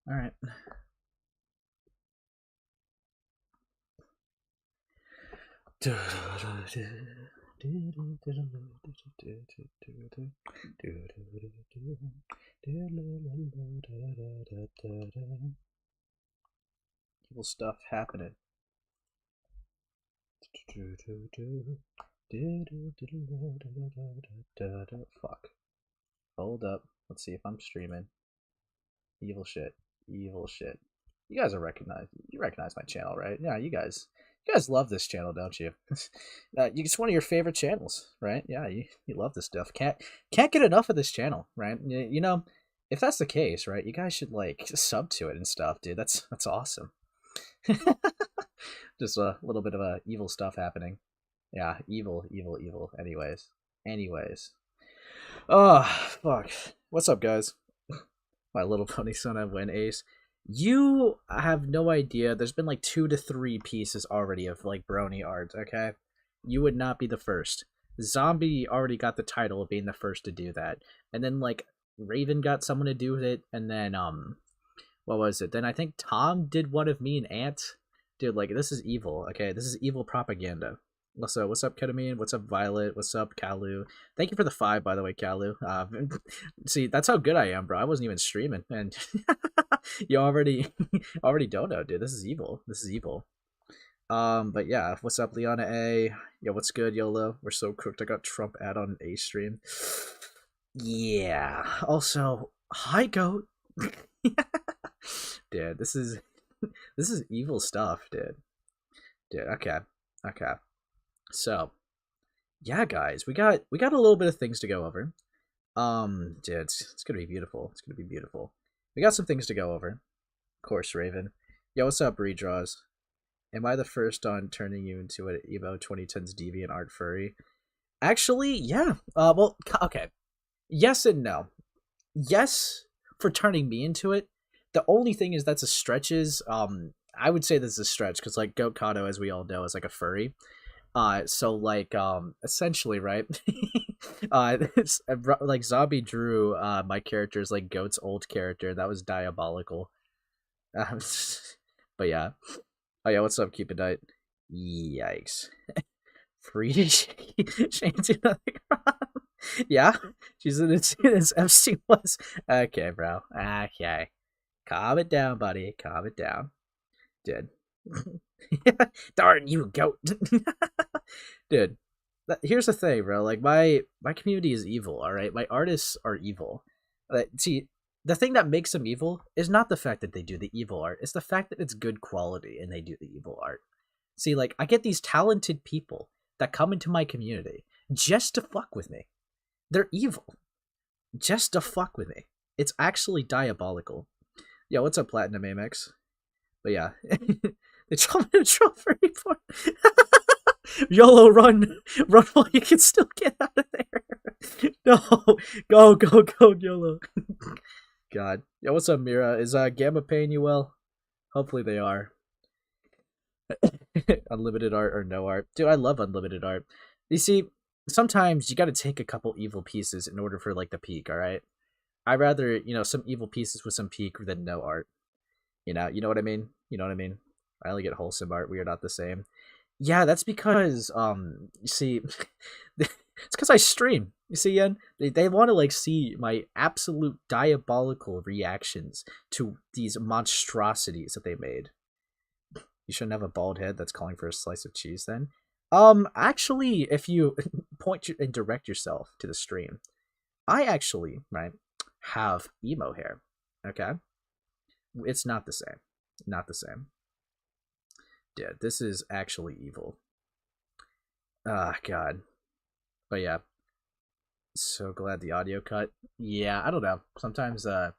All right. Evil stuff happening. Fuck. Hold up. Let's see if I'm streaming. Evil shit. Evil shit. You guys are you recognize my channel, right? Yeah, you guys love this channel, don't you? It's one of your favorite channels, right? Yeah, you love this stuff. Can't get enough of this channel, right? You know, if that's the case, right, you guys should like sub to it and stuff, dude. That's awesome. Just a little bit of evil stuff happening. Yeah, evil, evil, evil. Anyways. Oh, fuck. What's up, guys? My Little Pony son, I win ace. You have no idea. There's been like 2 to 3 pieces already of like brony art, okay? You would not be the first. Zombie already got the title of being the first to do that. And then like Raven got someone to do it, and then what was it? Then I think Tom did one of me and Ant. Dude, like this is evil, okay? This is evil propaganda. So what's up, Ketamine? What's up, Violet? What's up, Kalu? Thank you for the 5, by the way, Kalu. See, that's how good I am, bro. I wasn't even streaming, and you already don't know, dude. This is evil. This is evil. But yeah, what's up, Liana A? Yo, what's good, YOLO? We're so cooked. I got Trump ad on A stream. Yeah. Also, hi, goat. Dude, this is evil stuff, dude. Dude, okay. So, yeah, guys, we got a little bit of things to go over. Dude, it's gonna be beautiful. It's gonna be beautiful. We got some things to go over. Of course, Raven. Yo, what's up, Redraws? Am I the first on turning you into an Evo 2010's deviant art furry? Actually, yeah. Well, okay. Yes and no. Yes, for turning me into it. The only thing is that's a stretches. I would say this is a stretch because like Goat Kato, as we all know, is like a furry. So like essentially, right? It's like Zombie drew my character's like Goat's old character. That was diabolical. Um, but yeah. Oh yeah, what's up, Keep It Night? Yikes. Free Shanty. Yeah, she's in it as FC was. Okay, bro. Okay. Calm it down, buddy. Calm it down. Dude. Darn you, goat. Dude, here's the thing, bro. Like my community is evil. All right, my artists are evil. See, the thing that makes them evil is not the fact that they do the evil art. It's the fact that it's good quality and they do the evil art. See, like I get these talented people that come into my community just to fuck with me. They're evil, just to fuck with me. It's actually diabolical. Yo, what's up, Platinum Amex? But yeah, they told me to troll for report. YOLO, run while you can still get out of there. No, go, YOLO. God, yo, what's up, Mira? Is Gamma paying you well? Hopefully they are. Unlimited art or no art, dude. I love unlimited art. You see, sometimes you got to take a couple evil pieces in order for like the peak. All right, I'd rather some evil pieces with some peak than no art. You know what I mean? You know what I mean? I only get wholesome art. We are not the same. Yeah, that's because you see, it's because I stream. You see, Ian, they want to like see my absolute diabolical reactions to these monstrosities that they made. You shouldn't have a bald head that's calling for a slice of cheese. Then, actually, if you point and direct yourself to the stream, I actually have emo hair. Okay, it's not the same. Not the same. Dude, this is actually evil. Ah, God. But yeah. So glad the audio cut. Yeah, I don't know. Sometimes the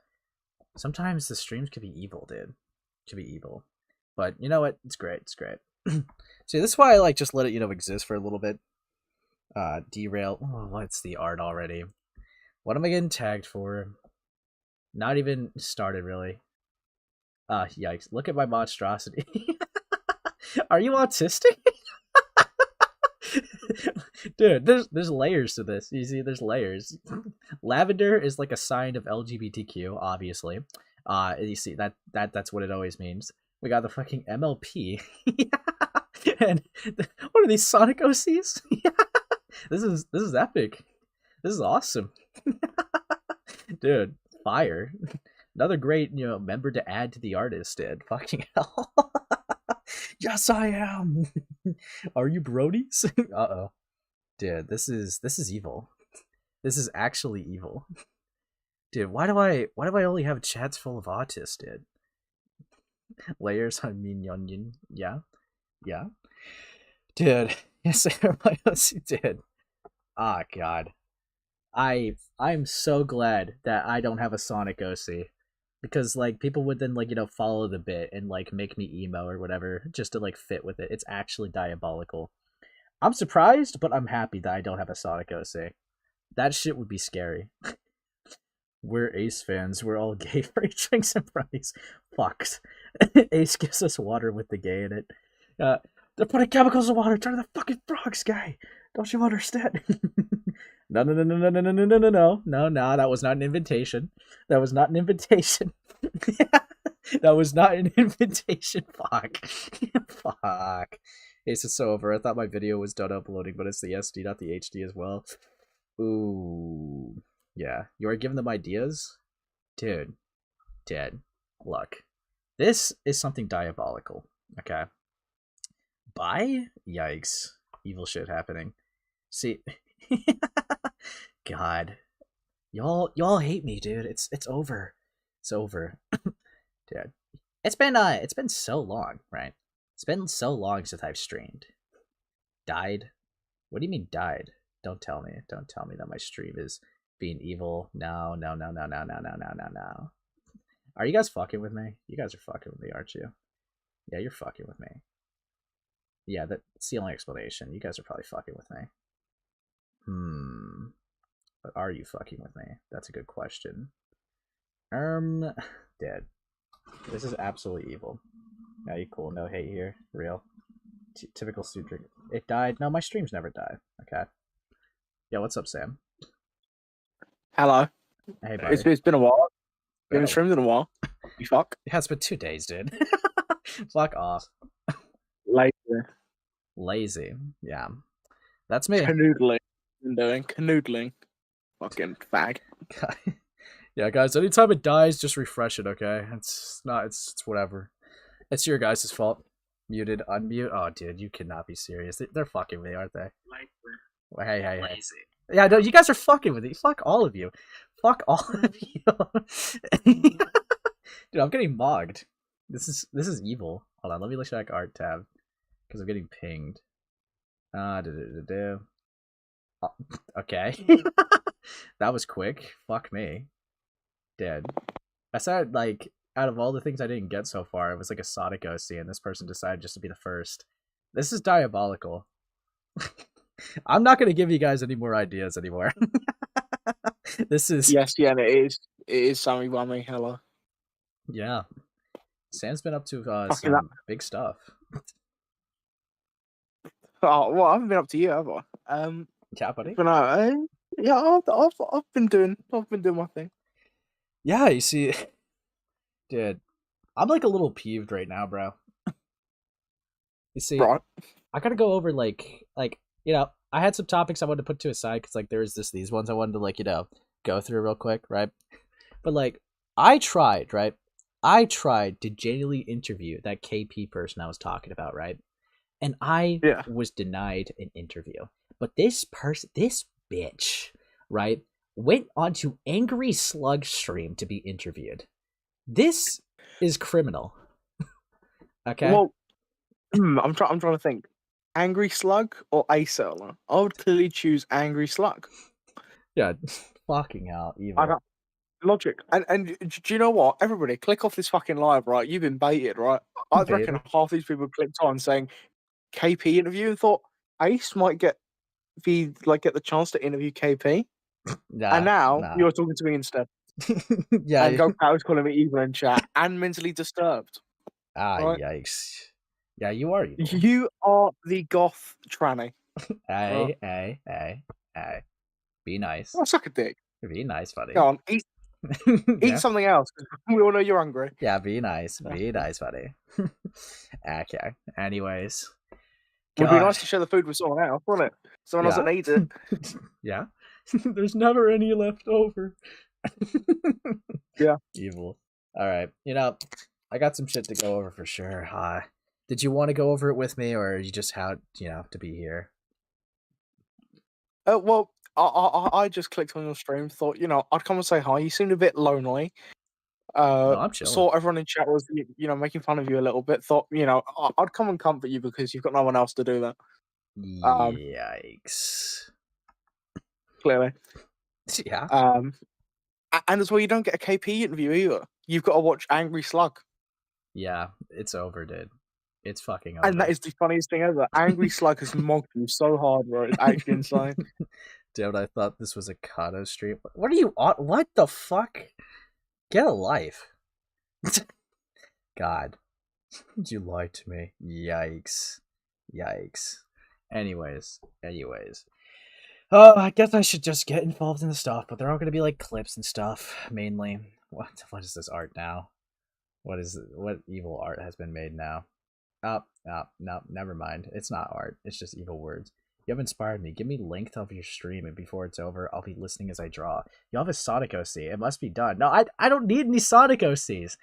streams could be evil, dude. Could be evil. But you know what? It's great. It's great. See, this is why I like just let it, exist for a little bit. Derail. Oh, what's the art already? What am I getting tagged for? Not even started, really. Yikes. Look at my monstrosity. Are you autistic? Dude, there's layers to this. You see, there's layers. Lavender is like a sign of LGBTQ, obviously. You see that's what it always means. We got the fucking MLP. And what are these Sonic OCs? This is epic. This is awesome. Dude, fire. Another great, member to add to the artist, dude. Fucking hell. Yes, I am. Are you Brodies? Uh-oh. Dude, this is evil. This is actually evil. Dude, why do I only have chats full of autists, dude? Layers on Onion. Yeah. Yeah. Dude, yes, my OC did. Ah, God. I'm so glad that I don't have a Sonic OC. Because like people would then like, follow the bit and like make me emo or whatever just to like fit with it. It's actually diabolical. I'm surprised, but I'm happy that I don't have a Sonic OC. That shit would be scary. We're Ace fans. We're all gay for drinks and brownies. Fucks. Ace gives us water with the gay in it. They're putting chemicals in water. Turn the fucking frogs gay. Don't you understand? No. That was not an invitation. That was not an invitation. That was not an invitation. Fuck. Fuck. Ace is so over. I thought my video was done uploading, but it's the SD, not the HD as well. Ooh. Yeah. You are giving them ideas? Dude. Look. This is something diabolical. Okay. Yikes. Evil shit happening. See. God. Y'all hate me, dude. It's over. It's over. Dude. It's been so long, right? It's been so long since I've streamed. Died? What do you mean died? Don't tell me that my stream is being evil. No. Are you guys fucking with me? You guys are fucking with me, aren't you? Yeah, you're fucking with me. Yeah, that's the only explanation. You guys are probably fucking with me. But are you fucking with me? That's a good question. Dead. This is absolutely evil. Yeah, you cool. No hate here. Real. Typical suitor. It died. No, my streams never die. Okay. Yo, what's up, Sam? Hello. Hey, buddy. It's been a while. You haven't streamed in a while. You fuck. It has been 2 days, dude. Fuck off. Lazy. Yeah. That's me. Canoodling. Canoodling. Fucking fag. Yeah, guys, anytime it dies, just refresh it, okay? It's whatever. It's your guys' fault. Muted, unmute. Oh, dude, you cannot be serious. They're fucking with me, aren't they? Well, hey. Lazy. Yeah, no, you guys are fucking with me. Fuck all of you. Fuck all of you. Dude, I'm getting mogged. This is evil. Hold on, let me look at art tab. Because I'm getting pinged. Okay. That was quick. Fuck me. Dead. I said, like, out of all the things I didn't get so far, it was like a Sonic OC, and this person decided just to be the first. This is diabolical. I'm not going to give you guys any more ideas anymore. This is... Yes, yeah, it is Sammy Whammy. Hello. Yeah. Sam's been up to some big stuff. Oh, well, I haven't been up to you, have I? Yeah, buddy. But yeah, I've been doing my thing. Yeah, you see, dude, I'm like a little peeved right now, bro. You see, right. I gotta go over like I had some topics I wanted to put to a side because like there's these ones I wanted to like go through real quick, right? But like I tried to genuinely interview that KP person I was talking about, right? And I was denied an interview. But this bitch, right, went onto Angry Slug stream to be interviewed. This is criminal. Okay. Well, I'm trying to think. Angry Slug or Acerler? I would clearly choose Angry Slug. Yeah, fucking hell, evil. Logic. And do you know what? Everybody, click off this fucking live, right? You've been baited, right? I reckon half these people clicked on saying KP interview and thought Ace might get the chance to interview KP. And now you're talking to me instead. Yeah. And Go was calling me evil in chat and mentally disturbed. Right? Yikes. Yeah, you are evil. You are the goth tranny. Hey. Be nice. Oh, suck a dick. Be nice, buddy. Go on, Eat something else. We all know you're hungry. Yeah, be nice. Be nice, buddy. Okay. Anyways. Would be nice God. to share the food with someone else, wouldn't it? Someone else that needs it. Yeah. There's never any left over. Yeah. Evil. All right. I got some shit to go over for sure. Did you want to go over it with me, or you just had, to be here? Well, I just clicked on your stream, thought, I'd come and say hi. You seemed a bit lonely. No, I'm chilling. Saw everyone in chat was, making fun of you a little bit. Thought, I'd come and comfort you because you've got no one else to do that. Yikes. Clearly. Yeah. And as well, you don't get a KP interview either. You've got to watch Angry Slug. Yeah, it's over, dude. It's fucking over. And that is the funniest thing ever. Angry Slug has mocked you so hard, bro. It's actually insane. Dude, I thought this was a Kato stream. What are you on? What the fuck? Get a life. God. You lied to me. Yikes. Anyways. Oh, I guess I should just get involved in the stuff, but they're all gonna be like clips and stuff, mainly. What is this art now? What evil art has been made now? No, never mind. It's not art. It's just evil words. You have inspired me. Give me length of your stream, and before it's over, I'll be listening as I draw. You have a Sonic OC. It must be done. No, I don't need any Sonic OCs.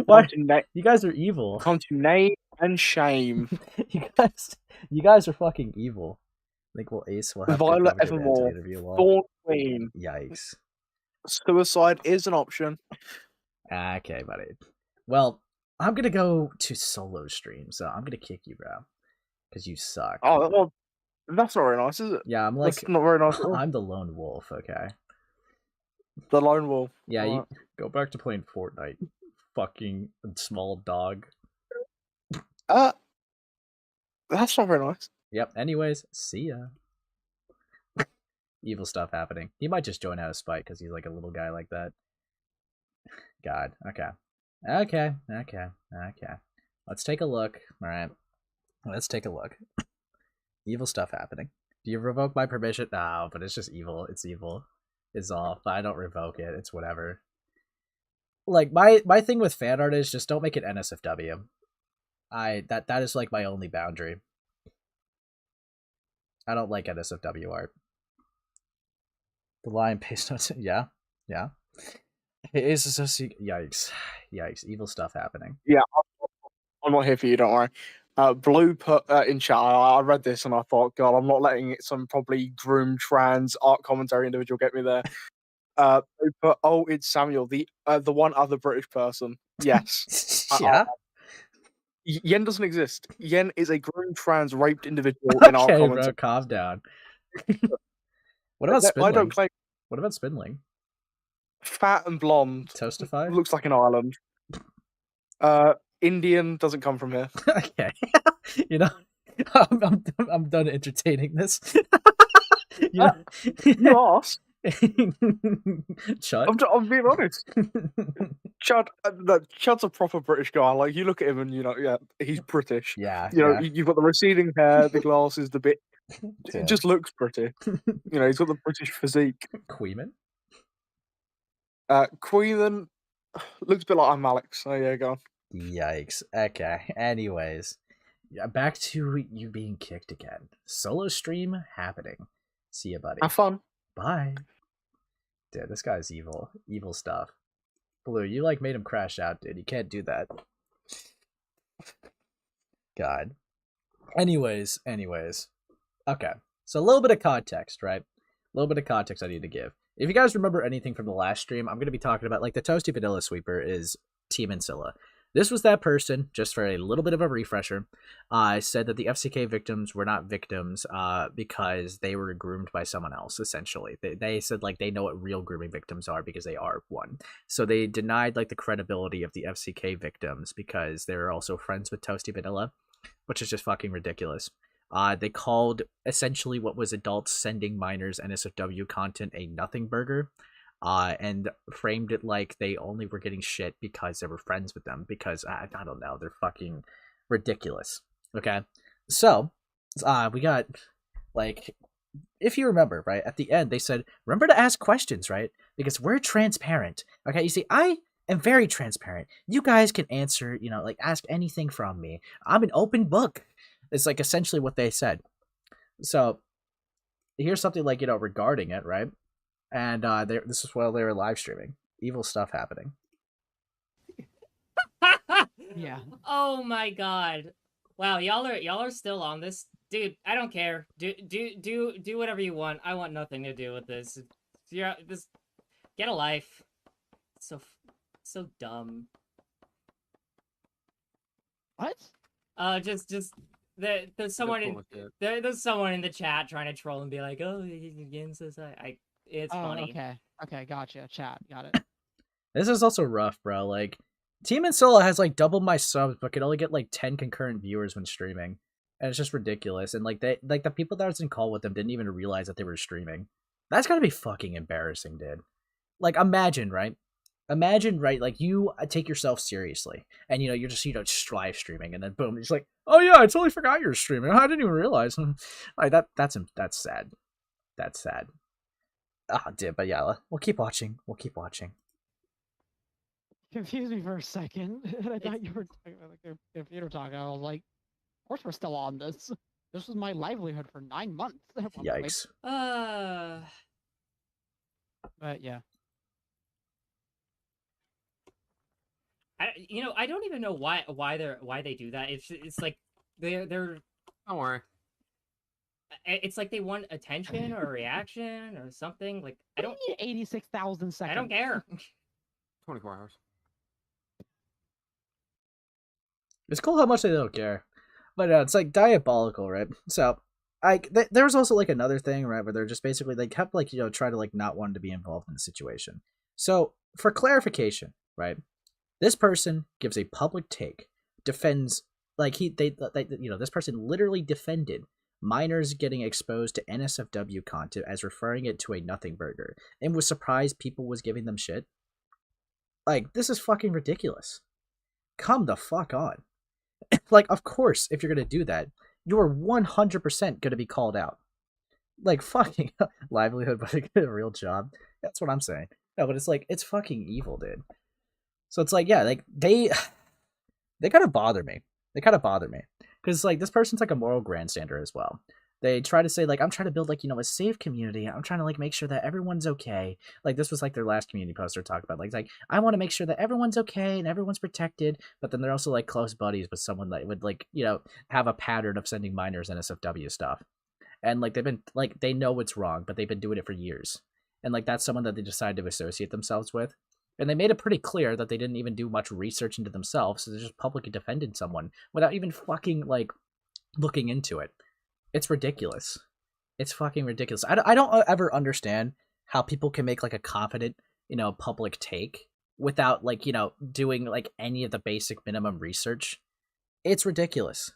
Why? You guys are evil. Come to name and shame. you guys are fucking evil. I think Ace will have Violet Evermore. Thorn Queen. Yikes. Suicide is an option. Okay, buddy. Well, I'm gonna go to solo stream, so I'm gonna kick you, bro, because you suck. Oh, well, that's not very nice, is it? Yeah, I'm like, that's not very nice. I'm the lone wolf. Okay. The lone wolf. Yeah, you go back to playing Fortnite. Fucking small dog. That's not very nice. Yep. Anyways, see ya. Evil stuff happening. He might just join out of spite because he's like a little guy like that. God. Okay. Let's take a look. All right. Let's take a look. Evil stuff happening. Do you revoke my permission? No, but it's just evil. It's evil. It's all. But I don't revoke it. It's whatever. Like my thing with fan art is just don't make it NSFW. That is like my only boundary. I don't like NSFW art. The lion paste notes. Yeah. It is yikes. Evil stuff happening. Yeah, I'm not here for you, don't worry. Blue put in chat, I read this and I thought, God, I'm not letting some probably groomed trans art commentary individual get me there. Blue put, oh, it's Samuel, the one other British person. Yes. Yeah. Yen doesn't exist. Yen is a groomed trans raped individual in our Okay, comments. bro, calm down. What about Spindling? I don't claim. What about Spindling? Fat and blonde. Toastified? Looks like an island. Indian doesn't come from here. Okay. I'm done entertaining this. You asked. Chud? I'm being honest. Chud's a proper British guy. Like, you look at him and yeah, he's British. Yeah. You've got the receding hair, the glasses, the bit. It just looks pretty. He's got the British physique. Queeman? Queeman looks a bit like I'm Alex. So yeah, go on. Yikes. Okay. Anyways, back to you being kicked again. Solo stream happening. See ya, buddy. Have fun. Bye. Dude, this guy's evil. Evil stuff. Blue, you made him crash out, dude. You can't do that. God. Anyways. Okay. So a little bit of context, right? A little bit of context I need to give. If you guys remember anything from the last stream, I'm going to be talking about, the ToastyVanilla sweeper is TeamAncilla. This was that person, just for a little bit of a refresher, said that the FCK victims were not victims because they were groomed by someone else, essentially. They said, they know what real grooming victims are because they are one. So they denied, the credibility of the FCK victims because they're also friends with ToastyVanilla, which is just fucking ridiculous. They called, essentially, what was adults sending minors NSFW content a nothing burger. And framed it like they only were getting shit because they were friends with them, because I don't know, they're fucking ridiculous. Okay, so we got if you remember, right, at the end they said, remember to ask questions, right? Because we're transparent. Okay, you see, I am very transparent. You guys can answer, like ask anything from me. I'm an open book. It's like essentially what they said. So here's something like, regarding it, right? And this is while they were live streaming. Evil stuff happening. Yeah. Oh my god. Wow, y'all are still on this. Dude, I don't care. Do whatever you want. I want nothing to do with this. Just get a life. So dumb. What? Just there's someone in there's someone in the chat trying to troll and be like, oh, he's against this. It's funny. Okay, gotcha. Chat, got it. This is also rough, bro. Like, TeamAncilla has like doubled my subs, but could only get like 10 concurrent viewers when streaming, and it's just ridiculous. And like the people that was in call with them didn't even realize that they were streaming. That's gotta be fucking embarrassing, dude. Like, imagine, right? Imagine, right? Like, you take yourself seriously, and you're just live streaming, and then boom, you're just like, oh yeah, I totally forgot you were streaming. I didn't even realize. Like that's sad. That's sad. Dude, but yeah, we'll keep watching. We'll keep watching. Confused me for a second. And I thought you were talking about like their computer talk. I was like, of course we're still on this. This was my livelihood for 9 months. Yikes. But yeah. I don't even know why they do that. It's like they're Don't worry. It's like they want attention or a reaction or something. Like I don't need 86,000 seconds. I don't care. 24 hours. It's cool how much they don't care, but it's like diabolical, right? So, there was also like another thing, right, where they're just basically they kept like try to like not want to be involved in the situation. So for clarification, right, this person gives a public take, defends like this person literally defended minors getting exposed to NSFW content as referring it to a nothing burger, and was surprised people was giving them shit. Like, this is fucking ridiculous. Come the fuck on. Like, of course, if you're gonna do that, you're 100% gonna be called out. Like, fucking livelihood, but get a real job. That's what I'm saying. No, but it's like, it's fucking evil, dude. So it's like, yeah, like, they kind of bother me. Because, like, this person's like a moral grandstander as well. They try to say, like, I'm trying to build, like, a safe community. I'm trying to, like, make sure that everyone's okay. Like, this was, like, their last community post they're talking about. Like, I want to make sure that everyone's okay and everyone's protected. But then they're also, like, close buddies with someone that would, like, have a pattern of sending minors NSFW stuff. And, like, they've been, like, they know it's wrong, but they've been doing it for years. And, like, that's someone that they decided to associate themselves with. And they made it pretty clear that they didn't even do much research into themselves. So they just publicly defended someone without even fucking, like, looking into it. It's ridiculous. It's fucking ridiculous. I don't ever understand how people can make, like, a confident, public take without, like, doing, like, any of the basic minimum research. It's ridiculous.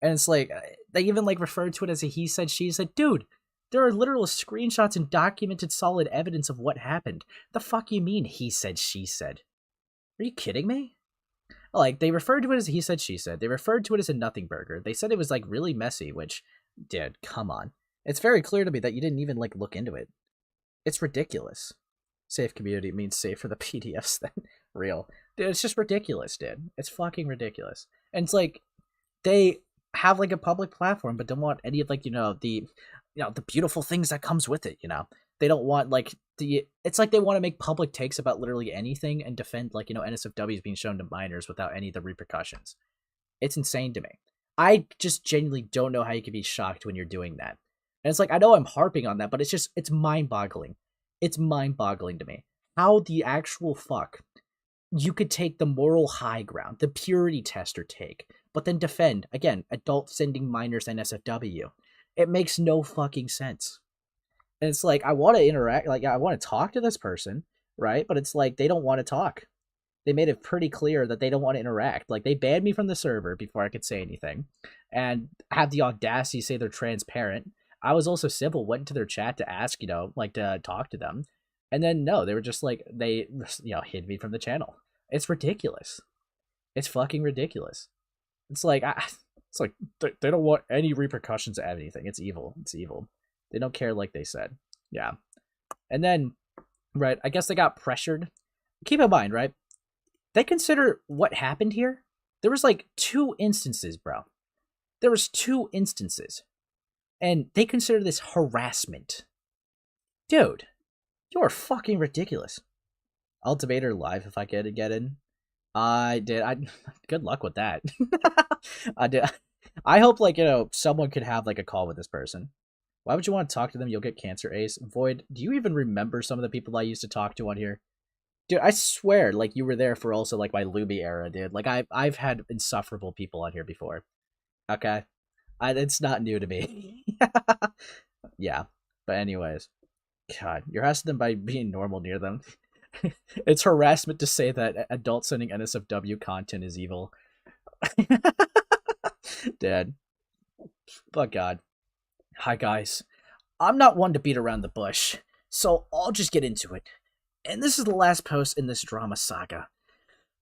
And it's like, they even, like, referred to it as a he said, she said. Dude, there are literal screenshots and documented solid evidence of what happened. The fuck you mean he said, she said? Are you kidding me? Like, they referred to it as he said, she said. They referred to it as a nothing burger. They said it was, like, really messy, which, dude, come on. It's very clear to me that you didn't even, like, look into it. It's ridiculous. Safe community means safe for the PDFs then. Real. Dude, it's just ridiculous, dude. It's fucking ridiculous. And it's like, they have, like, a public platform, but don't want any of, like, the beautiful things that comes with it, They don't want, like, it's like they want to make public takes about literally anything and defend, like, NSFWs being shown to minors without any of the repercussions. It's insane to me. I just genuinely don't know how you can be shocked when you're doing that. And it's like, I know I'm harping on that, but it's mind-boggling. It's mind-boggling to me. How the actual fuck you could take the moral high ground, the purity tester take, but then defend, again, adult sending minors NSFW. It makes no fucking sense. And it's like, I want to interact, like, I want to talk to this person, right? But it's like, they don't want to talk. They made it pretty clear that they don't want to interact. Like, they banned me from the server before I could say anything, and had the audacity to say they're transparent. I was also civil, went into their chat to ask, like, to talk to them. And then, no, they were just like, they, hid me from the channel. It's ridiculous. It's fucking ridiculous. It's like, they don't want any repercussions of anything. It's evil. It's evil. They don't care like they said. Yeah. And then, right, I guess they got pressured. Keep in mind, right? They consider what happened here. There was like 2 instances, bro. There was 2 instances. And they consider this harassment. Dude, you're fucking ridiculous. Ultimator live if I could get in. I did. Good luck with that. I did. I hope, like, someone could have, like, a call with this person. Why would you want to talk to them? You'll get cancer, Ace. Void, do you even remember some of the people I used to talk to on here? Dude, I swear, like, you were there for also, like, my Luby era, dude. Like, I've had insufferable people on here before. Okay? It's not new to me. Yeah. But anyways. God, you're harassing them by being normal near them. It's harassment to say that adults sending NSFW content is evil. Dead. But God. Hi guys. I'm not one to beat around the bush, so I'll just get into it. And this is the last post in this drama saga.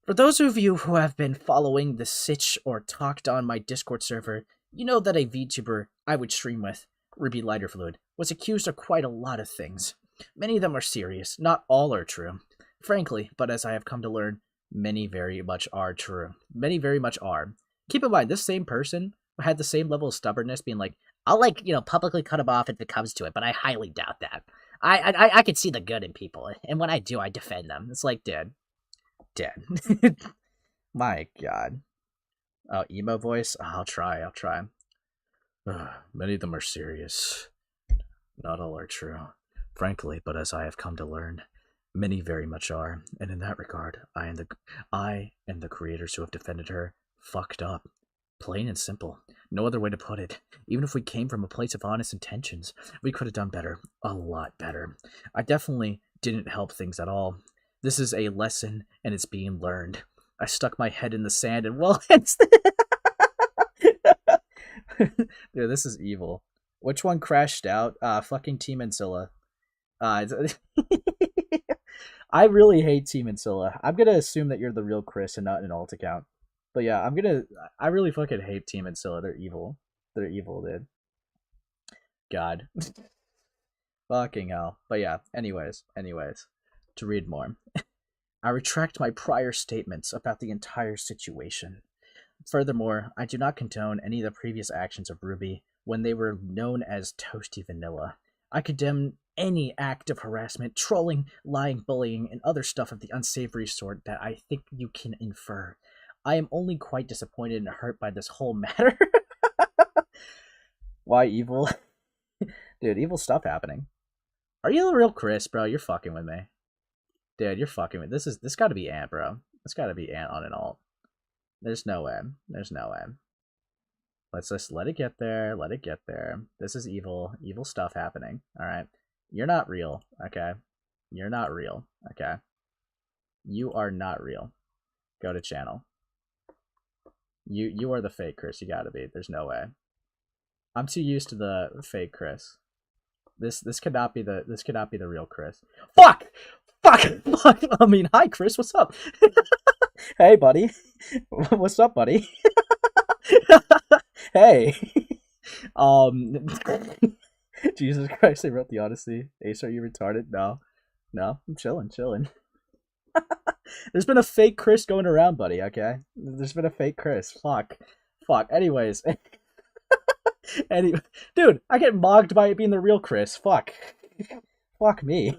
For those of you who have been following the sitch or talked on my Discord server, you know that a VTuber I would stream with, Ruby Lighter Fluid, was accused of quite a lot of things. Many of them are serious, not all are true. Frankly, but as I have come to learn, many very much are true. Many very much are. Keep in mind, this same person had the same level of stubbornness, being like, I'll, like, publicly cut him off if it comes to it, but I highly doubt that. I can see the good in people, and when I do, I defend them. It's like, dead. My God. Oh, emo voice? Oh, I'll try. Many of them are serious. Not all are true. Frankly, but as I have come to learn, many very much are, and in that regard, I and the creators who have defended her fucked up. Plain and simple. No other way to put it. Even if we came from a place of honest intentions, we could have done better. A lot better. I definitely didn't help things at all. This is a lesson, and it's being learned. I stuck my head in the sand, and well, it's... Dude, this is evil. Which one crashed out? Fucking TeamAncilla. I really hate TeamAncilla. I'm gonna assume that you're the real Chris and not an alt account. But yeah, I really fucking hate TeamAncilla. They're evil. They're evil, dude. God. Fucking hell. But yeah, anyways. To read more. I retract my prior statements about the entire situation. Furthermore, I do not condone any of the previous actions of Ruby when they were known as ToastyVanilla. I condemn any act of harassment, trolling, lying, bullying, and other stuff of the unsavory sort that I think you can infer. I am only quite disappointed and hurt by this whole matter. Why evil? Dude, evil stuff happening. Are you the real Chris, bro? You're fucking with me. Dude, you're fucking with me. This gotta be Ant, bro. This gotta be Ant on an alt. There's no way. Let's just let it get there. This is evil. Evil stuff happening. Alright. You're not real, okay? You're not real, okay? You are not real. Go to channel. You are the fake Chris. You gotta be. There's no way. I'm too used to the fake Chris. This could not be the real Chris. Fuck! I mean, hi Chris, what's up? Hey buddy. What's up, buddy? Hey. Jesus Christ, I wrote the Odyssey. Ace, are you retarded? No, I'm chilling. There's been a fake Chris going around, buddy, okay? There's been a fake Chris. Fuck. Anyways. Dude, I get mocked by it being the real Chris. Fuck me.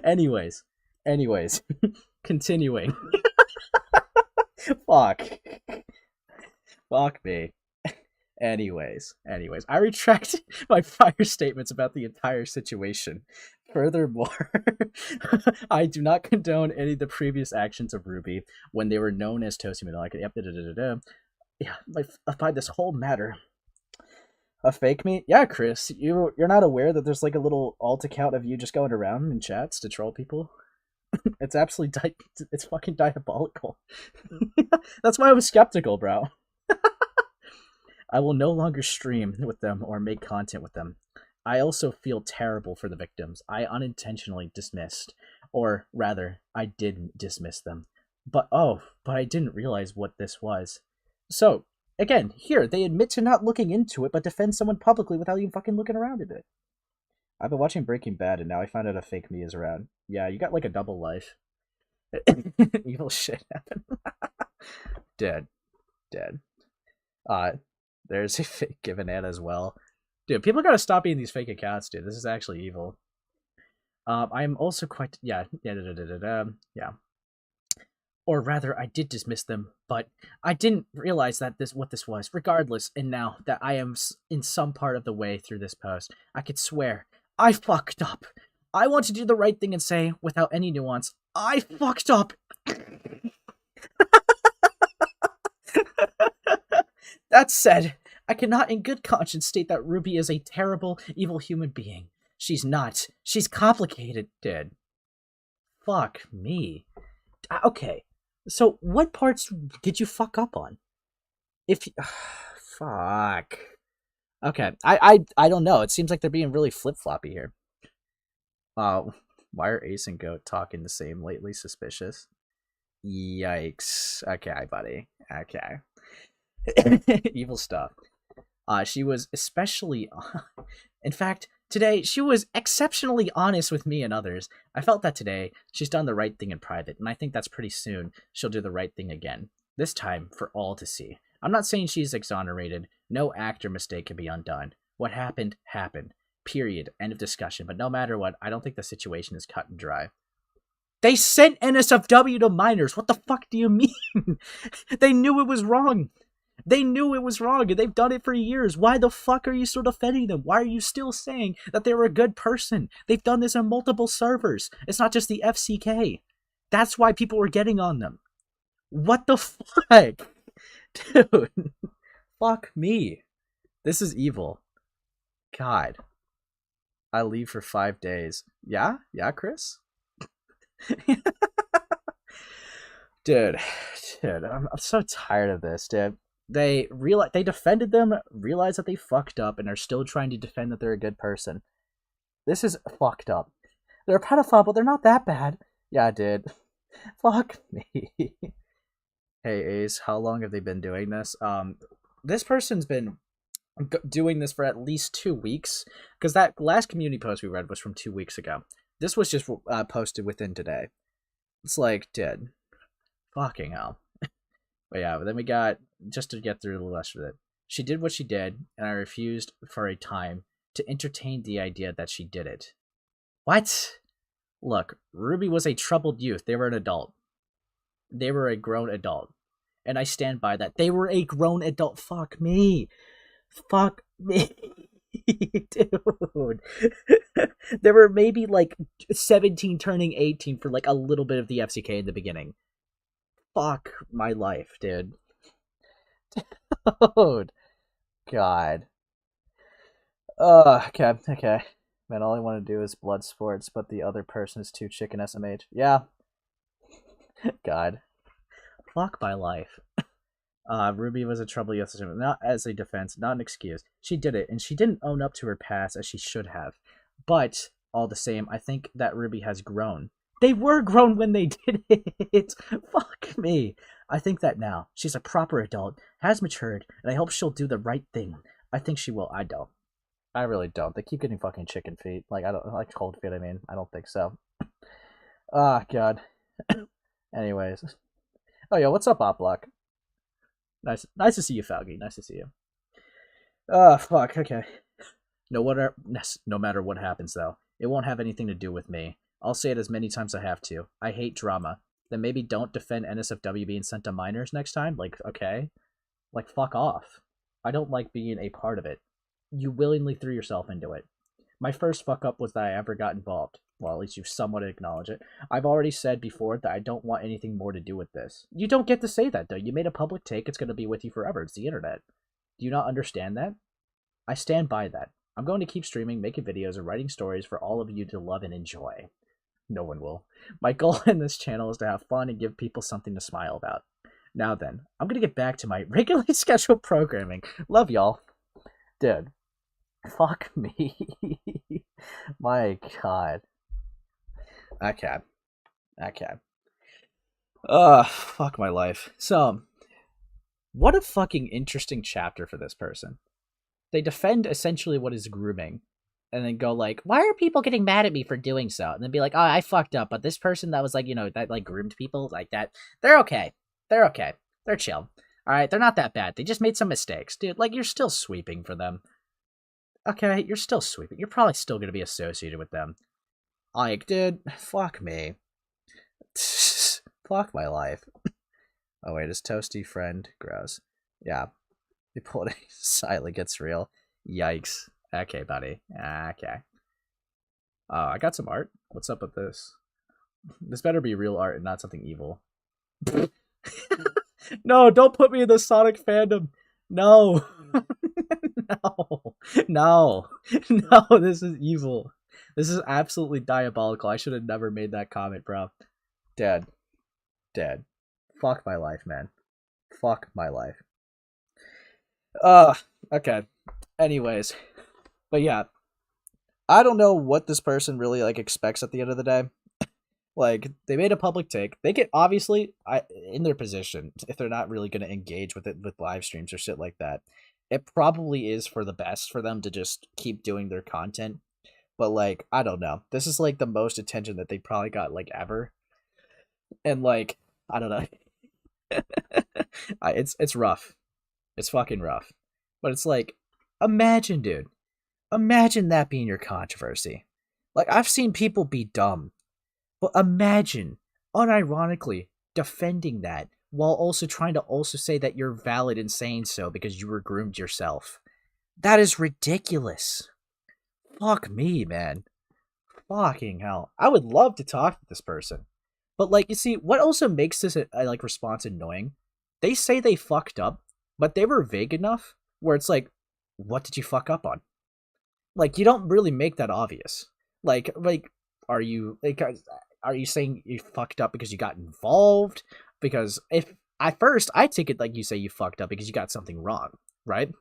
Anyways. Continuing. Fuck me. Anyways, I retract my prior statements about the entire situation. Furthermore, I do not condone any of the previous actions of Ruby when they were known as ToastyVanilla. Yeah, by this whole matter. A fake me? Yeah, Chris, you're not aware that there's like a little alt account of you just going around in chats to troll people? It's absolutely it's fucking diabolical. That's why I was skeptical, bro. I will no longer stream with them or make content with them. I also feel terrible for the victims I unintentionally dismissed. Or rather, I didn't dismiss them. But I didn't realize what this was. So, again, here, they admit to not looking into it, but defend someone publicly without even fucking looking around at it. I've been watching Breaking Bad, and now I found out a fake me is around. Yeah, you got like a double life. Evil shit happened. Dead. There's a fake Banana as well. Dude, people gotta stop being these fake accounts, dude. This is actually evil. I'm also quite yeah. Or rather, I did dismiss them, but I didn't realize that what this was. Regardless, and now that I am in some part of the way through this post, I could swear I fucked up. I want to do the right thing and say, without any nuance, I fucked up. That said, I cannot in good conscience state that Ruby is a terrible, evil human being. She's not. She's complicated, dude. Fuck me. Okay, so what parts did you fuck up on? If you... fuck. Okay, I don't know. It seems like they're being really flip-floppy here. Why are Ace and Goat talking the same lately? Suspicious. Yikes. Okay, buddy. Okay. Evil stuff. She was especially... In fact, today, she was exceptionally honest with me and others. I felt that today, she's done the right thing in private, and I think that's pretty soon she'll do the right thing again. This time, for all to see. I'm not saying she's exonerated. No act or mistake can be undone. What happened, happened. Period. End of discussion. But no matter what, I don't think the situation is cut and dry. They sent NSFW to minors. What the fuck do you mean? They knew it was wrong. They knew it was wrong, and they've done it for years. Why the fuck are you still defending them? Why are you still saying that they were a good person? They've done this on multiple servers. It's not just the FCK. That's why people were getting on them. What the fuck? Dude. Fuck me. This is evil. God. I leave for 5 days. Yeah? Yeah, Chris? Dude, I'm so tired of this, dude. They defended them, realized that they fucked up, and are still trying to defend that they're a good person. This is fucked up. They're a pedophile, but they're not that bad. Yeah, dude. Fuck me. Hey, Ace, how long have they been doing this? This person's been doing this for at least 2 weeks, because that last community post we read was from 2 weeks ago. This was just posted within today. It's like, dude, fucking hell. But yeah, but then we got, just to get through the rest of it, she did what she did, and I refused for a time to entertain the idea that she did it. What? Look, Ruby was a troubled youth. They were an adult. They were a grown adult. And I stand by that. They were a grown adult. Fuck me. Fuck me. Dude. There were maybe like 17 turning 18 for like a little bit of the FCK in the beginning. Fuck my life, dude. Dude. God. Okay. Man, all I want to do is blood sports, but the other person is too chicken SMH. Yeah. God. Fuck my life. Ruby was a trouble yesterday, not as a defense, not an excuse. She did it, and she didn't own up to her past as she should have. But, all the same, I think that Ruby has grown. They were grown when they did it! Fuck me! I think that now. She's a proper adult, has matured, and I hope she'll do the right thing. I think she will. I don't. I really don't. They keep getting fucking chicken feet. Like, I don't like cold feet, I mean. I don't think so. Ah, God. Anyways. Oh, yeah, what's up, Opblock? Nice to see you, Falgy. Nice to see you. Fuck, okay. No matter what happens, though, it won't have anything to do with me. I'll say it as many times as I have to. I hate drama. Then maybe don't defend NSFW being sent to minors next time? Like, okay. Like, fuck off. I don't like being a part of it. You willingly threw yourself into it. My first fuck up was that I ever got involved. Well, at least you somewhat acknowledge it. I've already said before that I don't want anything more to do with this. You don't get to say that, though. You made a public take. It's going to be with you forever. It's the internet. Do you not understand that? I stand by that. I'm going to keep streaming, making videos, and writing stories for all of you to love and enjoy. No one will. My goal in this channel is to have fun and give people something to smile about. Now then, I'm going to get back to my regularly scheduled programming. Love y'all. Dude. Fuck me. My God. Okay. Fuck my life. So, what a fucking interesting chapter for this person. They defend essentially what is grooming, and then go like, why are people getting mad at me for doing so? And then be like, oh, I fucked up, but this person that was like, that like groomed people like that, they're okay. They're okay. They're chill. All right, they're not that bad. They just made some mistakes, dude. Like, you're still sweeping for them. Okay, you're still sweeping. You're probably still gonna be associated with them. Like, dude, fuck me. Fuck my life. Oh wait, is Toasty friend? Gross. Yeah. You pulled it silently gets real. Yikes. Okay, buddy. Okay. Oh, I got some art. What's up with this? This better be real art and not something evil. No, don't put me in the Sonic fandom. No. No. No. No, this is evil. This is absolutely diabolical. I should have never made that comment, bro. Dead. Dead. Fuck my life, man. Fuck my life. Okay. Anyways. But yeah. I don't know what this person really like expects at the end of the day. Like, they made a public take. They can obviously, in their position, if they're not really going to engage with it with live streams or shit like that, it probably is for the best for them to just keep doing their content. But like, I don't know. This is like the most attention that they probably got like ever. And like, I don't know. It's rough. It's fucking rough. But it's like, imagine, dude. Imagine that being your controversy. Like, I've seen people be dumb. But imagine, unironically, defending that while also trying to also say that you're valid in saying so because you were groomed yourself. That is ridiculous. Fuck me, man. Fucking hell. I would love to talk to this person. But, like, you see, what also makes this, like, response annoying? They say they fucked up, but they were vague enough where it's like, what did you fuck up on? Like, you don't really make that obvious. Like, are you saying you fucked up because you got involved? Because if at first I take it like you say you fucked up because you got something wrong, right?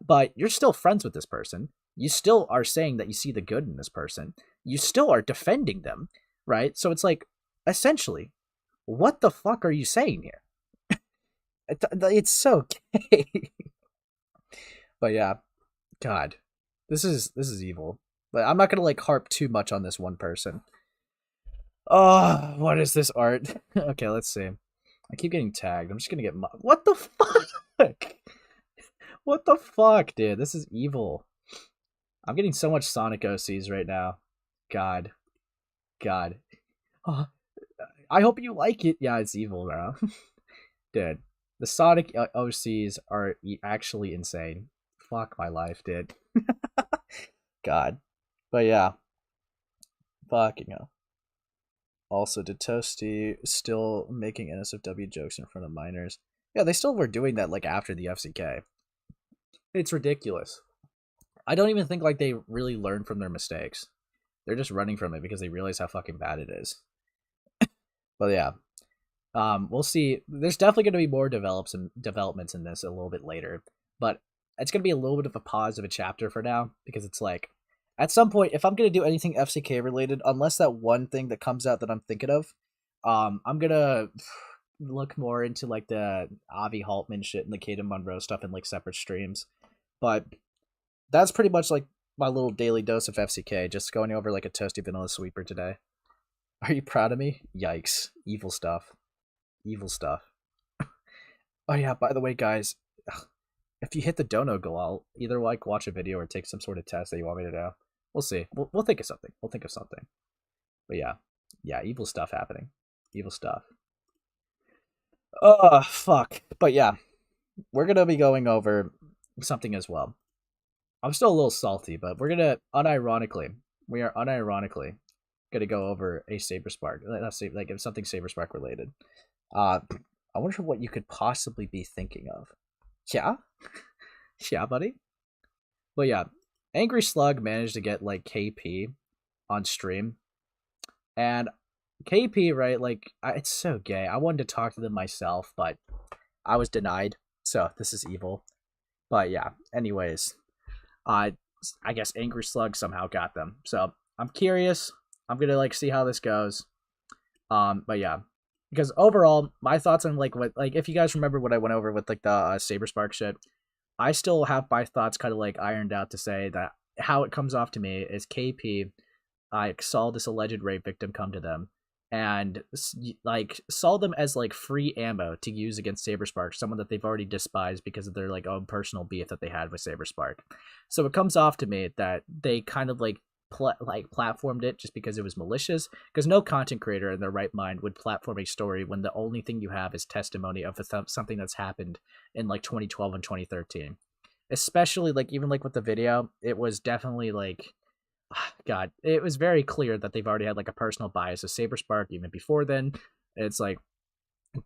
But you're still friends with this person. You still are saying that you see the good in this person. You still are defending them, right? So it's like, essentially, what the fuck are you saying here? It's so gay. But yeah, God, this is evil. But I'm not gonna like harp too much on this one person. Oh, what is this art? Okay, let's see. I keep getting tagged. I'm just gonna get what the fuck? What the fuck, dude? This is evil. I'm getting so much Sonic OCs right now. God. God. Oh, I hope you like it. Yeah, it's evil, bro. Dude, the Sonic OCs are actually insane. Fuck my life, dude. God. But yeah. Fucking hell. Also, did Toasty still making NSFW jokes in front of minors? Yeah, they still were doing that like after the FCK. It's ridiculous. I don't even think like they really learned from their mistakes. They're just running from it because they realize how fucking bad it is. But yeah. We'll see. There's definitely going to be more developments in this a little bit later. But it's going to be a little bit of a pause of a chapter for now. Because it's like, at some point, if I'm going to do anything FCK related, unless that one thing that comes out that I'm thinking of, I'm going to look more into like the Avi Haltman shit and the Kaden Monroe stuff in like separate streams. But that's pretty much like my little daily dose of FCK, just going over like a ToastyVanilla sweeper today. Are you proud of me? Yikes. Evil stuff. Evil stuff. Oh yeah, by the way, guys, if you hit the dono goal, I'll either like watch a video or take some sort of test that you want me to do. We'll see. We'll think of something. We'll think of something. But yeah. Yeah, evil stuff happening. Evil stuff. Oh, fuck. But yeah. We're going to be going over something as well. I'm still a little salty, but we're going to we are unironically going to go over a SaberSpark. Like something SaberSpark related. I wonder what you could possibly be thinking of. Yeah? Yeah, buddy? But yeah, Angry Slug managed to get, like, KP on stream. And KP, right, like, it's so gay. I wanted to talk to them myself, but I was denied. So, this is evil. But yeah, anyways. I guess Angry Slug somehow got them. So, I'm curious. I'm gonna, like, see how this goes. But yeah. Because overall, my thoughts on, like, what, like, if you guys remember what I went over with, like, the SaberSpark shit, I still have my thoughts kind of, like, ironed out to say that how it comes off to me is KP saw this alleged rape victim come to them and like saw them as like free ammo to use against SaberSpark, someone that they've already despised because of their like own personal beef that they had with SaberSpark. So it comes off to me that they kind of like platformed it just because it was malicious, because no content creator in their right mind would platform a story when the only thing you have is testimony of something that's happened in like 2012 and 2013. Especially like even like with the video, it was definitely like, God, it was very clear that they've already had like a personal bias of SaberSpark even before then. It's like,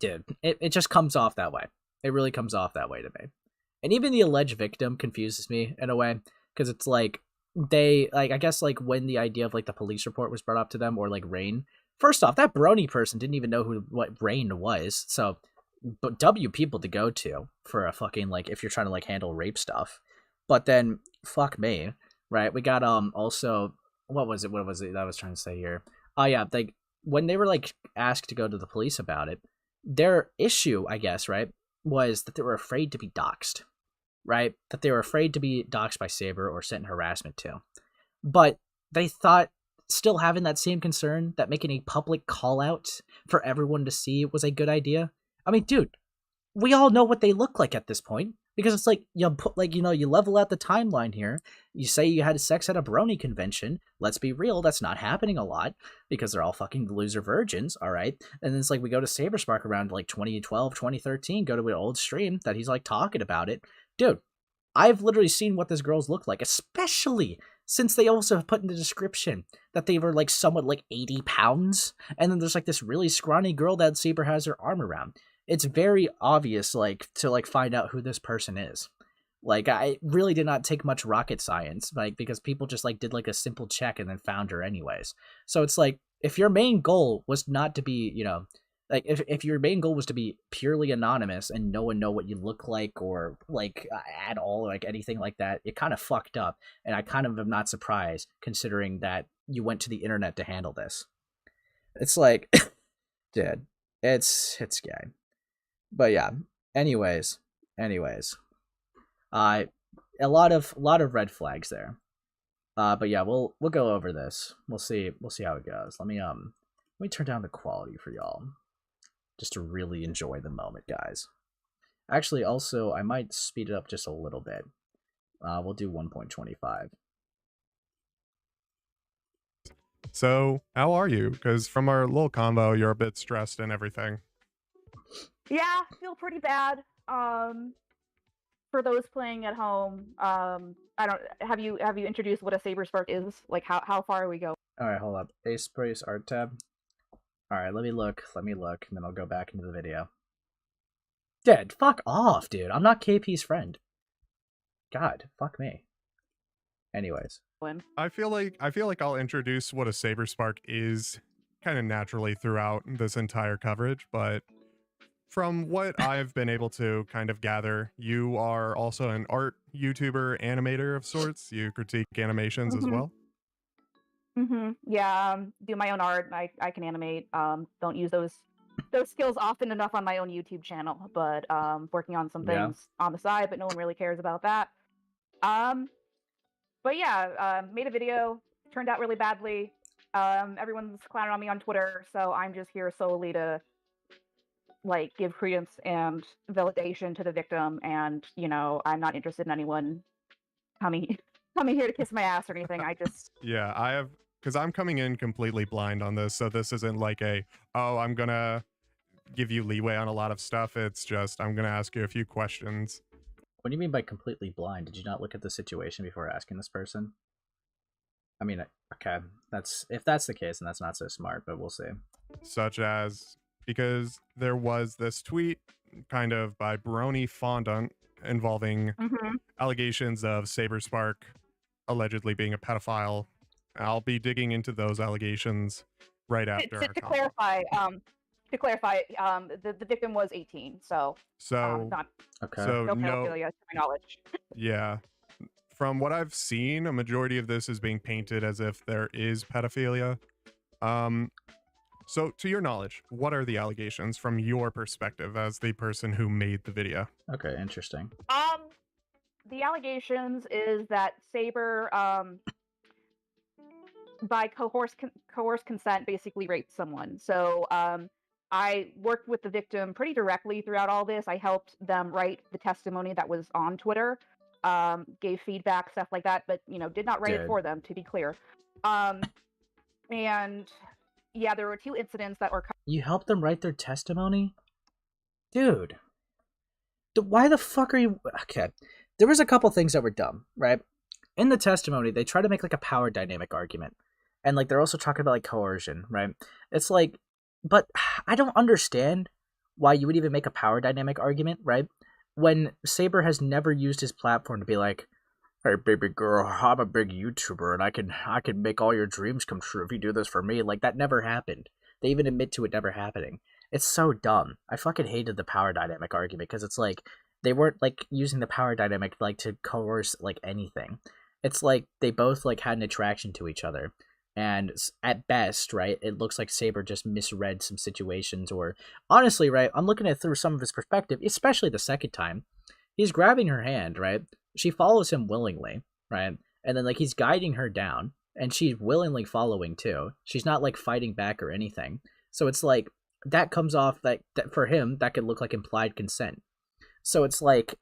dude, it just comes off that way. It really comes off that way to me. And even the alleged victim confuses me in a way, because it's like they like, I guess like when the idea of like the police report was brought up to them, or like Rain. First off, that Brony person didn't even know what Rain was, so but W people to go to for a fucking like if you're trying to like handle rape stuff. But then fuck me, right? We got also what was it that I was trying to say here? Oh yeah, like when they were like asked to go to the police about it, their issue, I guess, right, was that they were afraid to be doxxed. Right? That they were afraid to be doxxed by Saber or sent in harassment to. But they thought still having that same concern that making a public call out for everyone to see was a good idea. I mean, dude, we all know what they look like at this point, because it's like you put like, you know, you level out the timeline here. You say you had sex at a brony convention. Let's be real, that's not happening a lot because they're all fucking loser virgins, all right? And then it's like we go to SaberSpark around like 2012, 2013, go to an old stream that he's like talking about it. Dude, I've literally seen what this girls look like, especially since they also have put in the description that they were like somewhat like 80 pounds. And then there's like this really scrawny girl that Saber has her arm around. It's very obvious, like, to like find out who this person is. Like, I really did not take much rocket science, like, because people just like did like a simple check and then found her anyways. So it's like, if your main goal was not to be, you know, like if your main goal was to be purely anonymous and no one know what you look like or like at all, like anything like that, it kind of fucked up. And I kind of am not surprised considering that you went to the internet to handle this. It's like, dude, it's gay. But yeah, anyways, a lot of red flags there. But yeah, we'll go over this. We'll see how it goes. Let me turn down the quality for y'all, just to really enjoy the moment, guys. Actually, also, I might speed it up just a little bit. We'll do 1.25. So, how are you? Because from our little combo, you're a bit stressed and everything. Yeah, I feel pretty bad. For those playing at home, I don't have you introduced what a SaberSpark is? Like how far are we going? All right, hold up. Ace Brace Art tab. All right, let me look, and then I'll go back into the video. Dude, fuck off, dude. I'm not KP's friend. God, fuck me. Anyways. I feel like I'll introduce what a SaberSpark is kind of naturally throughout this entire coverage, but from what I've been able to kind of gather, you are also an art YouTuber, animator of sorts. You critique animations as well. Yeah, do my own art. I can animate. Don't use those skills often enough on my own YouTube channel, but working on some things on the side, but no one really cares about that. But yeah, made a video, turned out really badly. Everyone's clowning on me on Twitter, so I'm just here solely to like give credence and validation to the victim, and you know, I'm not interested in anyone coming here to kiss my ass or anything. I just yeah, because I'm coming in completely blind on this, so this isn't like I'm gonna give you leeway on a lot of stuff. It's just I'm gonna ask you a few questions. What do you mean by completely blind? Did you not look at the situation before asking this person? I mean, okay, if that's the case, then that's not so smart, but we'll see. Such as, because there was this tweet kind of by Brony Fondant involving allegations of SaberSpark allegedly being a pedophile. I'll be digging into those allegations right after our clarify, the victim was 18, so not okay. So no pedophilia to my knowledge. Yeah. From what I've seen, a majority of this is being painted as if there is pedophilia. So to your knowledge, what are the allegations from your perspective as the person who made the video? Okay, interesting. the allegations is that Saber, by coerced consent, basically raped someone. So I worked with the victim pretty directly throughout all this. I helped them write the testimony that was on Twitter, gave feedback, stuff like that, but did not write it for them, to be clear. And yeah, there were 2 incidents that were. You helped them write their testimony? Dude. Why the fuck are you... Okay. There was a couple things that were dumb, right? In the testimony, they try to make, like, a power dynamic argument. And, like, they're also talking about, like, coercion, right? It's like... But I don't understand why you would even make a power dynamic argument, right? When Saber has never used his platform to be like, hey, baby girl, I'm a big YouTuber, and I can make all your dreams come true if you do this for me. Like, that never happened. They even admit to it never happening. It's so dumb. I fucking hated the power dynamic argument, because it's like, they weren't, like, using the power dynamic, like, to coerce, like, anything. It's like, they both, like, had an attraction to each other. And at best, right, it looks like Saber just misread some situations, or honestly, right, I'm looking at it through some of his perspective, especially the second time. He's grabbing her hand, right? She follows him willingly, right? And then, like, he's guiding her down, and she's willingly following too. She's not, like, fighting back or anything. So it's like, that comes off, that for him, that could look like implied consent. So it's like,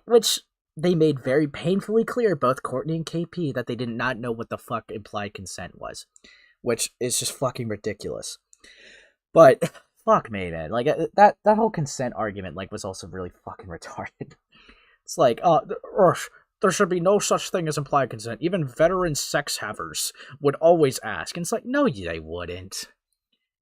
which they made very painfully clear, both Courtney and KP, that they did not know what the fuck implied consent was, which is just fucking ridiculous. But fuck me, man. Like, that whole consent argument, like, was also really fucking retarded. It's like, there should be no such thing as implied consent. Even veteran sex havers would always ask. And it's like, no, they wouldn't.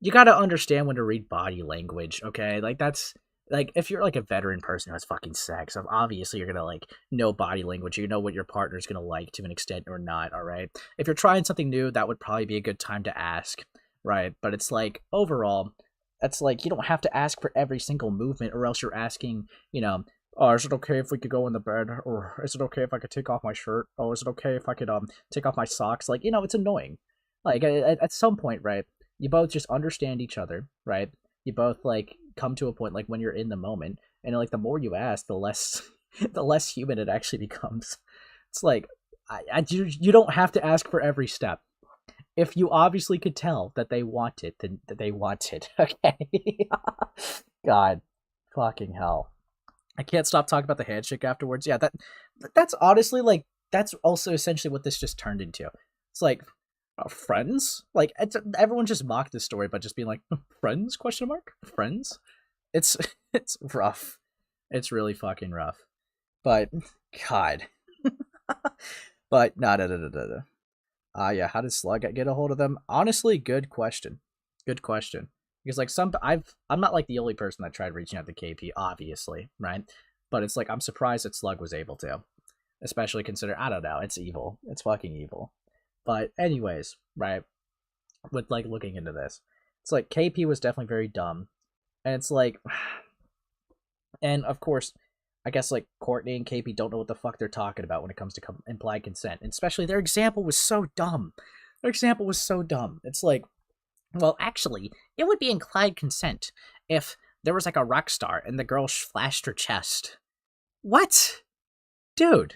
You gotta understand when to read body language, okay? Like, that's... Like, if you're, like, a veteran person who has fucking sex, obviously you're gonna, like, know body language. You know what your partner's gonna like to an extent or not, alright? If you're trying something new, that would probably be a good time to ask, right? But it's like, overall, it's like, you don't have to ask for every single movement, or else you're asking, oh, is it okay if we could go in the bed? Or is it okay if I could take off my shirt? Oh, is it okay if I could take off my socks? Like, it's annoying. Like, at some point, right, you both just understand each other, right? You both, like, come to a point, like, when you're in the moment, and, like, the more you ask, the less human it actually becomes. It's like, you don't have to ask for every step. If you obviously could tell that they want it, then they want it, okay? God, fucking hell. I can't stop talking about the handshake afterwards. Yeah, that's honestly, like, that's also essentially what this just turned into. It's like, friends? Like, everyone just mocked this story by just being like, friends? ? Friends? It's rough. It's really fucking rough. But, God. But, no. Yeah, how did Slug get a hold of them? Honestly, good question. Good question. Because, like, I'm not, like, the only person that tried reaching out to KP, obviously, right? But it's like, I'm surprised that Slug was able to. Especially considering, I don't know, it's evil. It's fucking evil. But anyways, right, with, like, looking into this, it's like, KP was definitely very dumb, and it's like, and of course, I guess, like, Courtney and KP don't know what the fuck they're talking about when it comes to implied consent, and especially their example was so dumb. It's like, well, actually, it would be implied consent if there was, like, a rock star and the girl flashed her chest. What? Dude.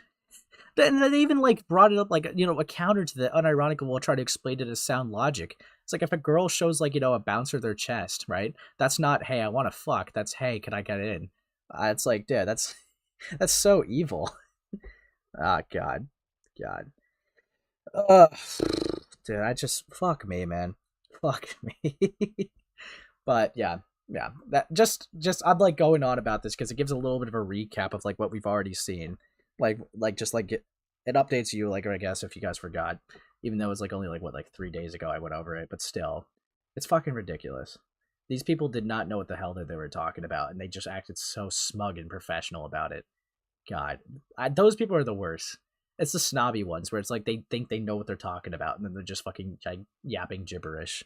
And they even, like, brought it up, like, a counter to the unironical while trying to explain it as sound logic. It's like, if a girl shows, like, a bouncer their chest, right? That's not, hey, I want to fuck. That's, hey, can I get in? It's like, dude, that's so evil. God. Dude, fuck me, man. Fuck me. But, yeah. That just I'm, like, going on about this because it gives a little bit of a recap of, like, what we've already seen. Like it updates you, like, I guess, if you guys forgot, even though it's, like, only, like 3 days ago I went over it, but still, it's fucking ridiculous. These people did not know what the hell that they were talking about, and they just acted so smug and professional about it. God, those people are the worst. It's the snobby ones where it's like they think they know what they're talking about, and then they're just fucking yapping gibberish.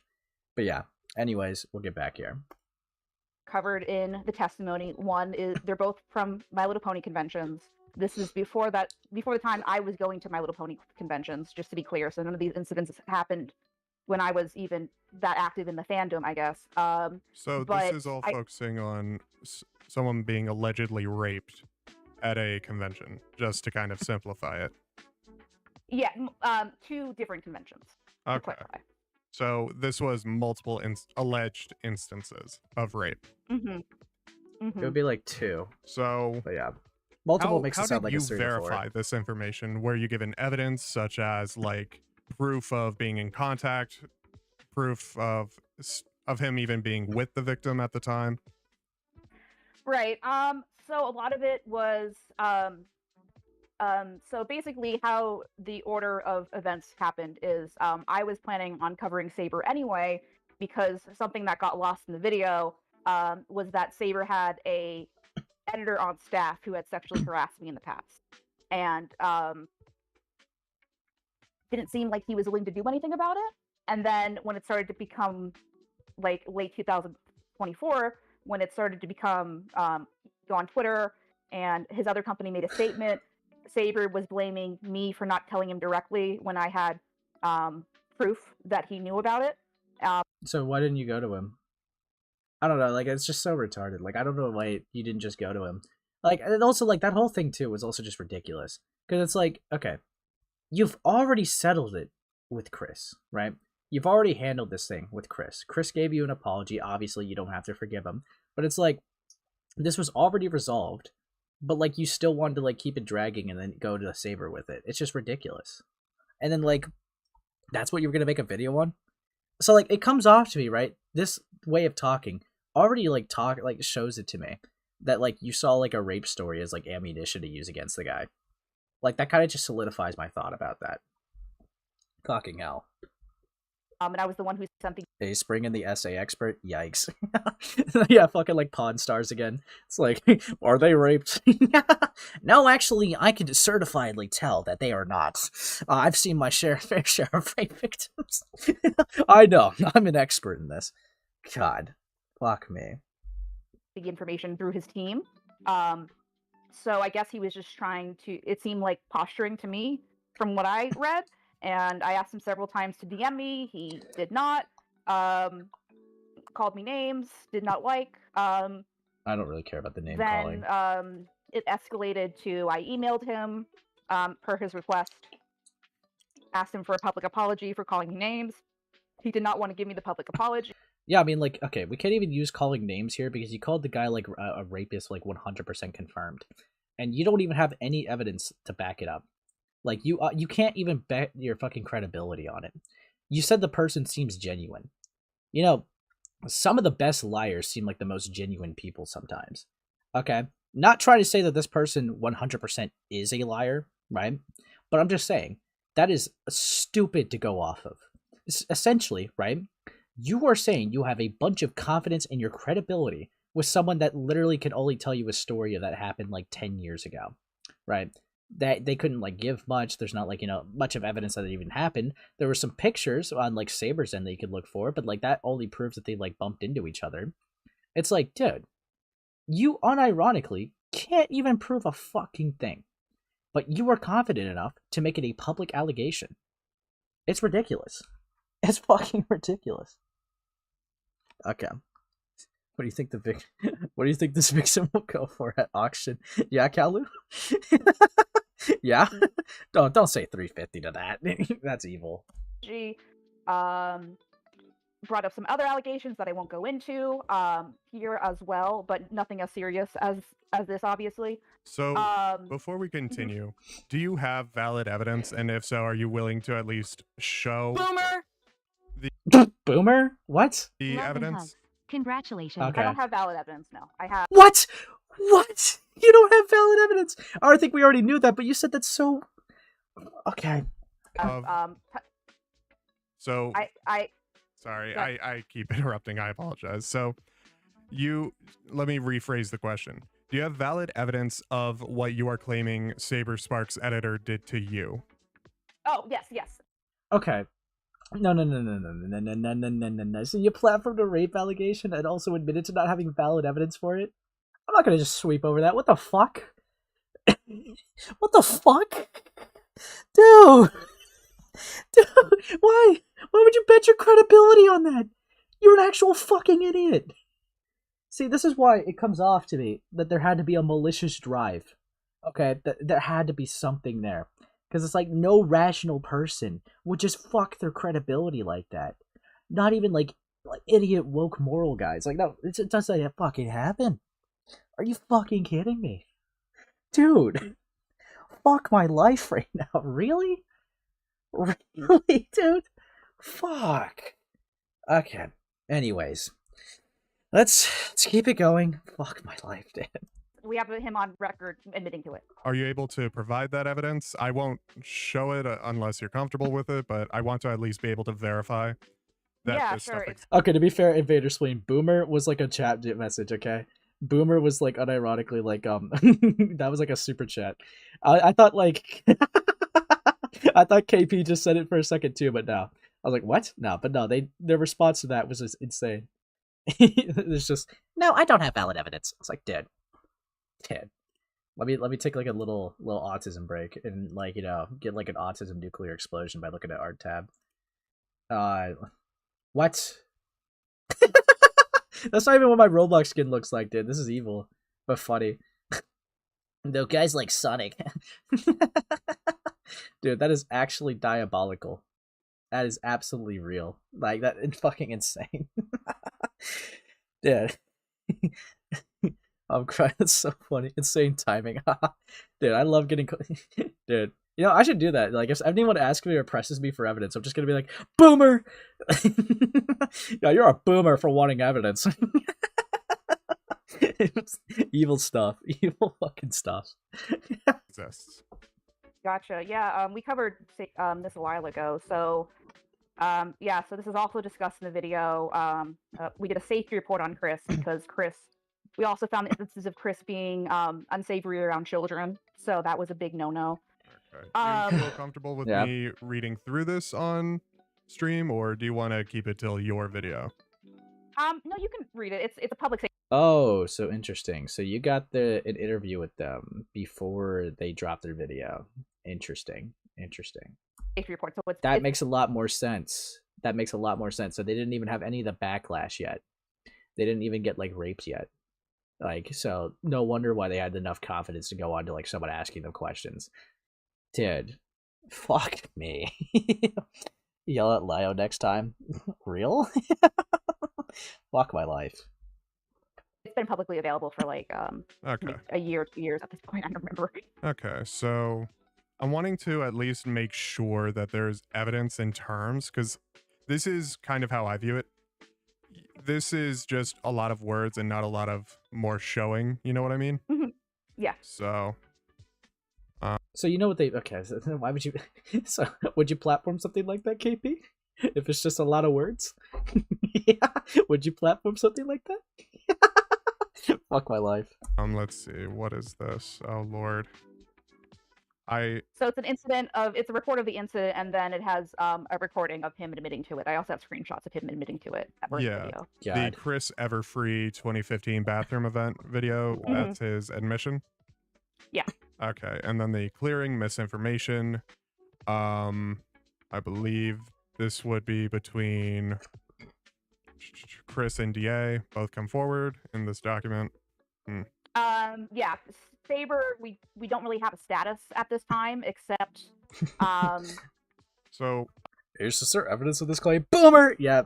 But yeah, anyways, we'll get back here. Covered in the testimony. One is they're both from My Little Pony conventions. This is before the time I was going to My Little Pony conventions, just to be clear. So none of these incidents happened when I was even that active in the fandom, I guess. So this is all focusing on someone being allegedly raped. at a convention, just to kind of simplify it. Yeah, 2 different conventions. To Okay. clarify. So this was multiple alleged instances of rape. Mm-hmm. It would be like 2, So but yeah. Multiple makes how it sound did like you it's 3 to 4. verify this information? Were you given evidence such as like proof of being in contact, proof of him even being with the victim at the time? Right. So a lot of it was so basically how the order of events happened is I was planning on covering Saber anyway, because something that got lost in the video was that Saber had a editor on staff who had sexually harassed me in the past, and didn't seem like he was willing to do anything about it. And then when it started to become like late 2024, when it started to become go on Twitter, and his other company made a statement, Saber was blaming me for not telling him directly when I had proof that he knew about it. So why didn't you go to him? I don't know, like, it's just so retarded. Like, I don't know why you didn't just go to him. Like, and also, like, that whole thing, too, was also just ridiculous. Because it's like, okay, you've already settled it with Chris, right? You've already handled this thing with Chris. Chris gave you an apology. Obviously, you don't have to forgive him. But it's like, this was already resolved, but, like, you still wanted to, like, keep it dragging and then go to Saber with it. It's just ridiculous. And then, like, that's what you were going to make a video on? So, like, it comes off to me, right? This way of talking already, like, shows it to me that, like, you saw, like, a rape story as, like, ammunition to use against the guy. Like, that kind of just solidifies my thought about that. Fucking hell. And I was the one who sent the Hey, Spring and the essay expert? Yikes. Yeah, fucking, like, Pawn Stars again. It's like, are they raped? No, actually, I can certifiably tell that they are not. I've seen my fair share of rape victims. I know, I'm an expert in this. God, fuck me. information through his team. So I guess he was just trying to, it seemed like posturing to me from what I read. And I asked him several times to DM me. He did not. Called me names, did not like. I don't really care about the name calling. Then it escalated to, I emailed him per his request, asked him for a public apology for calling me names. He did not want to give me the public apology. Yeah, I mean, like, okay, we can't even use calling names here because you called the guy, like, a rapist, like, 100% confirmed. And you don't even have any evidence to back it up. Like, you can't even bet your fucking credibility on it. You said the person seems genuine. You know, some of the best liars seem like the most genuine people sometimes. Okay? Not trying to say that this person 100% is a liar, right? But I'm just saying, that is stupid to go off of. Essentially, right? You are saying you have a bunch of confidence in your credibility with someone that literally can only tell you a story that happened like 10 years ago, right? That they couldn't like give much. There's not like, you know, much of evidence that it even happened. There were some pictures on like Saber's end that you could look for, but like that only proves that they like bumped into each other. It's like, dude, you unironically can't even prove a fucking thing, but you are confident enough to make it a public allegation. It's ridiculous. It's fucking ridiculous. Okay. What do you think what do you think this victim will go for at auction? Yeah, Kalu? Yeah? Don't say 350 to that. That's evil. Brought up some other allegations that I won't go into here as well, but nothing as serious as this, obviously. So, before we continue, do you have valid evidence? And if so, are you willing to at least show Boomer? What? the Love and evidence? hugs. Congratulations. Okay. I don't have valid evidence, no. I have... What? What? You don't have valid evidence? I think we already knew that, but you said that's so... Okay. So... I Sorry, Yeah. I keep interrupting. I apologize. So, let me rephrase the question. Do you have valid evidence of what you are claiming SaberSpark's editor did to you? Oh, yes. Okay. No. So you platformed a rape allegation and also admitted to not having valid evidence for it? I'm not gonna just sweep over that. What the fuck? What the fuck? Dude! Why? Why would you bet your credibility on that? You're an actual fucking idiot. See, this is why it comes off to me that there had to be a malicious drive Okay, there had to be something there. Because it's like no rational person would just fuck their credibility like that. Not even like idiot woke moral guys. Like, no, it doesn't fucking happen. Are you fucking kidding me? Dude, fuck my life right now. Really? Really, dude? Fuck. Okay. Anyways, let's keep it going. Fuck my life, dude. We have him on record admitting to it. Are you able to provide that evidence? I won't show it unless you're comfortable with it, but I want to at least be able to verify that Yeah, this sure. stuff Okay, to be fair, Invader Spleen, Boomer was like a chat message, okay? Boomer was like unironically like that was like a super chat. I thought like I thought KP just said it for a second too, but no. I was like, what? No, but no, their response to that was just insane. It's just, no, I don't have valid evidence. I was like, dude. Let me take like a little autism break and like, you know, get like an autism nuclear explosion by looking at art tab. What? That's not even what my Roblox skin looks like, dude. This is evil, but funny. Though guys like Sonic. Dude, that is actually diabolical. That is absolutely real. Like, that is fucking insane. Dude. I'm crying. It's so funny. Insane timing. Dude, I love getting... Dude. You know, I should do that. Like, if anyone asks me or presses me for evidence, I'm just gonna be like, Boomer! Yeah, you're a boomer for wanting evidence. Evil stuff. Evil fucking stuff. exists. Gotcha. Yeah, we covered this a while ago. So, yeah, so this is also discussed in the video. We did a safety report on Chris because we also found instances of Chris being unsavory around children. So that was a big no-no. Okay. Do you feel comfortable with me reading through this on stream, or do you want to keep it till your video? No, you can read it. It's a public safety. Oh, so interesting. So you got an interview with them before they dropped their video. Interesting. Safety report. So That makes a lot more sense. So they didn't even have any of the backlash yet. They didn't even get like raped yet. Like, so no wonder why they had enough confidence to go on to like someone asking them questions. Dude, fuck me. Yell at Leo next time. Real? Fuck my life. It's been publicly available for like Okay. a year, 2 years at this point. I don't remember. Okay, so I'm wanting to at least make sure that there's evidence in terms, because this is kind of how I view it. This is just a lot of words and not a lot of more showing, you know what I mean? Mm-hmm. Yeah. So you know what they... Okay, so why would you... So, would you platform something like that, KP? If it's just a lot of words? Yeah. Would you platform something like that? Fuck my life. let's see, what is this? Oh lord. So it's an incident it's a report of the incident, and then it has a recording of him admitting to it. I also have screenshots of him admitting to it. That were in the video. The Chris Everfree 2015 bathroom event video, that's his admission? Yeah. Okay, and then the clearing misinformation. I believe this would be between Chris and DA, both come forward in this document. Yeah. Saber, we don't really have a status at this time, except So here's just our evidence of this claim. Boomer! Yeah.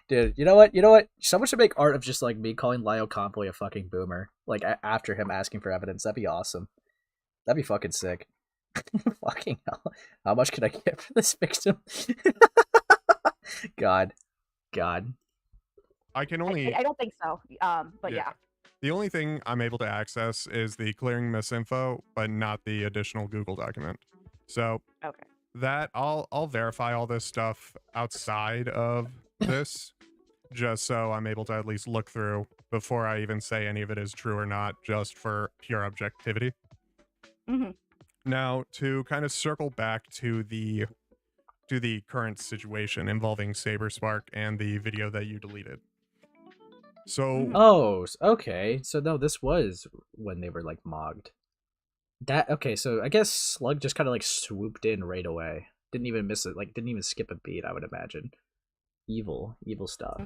Dude, you know what? Someone should make art of just like me calling Lyle Compoy a fucking boomer. Like after him asking for evidence. That'd be awesome. That'd be fucking sick. Fucking hell. How much can I get for this victim? God. I can only... I don't think so. But yeah. The only thing I'm able to access is the clearing misinfo, but not the additional Google document. So Okay. that I'll verify all this stuff outside of this, just so I'm able to at least look through before I even say any of it is true or not, just for pure objectivity. Mm-hmm. Now, to kind of circle back to the current situation involving SaberSpark and the video that you deleted. So Oh, okay. So no, this was when they were like mogged. Okay, so I guess Slug just kind of like swooped in right away. Didn't even miss it, like didn't even skip a beat, I would imagine. Evil stuff.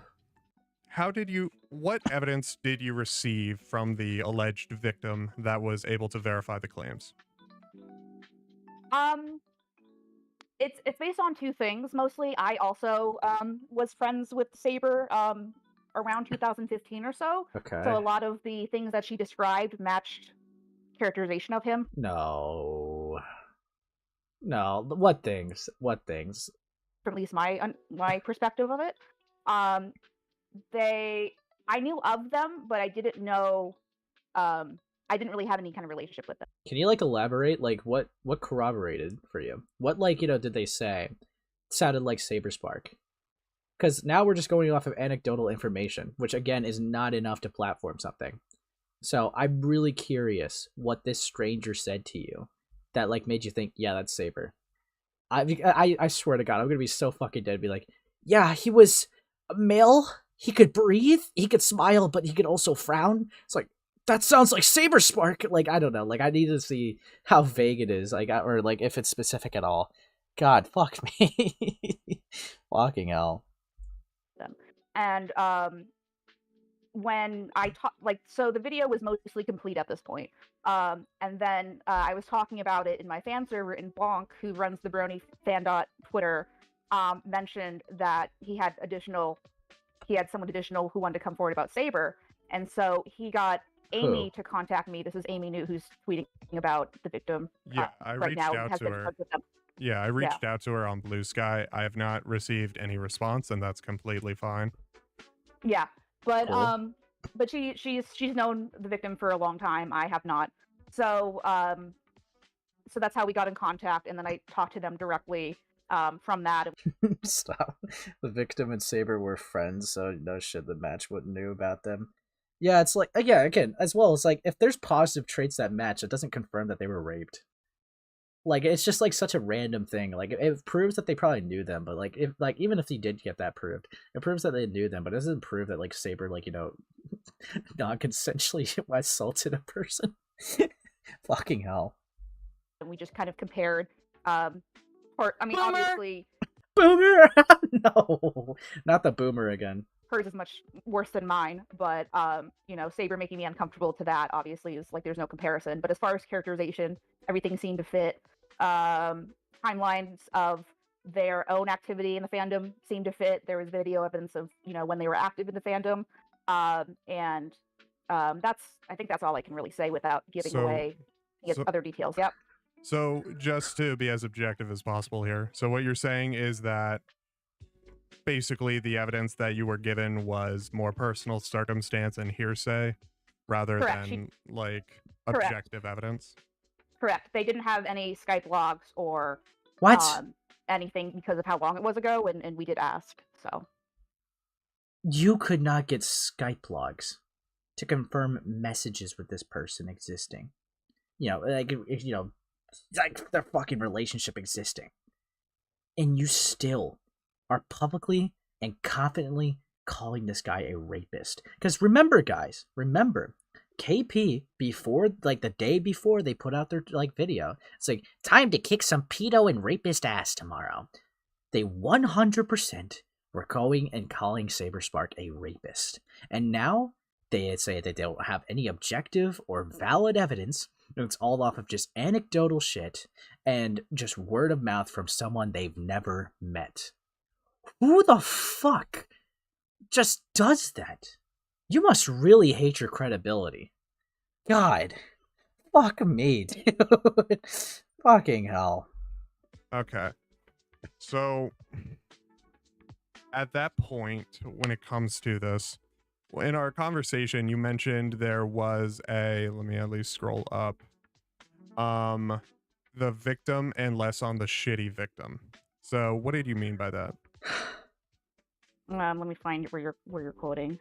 how did you? What evidence did you receive from the alleged victim that was able to verify the claims? It's based on two things mostly. I also was friends with Saber around 2015 or so. Okay. So a lot of the things that she described matched characterization of him. No. No. What things? What things? From at least my perspective of it. I knew of them, but I didn't know. I didn't really have any kind of relationship with them. Can you like elaborate? Like what corroborated for you? What like did they say sounded like SaberSpark? Because now we're just going off of anecdotal information, which again is not enough to platform something. So I'm really curious what this stranger said to you that like made you think, yeah, that's Saber. I swear to God, I'm gonna be so fucking dead. Be like, yeah, he was a male. He could breathe. He could smile, but he could also frown. It's like, that sounds like SaberSpark. Like, I don't know. Like, I need to see how vague it is. Like, or like if it's specific at all. God, fuck me. Fucking hell. And when I so the video was mostly complete at this point. And then I was talking about it in my fan server, and Bonk, who runs the Brony Twitter, mentioned that he had someone additional who wanted to come forward about Saber. And so he got Amy to contact me. This is Amy New, who's tweeting about the victim. Yeah, I right reached now, out has to been her. in touch with them. Yeah, I reached out to her on Blue Sky. I have not received any response, and that's completely fine. Yeah, but Cool. but she's known the victim for a long time. I have not. So so that's how we got in contact, and then I talked to them directly from that. Stop. The victim and Saber were friends, so no shit the match wouldn't knew about them. Yeah, it's like, yeah, again, as well, it's like, if there's positive traits that match, it doesn't confirm that they were raped. Like, it's just like such a random thing. Like, it proves that they probably knew them, but like, if like, even if they did get that proved, it proves that they knew them, but it doesn't prove that like Saber, like, non-consensually assaulted a person. Fucking hell. And we just kind of compared. Obviously, Boomer. No, not the boomer again. hers is much worse than mine, but Saber making me uncomfortable to that obviously is like there's no comparison. But as far as characterization, everything seemed to fit. Timelines of their own activity in the fandom seemed to fit. There was video evidence of when they were active in the fandom, and I think that's all I can really say without giving away other details. Yep. So just to be as objective as possible here, so what you're saying is that basically the evidence that you were given was more personal circumstance and hearsay rather Correct. than like Correct. objective evidence? Correct. They didn't have any Skype logs or What? Anything because of how long it was ago, and we did ask. So You could not get Skype logs to confirm messages with this person existing. Like their fucking relationship existing. And you still are publicly and confidently calling this guy a rapist. Because remember, guys, KP, before, like, the day before they put out their, like, video, it's like, time to kick some pedo and rapist ass tomorrow. They 100% were going and calling SaberSpark a rapist. And now they say that they don't have any objective or valid evidence. It's all off of just anecdotal shit and just word of mouth from someone they've never met. Who the fuck just does that? You must really hate your credibility. God. Fuck me, dude. Fucking hell. Okay. So at that point, when it comes to this, in our conversation, you mentioned there was let me at least scroll up, the victim and less on the shitty victim. So what did you mean by that? let me find where you're quoting.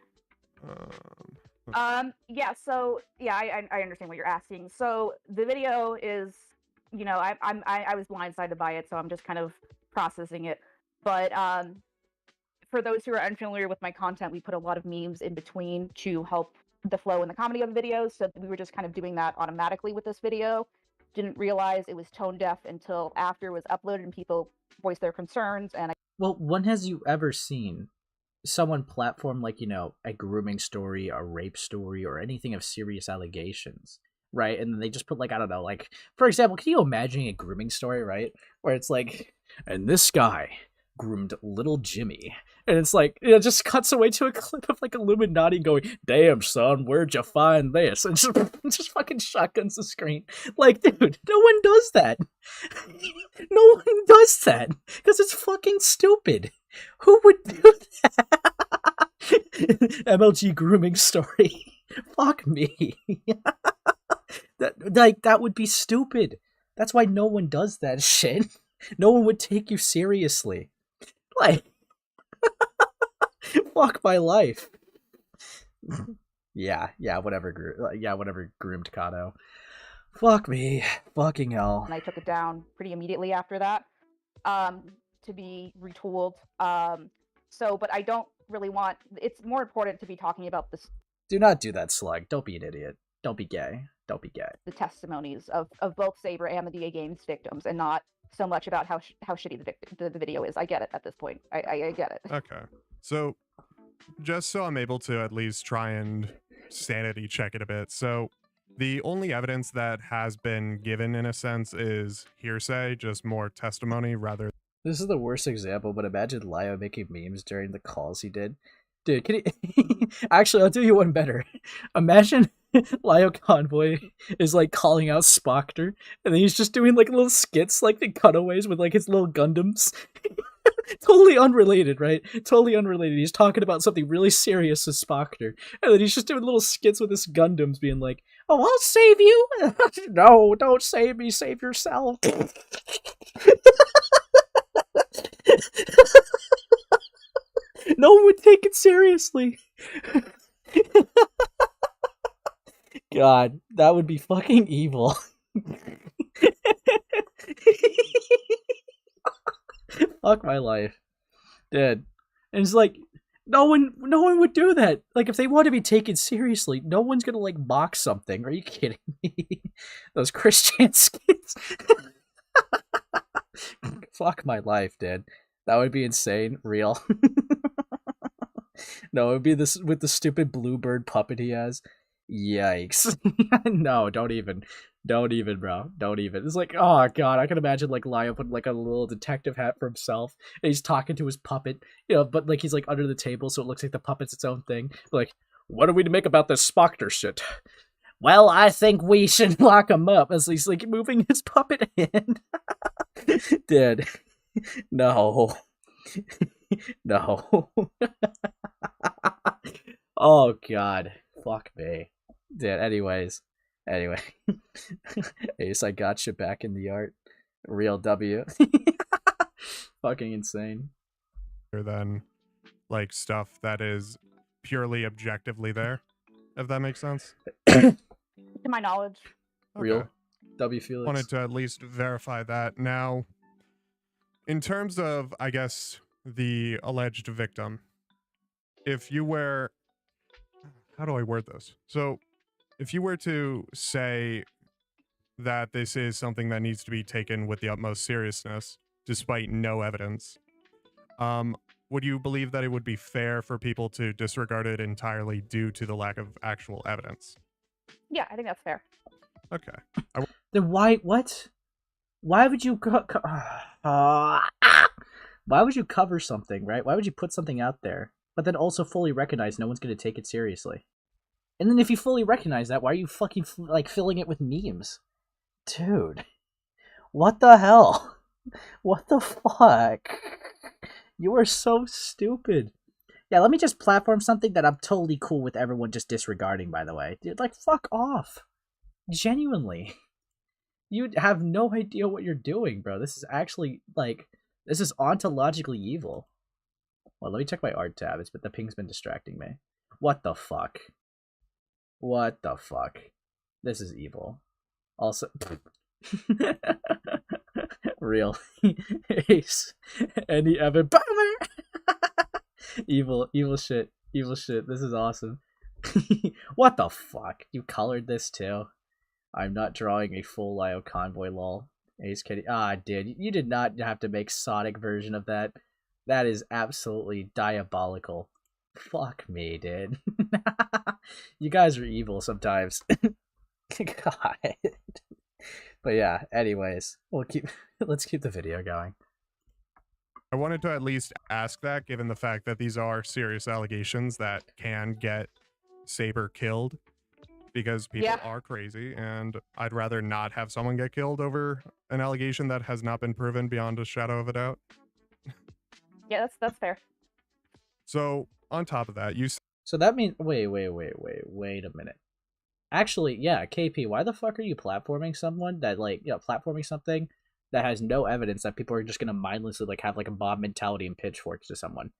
Yeah. So yeah, I understand what you're asking. So the video is, I was blindsided by it, so I'm just kind of processing it. But for those who are unfamiliar with my content, we put a lot of memes in between to help the flow and the comedy of the videos. So we were just kind of doing that automatically with this video. Didn't realize it was tone deaf until after it was uploaded and people voiced their concerns. And Well, when has you ever seen someone platform like, a grooming story, a rape story, or anything of serious allegations, right? And then they just put like, I don't know, like, for example, can you imagine a grooming story, right? Where it's like, and this guy groomed little Jimmy. And it's like, it just cuts away to a clip of like Illuminati going, damn son, where'd you find this? And just fucking shotguns the screen. Like, dude, no one does that. No one does that. Because it's fucking stupid. Who would do that? MLG grooming story. Fuck me. That would be stupid. That's why no one does that shit. No one would take you seriously. Like, fuck my life. Yeah, whatever groomed Kato. Fuck me. Fucking hell. And I took it down pretty immediately after that, to be retooled. But I don't really want. It's more important to be talking about this. Do not do that, Slug. Don't be an idiot. Don't be gay. Don't be gay. The testimonies of both Saber and the DA Games victims, and not so much about how shitty the video is. I get it at this point. I get it. Okay. So, just so I'm able to at least try and sanity check it a bit. So, the only evidence that has been given, in a sense, is hearsay, just more testimony rather. This is the worst example, but imagine Lio making memes during the calls he did. Dude, can he... Actually, I'll do you one better. Imagine Lio Convoy is, like, calling out Spoctor, and then he's just doing, like, little skits, like, the cutaways with, like, his little Gundams. Totally unrelated, right? Totally unrelated. He's talking about something really serious with Spoctor, and then he's just doing little skits with his Gundams, being like, oh, I'll save you! No, don't save me, save yourself! No one would take it seriously. God, that would be fucking evil. Fuck my life. Dude. And it's like, no one would do that. Like, if they want to be taken seriously, no one's gonna, like, box something. Are you kidding me? Those Christian skits. Fuck my life, dude. That would be insane. Real. No, it would be this with the stupid bluebird puppet he has. Yikes. No, don't even, bro. Don't even. It's like, oh god, I can imagine like Lio putting like a little detective hat for himself, and he's talking to his puppet, but like he's like under the table, so it looks like the puppet's its own thing. Like, what are we to make about this Spoctor shit? Well, I think we should lock him up, as he's like moving his puppet hand. Dude. No. No. Oh god. Fuck me. Dude, anyway. Ace, I got you back in the art. Real W. Fucking insane. Than like stuff that is purely objectively there, if that makes sense. To my knowledge. Real W Felix. Wanted to at least verify that. Now, in terms of, I guess, the alleged victim, if you were, how do I word this? So, if you were to say that this is something that needs to be taken with the utmost seriousness, despite no evidence, would you believe that it would be fair for people to disregard it entirely due to the lack of actual evidence? Yeah, I think that's fair. Okay. Then why? What? Why would you? Why would you cover something, right? Why would you put something out there, but then also fully recognize no one's going to take it seriously? And then if you fully recognize that, why are you fucking like filling it with memes, dude? What the hell? What the fuck? You are so stupid. Yeah, let me just platform something that I'm totally cool with everyone just disregarding, by the way. Dude, like, fuck off. Genuinely. You have no idea what you're doing, bro. This is actually, like, this is ontologically evil. Well, let me check my art tab. But the ping's been distracting me. What the fuck? What the fuck? This is evil. Also... Real. Ace. Any Evan Bomber! Evil shit. Evil shit. This is awesome. What the fuck? You colored this too? I'm not drawing a full Lio Convoy lol. Ace Kitty. Ah, dude. You did not have to make Sonic version of that. That is absolutely diabolical. Fuck me, dude. You guys are evil sometimes. God. But yeah, anyways, let's keep the video going. I wanted to at least ask that, given the fact that these are serious allegations that can get Saber killed, because people are crazy, and I'd rather not have someone get killed over an allegation that has not been proven beyond a shadow of a doubt. Yeah, that's fair. So on top of that, you So that means wait a minute. Actually, yeah, KP, why the fuck are you platforming someone that platforming something that has no evidence that people are just gonna mindlessly have a mob mentality and pitchforks to someone?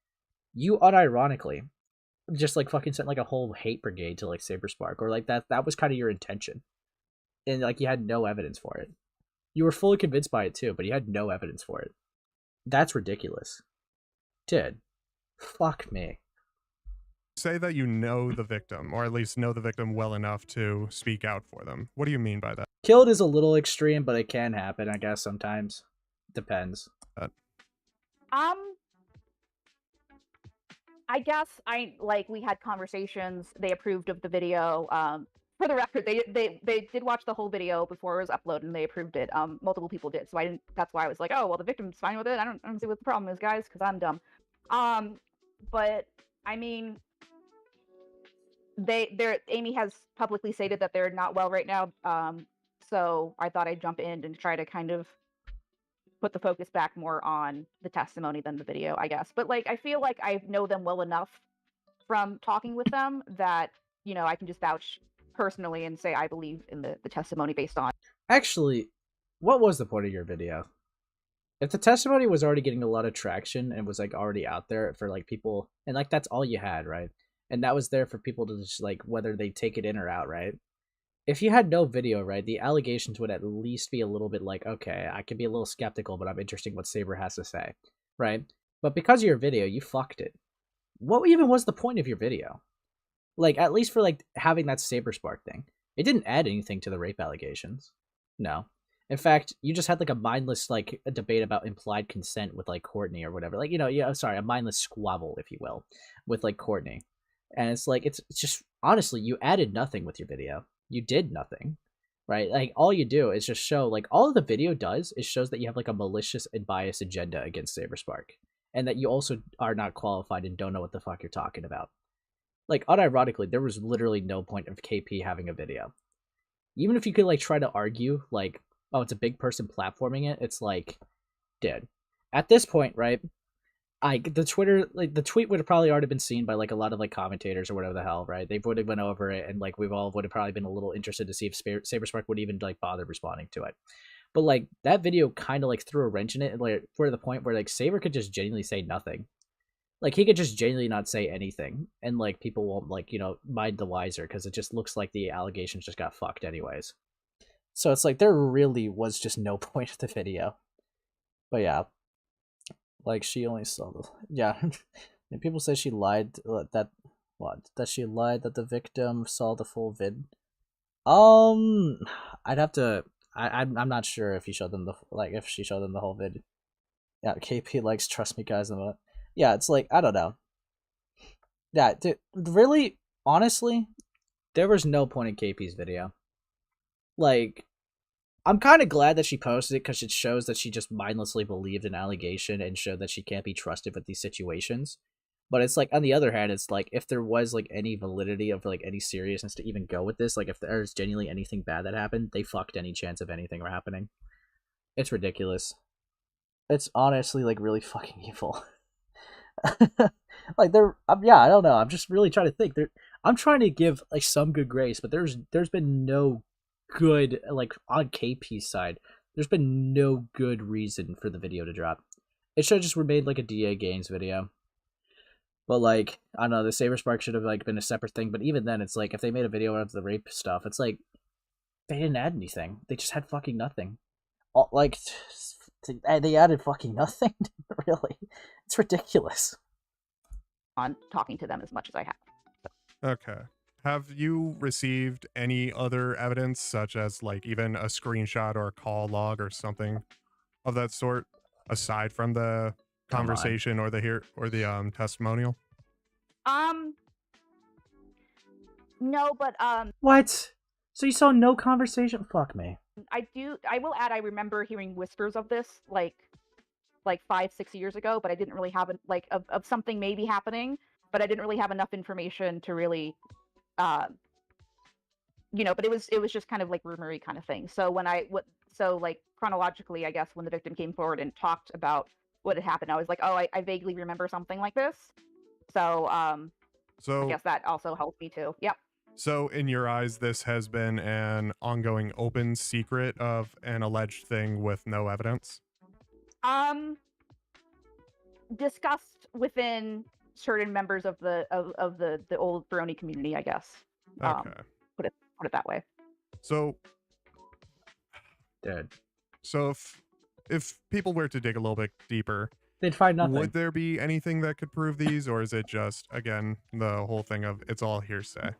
You unironically just fucking sent a whole hate brigade to SaberSpark, or that was kind of your intention, and you had no evidence for it. You were fully convinced by it too, but you had no evidence for it. That's ridiculous, dude. Fuck me. say that you know the victim, or at least know the victim well enough to speak out for them. What do you mean by that? Killed is a little extreme, but it can happen, I guess, sometimes. Depends. I guess we had conversations. They approved of the video. For the record, they did watch the whole video before it was uploaded, and they approved it. Multiple people did, so I didn't. That's why I was like, oh well, the victim's fine with it. I don't see what the problem is, guys, because I'm dumb. But I mean, Amy has publicly stated that they're not well right now. So I thought I'd jump in and try to kind of put the focus back more on the testimony than the video, I guess. But I feel like I know them well enough from talking with them that, I can just vouch personally and say I believe in the testimony based on. Actually, what was the point of your video? If the testimony was already getting a lot of traction and was already out there for people, and that's all you had, right? And that was there for people to just whether they take it in or out, right? If you had no video, right, the allegations would at least be a little bit okay, I can be a little skeptical, but I'm interested in what Saber has to say, right? But because of your video, you fucked it. What even was the point of your video? At least for having that SaberSpark thing. It didn't add anything to the rape allegations. No. In fact, you just had a mindless a debate about implied consent with Courtney or whatever. A mindless squabble, if you will, with Courtney. And it's it's just, honestly, you added nothing with your video. You did nothing, right? All you do is just show, all the video does is shows that you have a malicious and biased agenda against SaberSpark, and that you also are not qualified and don't know what the fuck you're talking about. Unironically, there was literally no point of KP having a video. Even if you could try to argue oh, it's a big person platforming it, it's dude, at this point, right? The tweet would have probably already been seen by a lot of commentators or whatever the hell, right? They would have went over it, and we all would have probably been a little interested to see if SaberSpark would even bother responding to it. But that video kind of threw a wrench in it, for the point where Saber could just genuinely say nothing. He could just genuinely not say anything, and people won't mind the wiser, because it just looks like the allegations just got fucked anyways. So it's there really was just no point of the video. But yeah. She only saw the... Yeah. And people say she lied that... What? That she lied that the victim saw the full vid? I'd have to... I'm not sure if he showed them the... if she showed them the whole vid. Yeah, KP likes Trust Me Guys. Yeah, it's I don't know. Yeah, dude, really, honestly, there was no point in KP's video. I'm kind of glad that she posted it, because it shows that she just mindlessly believed an allegation and showed that she can't be trusted with these situations. But it's on the other hand, it's if there was any validity of any seriousness to even go with this, if there's genuinely anything bad that happened, they fucked any chance of anything happening. It's ridiculous. It's honestly really fucking evil. Yeah, I don't know. I'm just really trying to think. I'm trying to give some good grace, but there's been no good, on KP's side, there's been no good reason for the video to drop. It should have just remained a DA Games video. But I don't know, the SaberSpark should have been a separate thing. But even then, it's if they made a video of the rape stuff, it's they didn't add anything. They just had fucking nothing. They added fucking nothing. Really, it's ridiculous. On talking to them as much as I have. Okay. Have you received any other evidence, such as even a screenshot or a call log or something of that sort, aside from the conversation or the testimonial? No, but What? So you saw no conversation? Fuck me. I will add, I remember hearing whispers of this like 5-6 years ago, but I didn't really have of something maybe happening, but I didn't really have enough information to really but it was just kind of like rumory kind of thing. So chronologically, I guess, when the victim came forward and talked about what had happened, I was like, oh, I vaguely remember something like this. So I guess that also helped me too. Yep. So in your eyes, this has been an ongoing open secret of an alleged thing with no evidence? Discussed within certain members of the old Brony community, I guess. Okay. Put it that way. So Dead. So if people were to dig a little bit deeper, they'd find nothing. Would there be anything that could prove these, or is it just, again, the whole thing of it's all hearsay?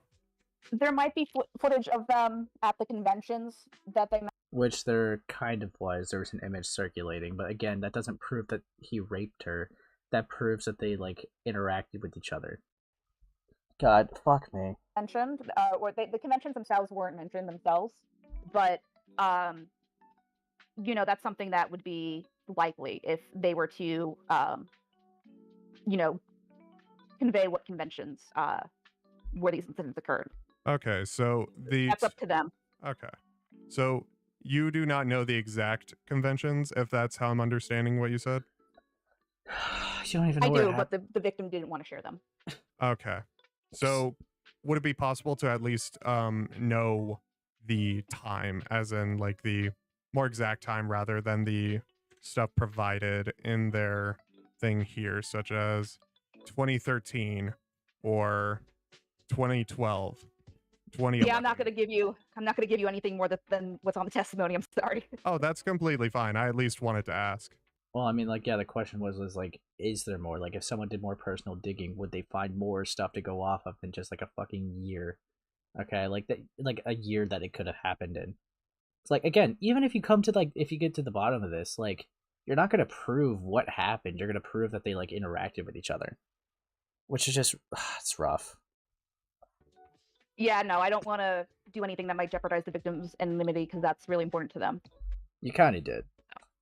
There might be footage of them at the conventions that they. Which there kind of was. There was an image circulating, but again, that doesn't prove that he raped her. That proves that they interacted with each other. God, fuck me. Mentioned, or the conventions themselves weren't mentioned themselves, but that's something that would be likely if they were to convey what conventions where these incidents occurred. Okay, so that's up to them. Okay, so you do not know the exact conventions, if that's how I'm understanding what you said? You don't even know I where do, but the victim didn't want to share them. Okay, so would it be possible to at least know the time, as in the more exact time rather than the stuff provided in their thing here, such as 2013 or 2012, 2011? Yeah, I'm not gonna give you anything more than what's on the testimony. I'm sorry. Oh, that's completely fine. I at least wanted to ask. Well, I mean, the question was is there more? If someone did more personal digging, would they find more stuff to go off of than just a fucking year? Okay, a year that it could have happened in. It's again, even if you come to if you get to the bottom of this, you're not gonna prove what happened. You're gonna prove that they interacted with each other, which is just it's rough. Yeah, no, I don't want to do anything that might jeopardize the victim's anonymity because that's really important to them. You kind of did.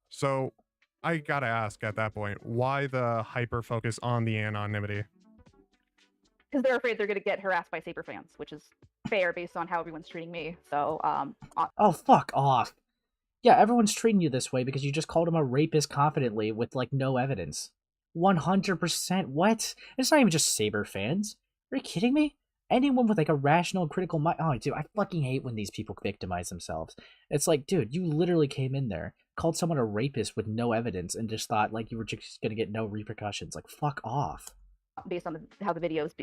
So, I gotta ask at that point, why the hyper focus on the anonymity? Because they're afraid they're gonna get harassed by Saber fans, which is fair based on how everyone's treating me. So, oh, fuck off. Yeah, everyone's treating you this way because you just called him a rapist confidently with no evidence. 100%. What? It's not even just Saber fans. Are you kidding me? Anyone with a rational, critical mind. Oh, dude, I fucking hate when these people victimize themselves. It's dude, you literally came in there, called someone a rapist with no evidence, and just thought you were just gonna get no repercussions. Fuck off. Based on how the video is,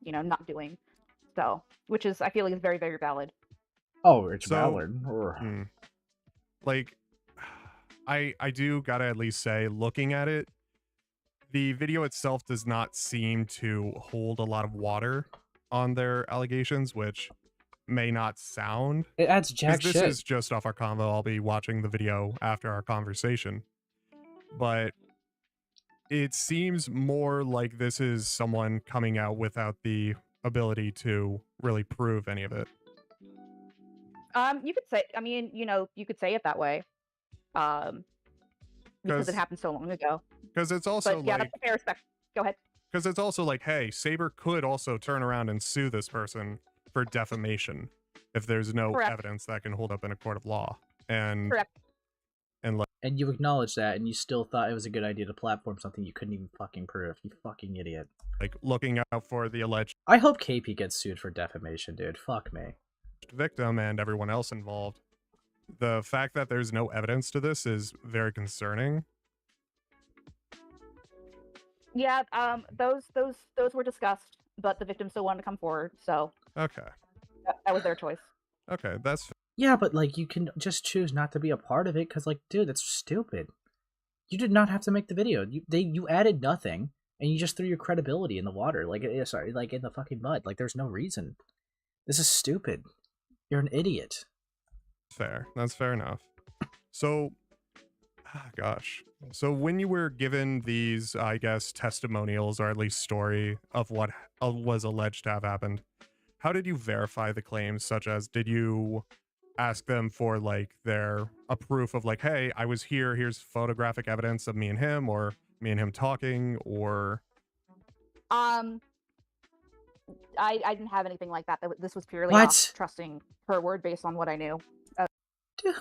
not doing. So, which is, I feel is very, very valid. Oh, it's valid. I do gotta at least say, looking at it, the video itself does not seem to hold a lot of water on their allegations, which may not sound. It adds jack shit. This is just off our convo. I'll be watching the video after our conversation. But it seems more like this is someone coming out without the ability to really prove any of it. You could say, you could say it that way. Because it happened so long ago. Because it's also yeah, that's a fair respect. Go ahead. Because it's also hey, Saber could also turn around and sue this person for defamation if there's no evidence that can hold up in a court of law. And correct. And you acknowledge that, and you still thought it was a good idea to platform something you couldn't even fucking prove. You fucking idiot. Looking out for the alleged. I hope KP gets sued for defamation, dude. Fuck me. Victim and everyone else involved. The fact that there's no evidence to this is very concerning. Yeah, those were discussed, but the victim still wanted to come forward, so. Okay. That was their choice. Okay, that's. Yeah, but you can just choose not to be a part of it, because dude, that's stupid. You did not have to make the video. You added nothing, and you just threw your credibility in the water, in the fucking mud. There's no reason. This is stupid. You're an idiot. Fair. That's fair enough. So, Gosh. So when you were given these, I guess, testimonials or at least story of what was alleged to have happened, how did you verify the claims? Such as, did you ask them for like a proof of like, hey, I was here, here's photographic evidence of me and him, or me and him talking, or I didn't have anything like that. This was purely What? off trusting her word based on what I knew. Dude,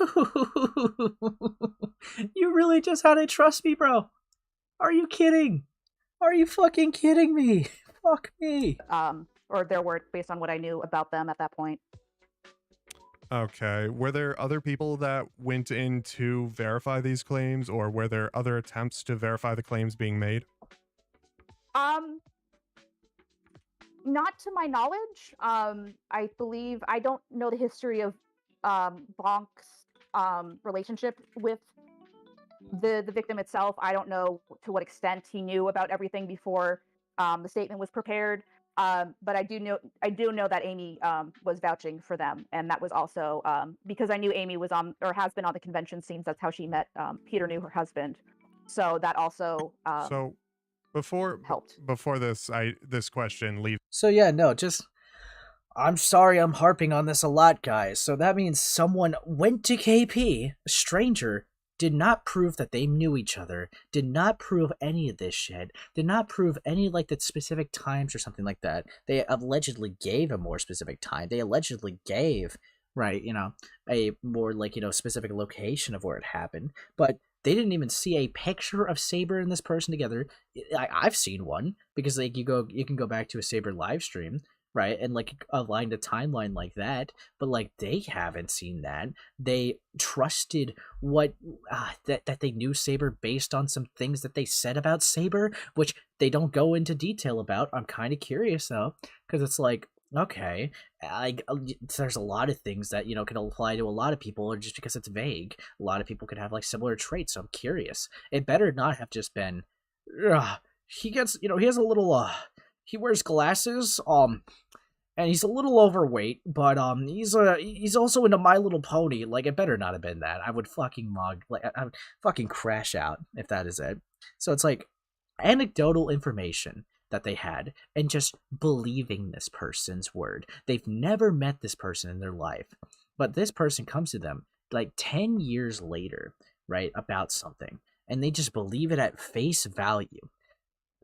you really just had to trust me, bro. Are you kidding? Are you fucking kidding me? Fuck me. Or their word based on what I knew about them at that point. Okay. Were there other people that went in to verify these claims, or were there other attempts to verify the claims being made? Not to my knowledge. I believe I don't know the history of Bonk's relationship with the victim itself. I don't know to what extent he knew about everything before the statement was prepared. But I do know that Amy was vouching for them, and that was also because I knew Amy was on or has been on the convention scenes. That's how she met. Peter knew her husband, so that also So before helped. Before this question leaves. So yeah, no, just I'm sorry I'm harping on this a lot, guys. So that means someone went to KP, a stranger, did not prove that they knew each other, did not prove any of this shit, did not prove any like the specific times or something like that. They allegedly gave a more specific time. They allegedly gave, right, a more like, specific location of where it happened. But they didn't even see a picture of Saber and this person together. I've seen one because like you can go back to a Saber live stream, right, and like align a timeline like that. But like they haven't seen that. They trusted what that they knew Saber based on some things that they said about Saber, which they don't go into detail about. I'm kind of curious though, because it's like, okay, there's a lot of things that can apply to a lot of people, or just because it's vague, a lot of people could have like similar traits. So I'm curious. It better not have just been, he gets, he has a little, he wears glasses, and he's a little overweight, but he's also into My Little Pony. Like, it better not have been that. I would fucking I would fucking crash out if that is it. So it's like anecdotal information that they had, and just believing this person's word. They've never met this person in their life, but this person comes to them like 10 years later, right, about something, and they just believe it at face value.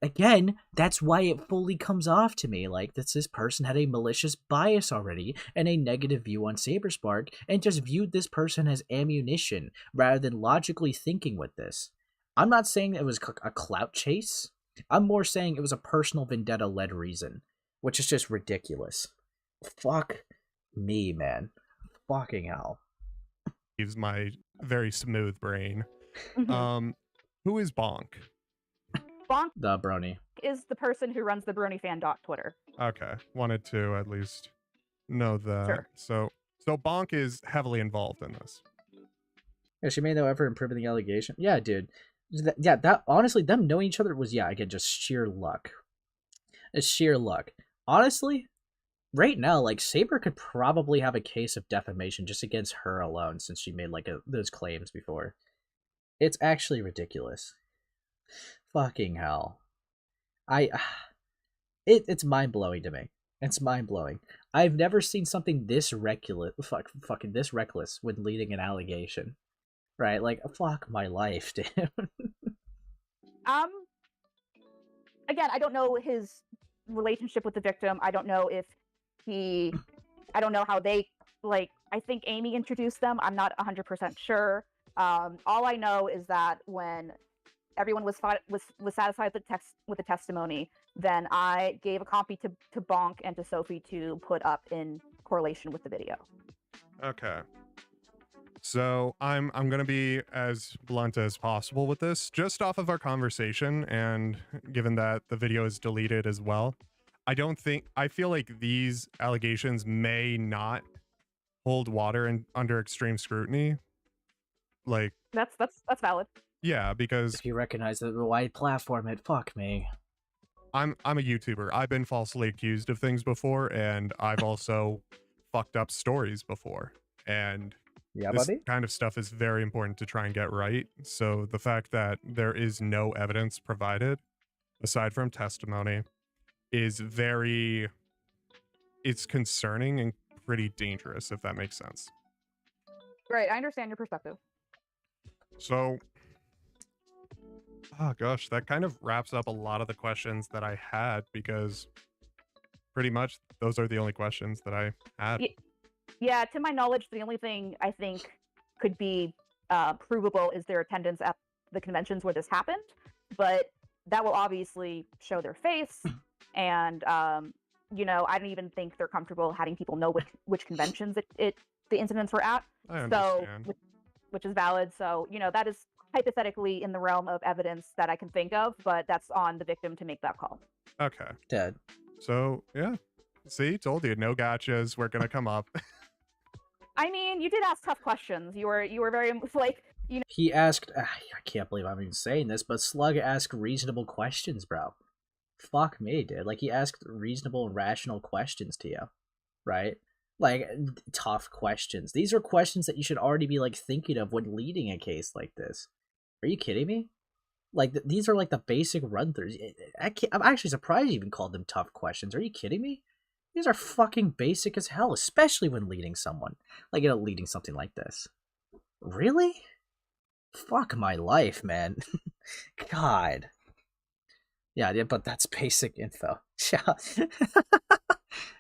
Again, that's why it fully comes off to me like that this person had a malicious bias already and a negative view on SaberSpark, and just viewed this person as ammunition rather than logically thinking with this. I'm not saying it was a clout chase. I'm more saying it was a personal vendetta-led reason, which is just ridiculous. Fuck me, man. Fucking hell. Leaves my very smooth brain. Mhm. Who is Bonk? Bonk The brony is the person who runs the BronyFan Twitter. Okay, wanted to at least know that. Sure. So Bonk is heavily involved in this. Yeah, she made no effort in proving the allegation. Yeah, dude. That honestly, them knowing each other was, again, just sheer luck. It's sheer luck. Honestly, right now, like, Saber could probably have a case of defamation just against her alone, since she made like those claims before. It's actually ridiculous. Fucking hell. It's mind-blowing to me. It's mind-blowing. I've never seen something this reckless, fucking this reckless when leading an allegation. Right? Like, fuck my life, dude. Again, I don't know his relationship with the victim. I don't know if I don't know how they, like, I think Amy introduced them. I'm not 100% sure. All I know is that when everyone was satisfied with the testimony, then I gave a copy to Bonk and to Sophie to put up in correlation with the video. Okay. So I'm gonna be as blunt as possible with this, just off of our conversation, and given that the video is deleted as well. I feel like these allegations may not hold water under extreme scrutiny. Like, That's valid. Yeah, because if you recognize the wide platform, fuck me. I'm a YouTuber. I've been falsely accused of things before, and I've also fucked up stories before. And Yeah, this buddy? kind of stuff is very important to try and get right. So the fact that there is no evidence provided aside from testimony is it's concerning and pretty dangerous, if that makes sense. Right, I understand your perspective. So, oh gosh, that kind of wraps up a lot of the questions that I had, because pretty much those are the only questions that I had. Yeah, to my knowledge, the only thing I think could be provable is their attendance at the conventions where this happened, but that will obviously show their face, and you know, I don't even think they're comfortable having people know which conventions the incidents were at. I So, understand. which is valid. So, you know, that is hypothetically in the realm of evidence that I can think of, but that's on the victim to make that call. Okay. Dead. So, yeah. See, told you, no gotchas were gonna come up. I mean, you did ask tough questions. You were very like, you know. He asked, I can't believe I'm even saying this, but Slug asked reasonable questions, bro. Fuck me, dude. Like, he asked reasonable and rational questions to you, right? Like, tough questions. These are questions that you should already be, like, thinking of when leading a case like this. Are you kidding me? Like, these are, like, the basic run-throughs. I'm actually surprised you even called them tough questions. Are you kidding me? These are fucking basic as hell, especially when leading someone. Like, you know, leading something like this. Really? Fuck my life, man. God. Yeah, but that's basic info. Yeah.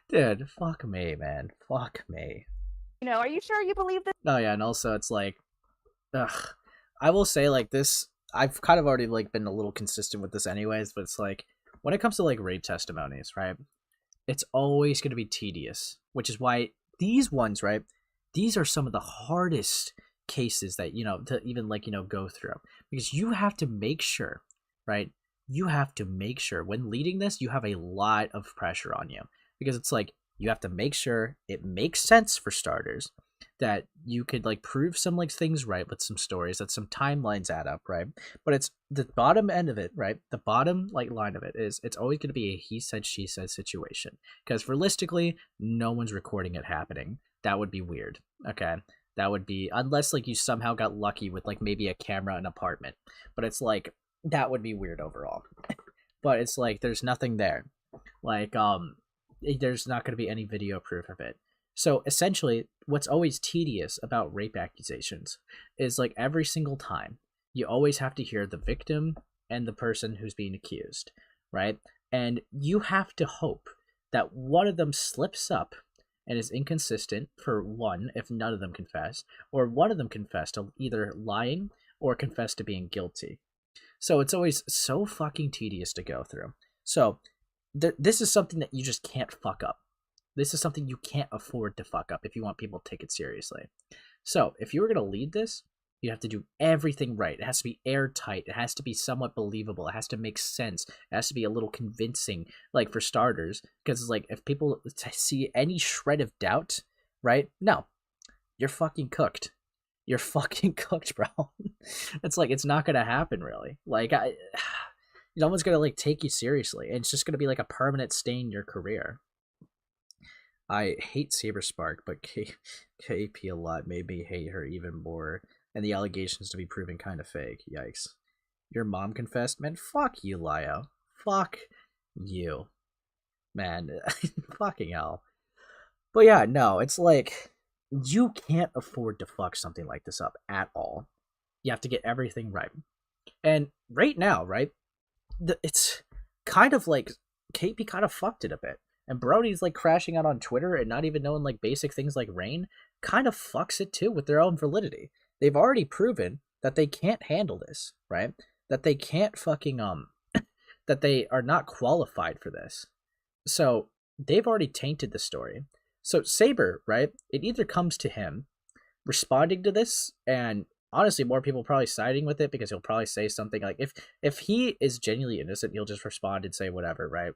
Dude, fuck me, man. Fuck me. You know, are you sure you believe this? Oh, yeah, and also it's like, ugh. I will say, like, this, I've kind of already, like, been a little consistent with this anyways, but it's like, when it comes to, like, raid testimonies, right, it's always going to be tedious, which is why these ones, right, these are some of the hardest cases that, you know, to even, like, you know, go through, because you have to make sure, right, you have to make sure when leading this, you have a lot of pressure on you, because it's like, you have to make sure it makes sense for starters, that you could, like, prove some, like, things right with some stories, that some timelines add up, right? But it's the bottom end of it, right? The bottom, like, line of it is it's always going to be a he said, she said situation. Because realistically, no one's recording it happening. That would be weird, okay? That would be, unless, like, you somehow got lucky with, like, maybe a camera in an apartment. But it's like, that would be weird overall. But it's like, there's nothing there. Like, there's not going to be any video proof of it. So essentially, what's always tedious about rape accusations is, like, every single time, you always have to hear the victim and the person who's being accused, right? And you have to hope that one of them slips up and is inconsistent, for one, if none of them confess, or one of them confess to either lying or confess to being guilty. So it's always so fucking tedious to go through. So this is something that you just can't fuck up. This is something you can't afford to fuck up if you want people to take it seriously. So, if you were going to lead this, you have to do everything right. It has to be airtight. It has to be somewhat believable. It has to make sense. It has to be a little convincing, like, for starters. Because, like, if people see any shred of doubt, right? No. You're fucking cooked. You're fucking cooked, bro. It's like, it's not going to happen, really. Like, no one's going to, like, take you seriously. And it's just going to be, like, a permanent stain in your career. I hate SaberSpark, but KP a lot made me hate her even more, and the allegations to be proven kind of fake. Yikes. Your mom confessed? Man, fuck you, Lio. Fuck you. Man, fucking hell. But yeah, no, it's like, you can't afford to fuck something like this up at all. You have to get everything right. And right now, right, it's kind of like, KP kind of fucked it a bit. And Brody's, like, crashing out on Twitter and not even knowing, like, basic things like rain kind of fucks it too with their own validity. They've already proven that they can't handle this, right? That they can't fucking, that they are not qualified for this. So they've already tainted the story. So Saber, right? It either comes to him responding to this, and honestly, more people probably siding with it because he'll probably say something like, if he is genuinely innocent, he'll just respond and say whatever, right?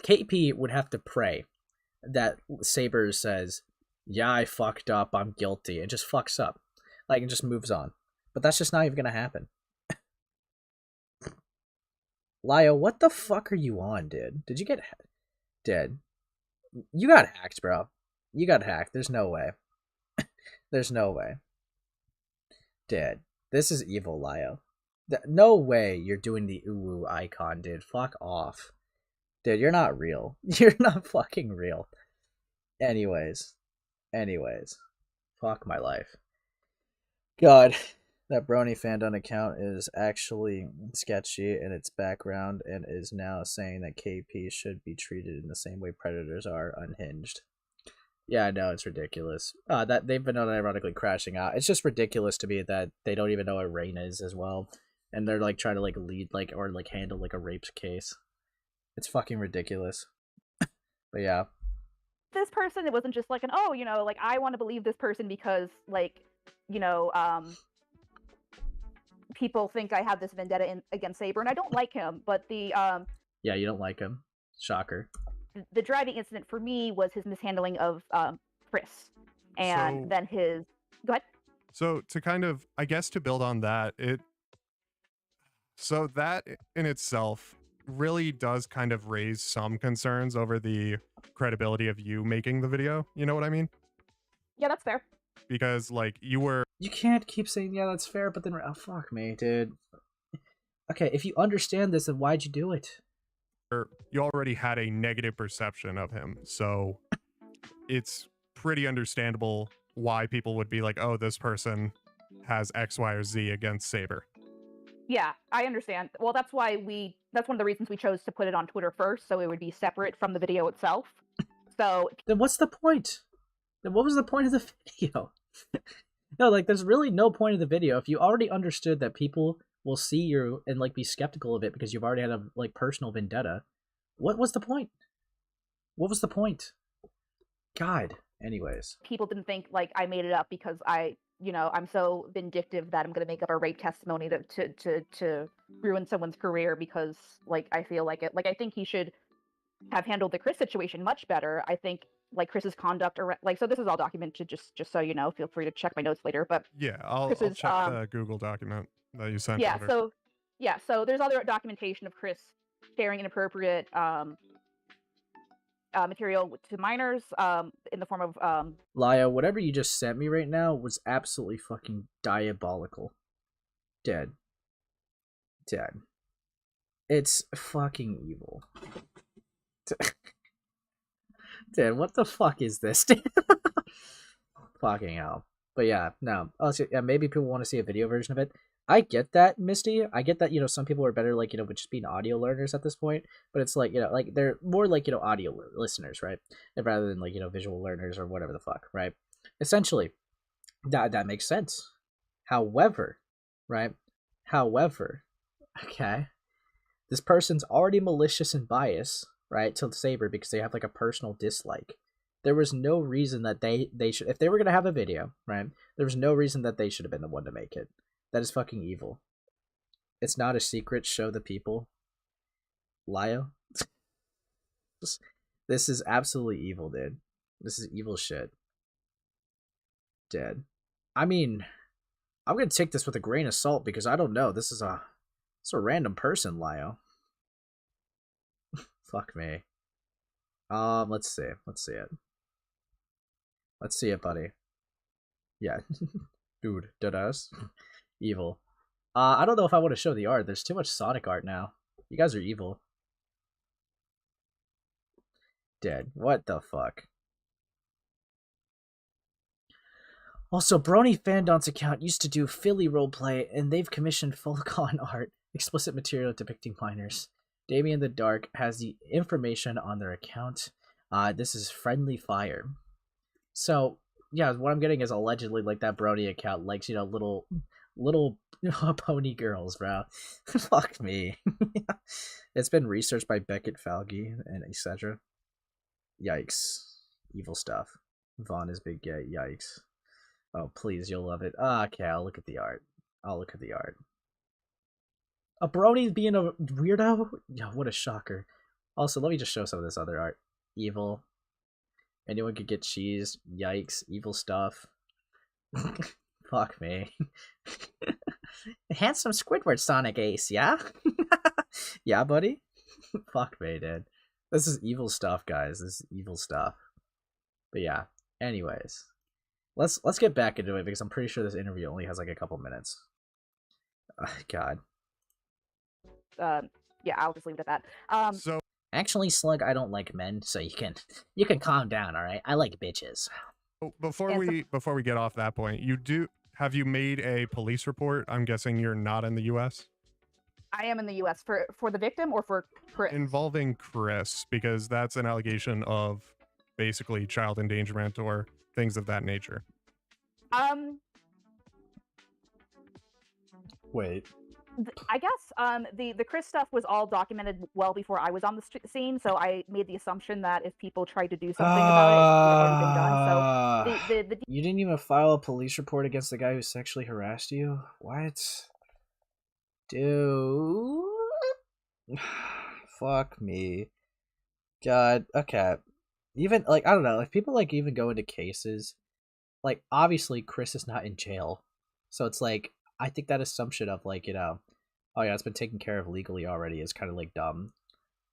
KP would have to pray that Saber says, yeah, I fucked up, I'm guilty, and just fucks up. Like, and just moves on. But that's just not even gonna happen. Lio, what the fuck are you on, dude? Did you get dead? You got hacked, bro. You got hacked. There's no way. There's no way. Dude, this is evil, Lio. No way you're doing the ooh icon, dude. Fuck off. Dude, you're not real. You're not fucking real. Anyways. Fuck my life. God, that Brony Fandom account is actually sketchy in its background and is now saying that KP should be treated in the same way predators are, unhinged. Yeah, I know, it's ridiculous. That they've been unironically crashing out. It's just ridiculous to me that they don't even know what rain is as well. And they're like trying to like lead like or like handle like a rape case. It's fucking ridiculous. But yeah. This person, it wasn't just like an, oh, you know, like I want to believe this person because like, you know, people think I have this vendetta against Saber, and I don't like him, but the yeah, you don't like him. Shocker. The driving incident for me was his mishandling of Chris, and then his. Go ahead. So to kind of, I guess, to build on that, so that in itself really does kind of raise some concerns over the credibility of you making the video. You know what I mean? Yeah, that's fair. Because like you can't keep saying yeah, that's fair, but then oh fuck me, dude. Okay, if you understand this, then why'd you do it? You already had a negative perception of him, so it's pretty understandable why people would be like, oh, this person has X, Y, or Z against Saber. Yeah, I understand. Well, that's one of the reasons we chose to put it on Twitter first, so it would be separate from the video itself. So then what's the point? Then what was the point of the video? No, like there's really no point of the video if you already understood that people will see you and like be skeptical of it because you've already had a like personal vendetta. What was the point? What was the point? God. Anyways. People didn't think like I made it up because I'm so vindictive that I'm gonna make up a rape testimony to ruin someone's career because like I feel like it. Like I think he should have handled the Chris situation much better. I think like Chris's conduct or like so this is all documented just so you know. Feel free to check my notes later. But yeah, I'll check the Google document that you sent. Yeah, over. so there's other documentation of Chris sharing inappropriate material to minors in the form of Laya, whatever you just sent me right now was absolutely fucking diabolical. Dead. It's fucking evil. Dude, what the fuck is this? Fucking hell. But yeah, no. Also, yeah, maybe people want to see a video version of it. I get that, Misty. I get that, you know, some people are better, like, you know, with just being audio learners at this point. But it's like, you know, like, they're more like, you know, audio listeners, right? And rather than, like, you know, visual learners or whatever the fuck, right? Essentially, that makes sense. However, right? Okay, this person's already malicious and biased, right, to Saber because they have, like, a personal dislike. There was no reason that they should, if they were going to have a video, right, there was no reason that they should have been the one to make it. That is fucking evil. It's not a secret, show the people. Lio. This is absolutely evil, dude. This is evil shit. Dead. I mean, I'm going to take this with a grain of salt because I don't know. It's a random person, Lio. Fuck me. Let's see it. Let's see it, buddy. Yeah. Dude, deadass. Evil. I don't know if I want to show the art. There's too much Sonic art now. You guys are evil. Dead. What the fuck? Also, Brony Fandon's account used to do Philly roleplay, and they've commissioned full-con art, explicit material depicting minors. Damien the Dark has the information on their account. This is Friendly Fire. So, yeah, what I'm getting is allegedly, like, that Brony account likes, you know, little pony girls, bro. Fuck me. It's been researched by Beckett Falgi and etc. Yikes. Evil stuff. Vaughn is big gay. Yikes. Oh, please, you'll love it. Okay, I'll look at the art. A Brony being a weirdo? Yeah, what a shocker. Also, let me just show some of this other art. Evil. Anyone could get cheese. Yikes. Evil stuff. Fuck me. Handsome Squidward Sonic Ace, yeah? Yeah, buddy? Fuck me, dude. This is evil stuff, guys. This is evil stuff. But yeah, anyways. let's get back into it because I'm pretty sure this interview only has like a couple minutes. God. Yeah, I'll just leave it at that. So Actually, Slug, I don't like men, so you can calm down, all right? I like bitches. before And we get off that point, have you made a police report? I'm guessing you're not in the U.S. I am in the U.S. for the victim or for Chris? Involving Chris, because that's an allegation of basically child endangerment or things of that nature. Wait. I guess the Chris stuff was all documented well before I was on the scene, so I made the assumption that if people tried to do something about it, it would have already been done. So You didn't even file a police report against the guy who sexually harassed you? What? Dude. Fuck me. God, okay. Even, like, I don't know, if people, like, even go into cases, like, obviously Chris is not in jail. So it's like, I think that assumption of, like, you know, oh yeah, it's been taken care of legally already is kind of, like, dumb.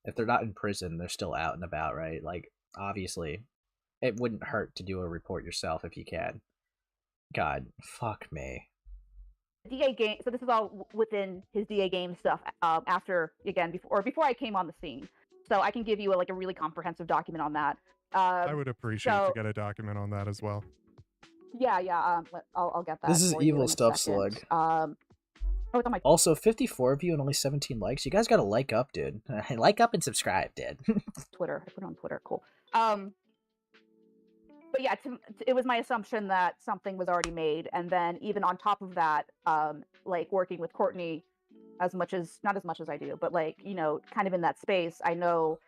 If they're not in prison, they're still out and about, right? Like, obviously, it wouldn't hurt to do a report yourself if you can. God, fuck me. DA game. So this is all within his DA game stuff. After before I came on the scene, so I can give you a really comprehensive document on that. I would appreciate to get a document on that as well. Yeah. I'll get that. This is for you evil in a stuff, second. Slug. It's on my Also, 54 of you and only 17 likes. You guys gotta like up, dude. Like up and subscribe, dude. Twitter. I put it on Twitter. Cool. But yeah, it was my assumption that something was already made, and then even on top of that, like working with Courtney, not as much as I do, but like, you know, kind of in that space, I know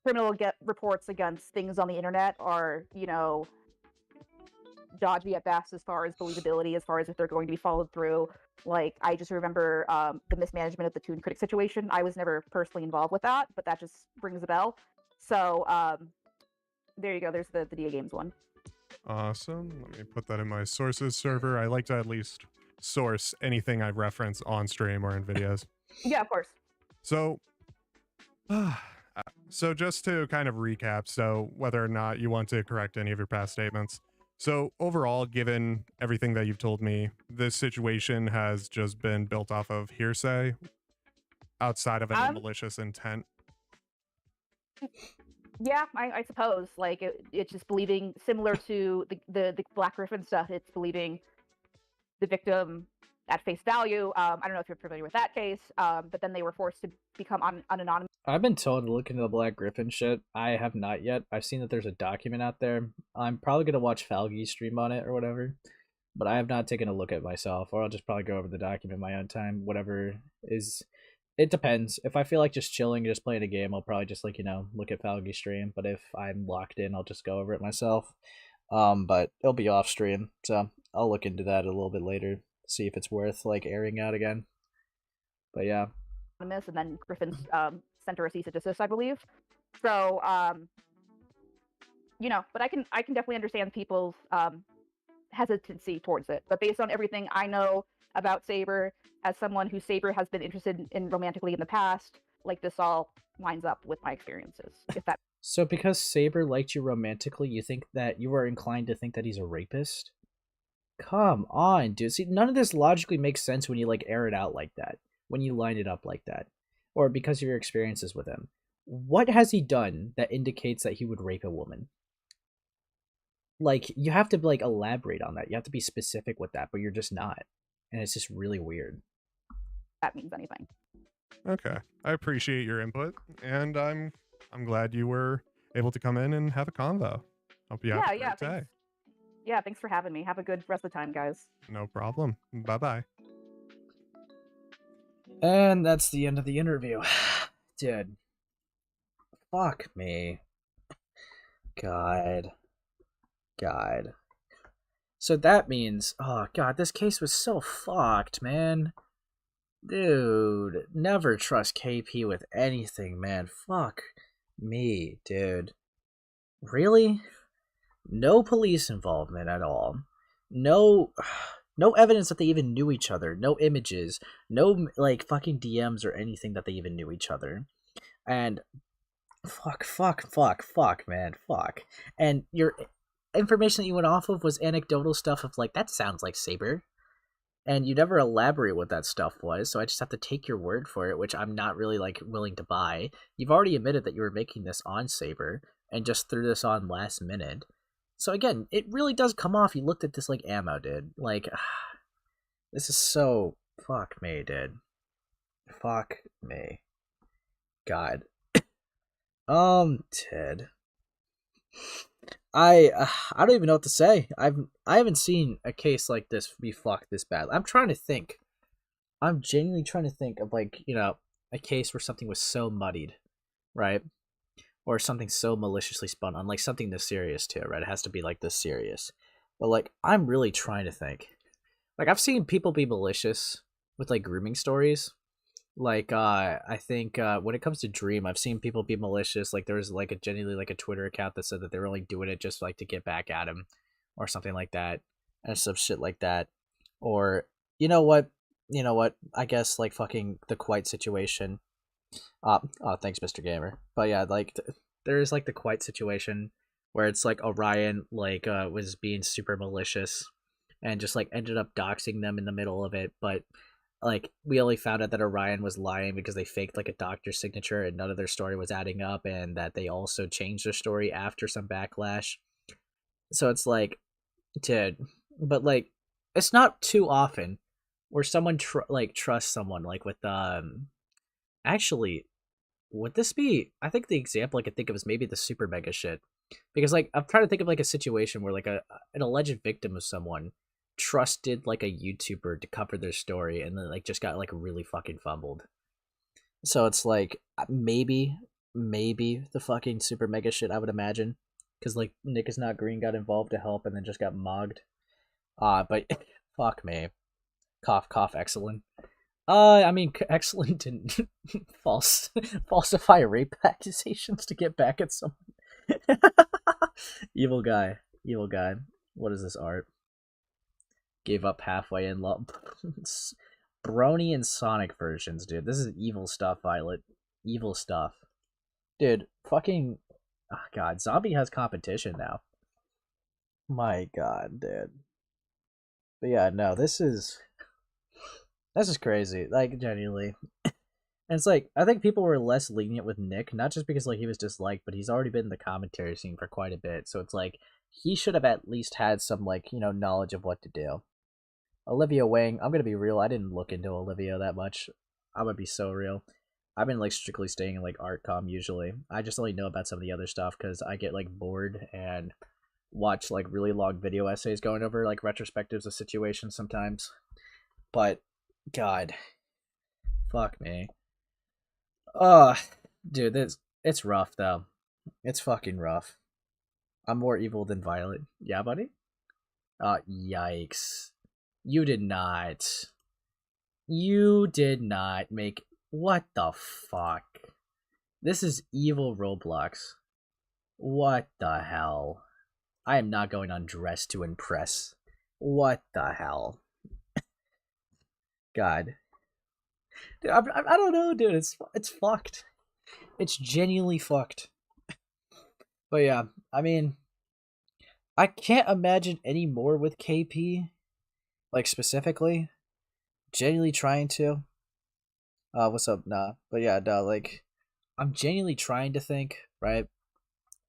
criminal reports against things on the internet are, you know, dodgy at best as far as believability, as far as if they're going to be followed through. Like, I just remember the mismanagement of the Toon Critic situation. I was never personally involved with that, but that just rings a bell. So there you go. There's the DA Games one. Awesome. Let me put that in my sources server. I like to at least source anything I reference on stream or in videos. Yeah, of course. So, so just to kind of recap, so whether or not you want to correct any of your past statements. So overall, given everything that you've told me, this situation has just been built off of hearsay outside of any malicious intent. Yeah, I suppose. Like, it's just believing, similar to the Black Griffin stuff, it's believing the victim at face value. I don't know if you're familiar with that case, but then they were forced to become anonymous. I've been told to look into the Black Griffin shit. I have not yet. I've seen that there's a document out there. I'm probably going to watch Falgy's stream on it or whatever, but I have not taken a look at it myself, or I'll just probably go over the document my own time, whatever is... It depends. If I feel like just chilling, just playing a game, I'll probably just, like, you know, look at Falgy's stream, but if I'm locked in, I'll just go over it myself. But it'll be off stream, so I'll look into that a little bit later, see if it's worth, like, airing out again. But yeah. And then Griffin sent her a cease and desist, I believe. So, you know, but I can definitely understand people's hesitancy towards it. But based on everything I know about Saber, as someone who Saber has been interested in romantically in the past, like, this all lines up with my experiences. If that. So because Saber liked you romantically, you think that you are inclined to think that he's a rapist? Come on, dude. See, none of this logically makes sense when you, like, air it out like that. When you line it up like that. Or because of your experiences with him. What has he done that indicates that he would rape a woman? Like, you have to, like, elaborate on that. You have to be specific with that, but you're just not. And it's just really weird. That means anything. Okay. I appreciate your input, and I'm glad you were able to come in and have a convo. Hope you have a great day. Yeah, thanks for having me. Have a good rest of the time, guys. No problem. Bye-bye. And that's the end of the interview. Dude. Fuck me. God. So that means, oh god, this case was so fucked, man. Dude, never trust KP with anything, man. Fuck me, dude. Really? No police involvement at all. No evidence that they even knew each other. No images. No, like, fucking DMs or anything that they even knew each other. And fuck, man. Fuck. And information that you went off of was anecdotal stuff of like, that sounds like Saber. And you never elaborate what that stuff was, so I just have to take your word for it, which I'm not really like willing to buy. You've already admitted that you were making this on Saber and just threw this on last minute. So again, it really does come off. You looked at this like ammo, dude. Like, this is so fuck me, dude. Fuck me. God. Ted. I don't even know what to say. I haven't seen a case like this be fucked this bad. I'm trying to think. I'm genuinely trying to think of like, you know, a case where something was so muddied, right? Or something so maliciously spun on, like something this serious too, right? It has to be like this serious. But like, I'm really trying to think. Like, I've seen people be malicious with like grooming stories. Like, I think when it comes to Dream, I've seen people be malicious. Like, there was like a genuinely like a Twitter account that said that they were only doing it just like to get back at him, or something like that, and some shit like that. Or you know what? I guess like fucking the Quite situation. Oh, thanks, Mr. Gamer. But yeah, like there is like the Quite situation where it's like Orion like was being super malicious and just like ended up doxing them in the middle of it, but like we only found out that Orion was lying because they faked like a doctor's signature and none of their story was adding up, and that they also changed their story after some backlash. So it's like, dude, but like it's not too often where someone trusts someone like with actually, would this be, I think the example I could think of is maybe the super mega shit, because like I'm trying to think of like a situation where like an alleged victim of someone trusted like a YouTuber to cover their story and then like just got like really fucking fumbled. So it's like maybe the fucking super mega shit, I would imagine, because like Nick is not green got involved to help and then just got mogged. But fuck me, cough cough, excellent. I mean, excellent didn't falsify rape accusations to get back at someone. Evil guy. What is this art? Gave up halfway in love. Brony and Sonic versions, dude. This is evil stuff, Violet. Evil stuff. Dude, fucking... Oh, God, Zombie has competition now. My God, dude. But yeah, no, this is crazy. Like, genuinely. And it's like, I think people were less lenient with Nick, not just because like he was disliked, but he's already been in the commentary scene for quite a bit. So it's like, he should have at least had some, like, you know, knowledge of what to do. Olivia Wang, I'm gonna be real, I didn't look into Olivia that much. I'm gonna be so real. I've been like strictly staying in like ArtCom usually. I just only know about some of the other stuff because I get like bored and watch like really long video essays going over like retrospectives of situations sometimes. But God, fuck me. Dude, it's rough though. It's fucking rough. I'm more evil than Violet. Yeah, buddy? Yikes. You did not make... What the fuck? This is evil Roblox. What the hell? I am not going undressed to impress. What the hell? God. Dude, I don't know, dude. It's fucked. It's genuinely fucked. But yeah, I mean, I can't imagine any more with KP. Like, specifically. Genuinely trying to. What's up? Nah. But yeah, no, like, I'm genuinely trying to think, right?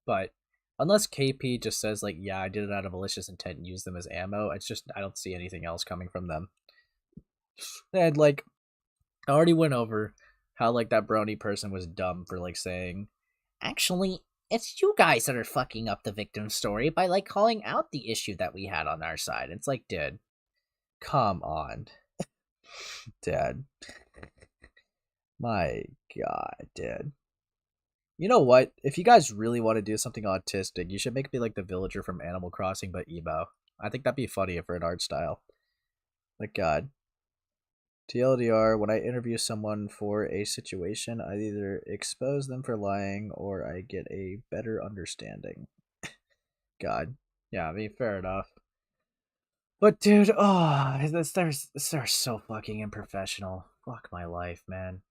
But unless KP just says, like, yeah, I did it out of malicious intent and used them as ammo, it's just, I don't see anything else coming from them. And, like, I already went over how, like, that brony person was dumb for, like, saying, actually, it's you guys that are fucking up the victim story by, like, calling out the issue that we had on our side. It's like, dude, come on. Dad. My God, dude. You know what? If you guys really want to do something autistic, you should make me like the villager from Animal Crossing, but emo. I think that'd be funny for an art style. Like, God. TLDR, when I interview someone for a situation, I either expose them for lying or I get a better understanding. God. Yeah, I mean, fair enough. But dude, they're so fucking unprofessional. Fuck my life, man.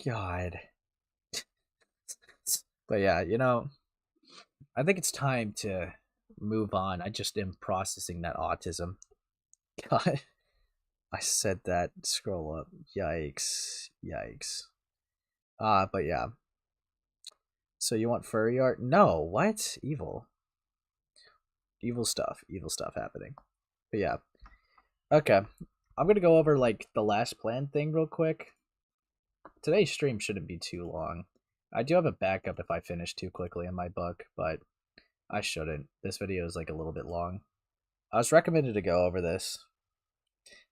God. But yeah, you know, I think it's time to move on. I just am processing that autism. God, I said that. Scroll up. Yikes. Yikes. But yeah. So you want furry art? No, what? Evil. Evil stuff happening. But yeah. Okay. I'm gonna go over like the last plan thing real quick. Today's stream shouldn't be too long. I do have a backup if I finish too quickly in my book, but I shouldn't. This video is like a little bit long. I was recommended to go over this.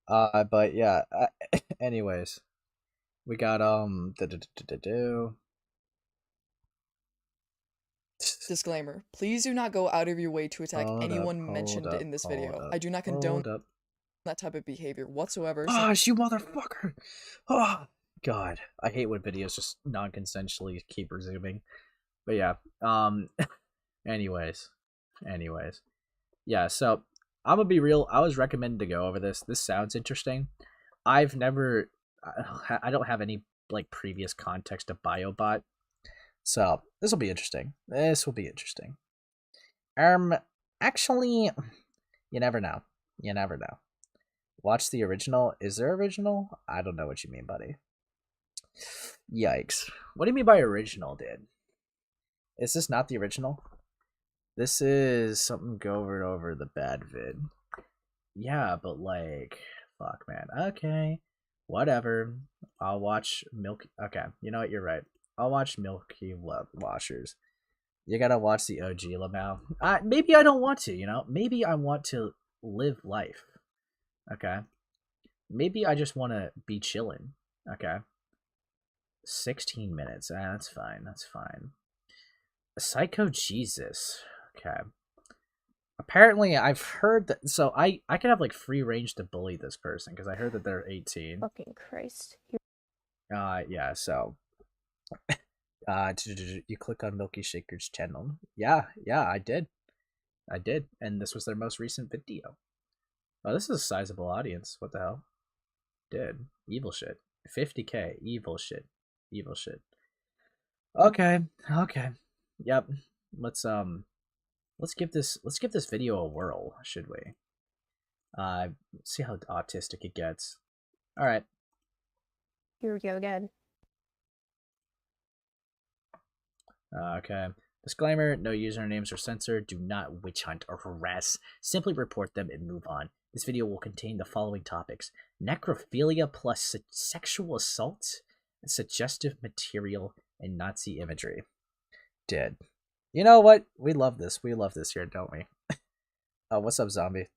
But yeah, anyways. We got, Disclaimer. Please do not go out of your way to attack anyone mentioned in this video. I do not condone that type of behavior whatsoever. Gosh, you motherfucker! Oh, God. I hate when videos just non-consensually keep resuming. But yeah, anyways. Yeah, so, I'm gonna be real. I was recommended to go over this. This sounds interesting. I don't have any, like, previous context of Biobot. So, this will be interesting. Actually, you never know. Watch the original. Is there original? I don't know what you mean, buddy. Yikes. What do you mean by original, dude? Is this not the original? This is something going over the bad vid. Yeah, but like, fuck, man. Okay. Whatever. I'll watch Okay, you know what? You're right. I'll watch Milky Washers. You gotta watch the OG Lamau. Maybe I don't want to, you know? Maybe I want to live life. Okay? Maybe I just want to be chilling. Okay? 16 minutes. That's fine. Psycho Jesus. Okay. Apparently, I've heard that... So, I can have, like, free range to bully this person, because I heard that they're 18. Fucking Christ. Yeah, so... you click on Milky Shaker's channel. Yeah, I did. And this was their most recent video. Oh, this is a sizable audience. What the hell? Dude, evil shit. 50k, evil shit. Okay. Yep. Let's give this video a whirl, should we? See how autistic it gets. All right. Here we go again. Okay. Disclaimer, no usernames are censored. Do not witch hunt or harass. Simply report them and move on. This video will contain the following topics: necrophilia plus sexual assault, suggestive material, and Nazi imagery. Dead. You know what? We love this. We love this here, don't we? Oh, what's up, zombie?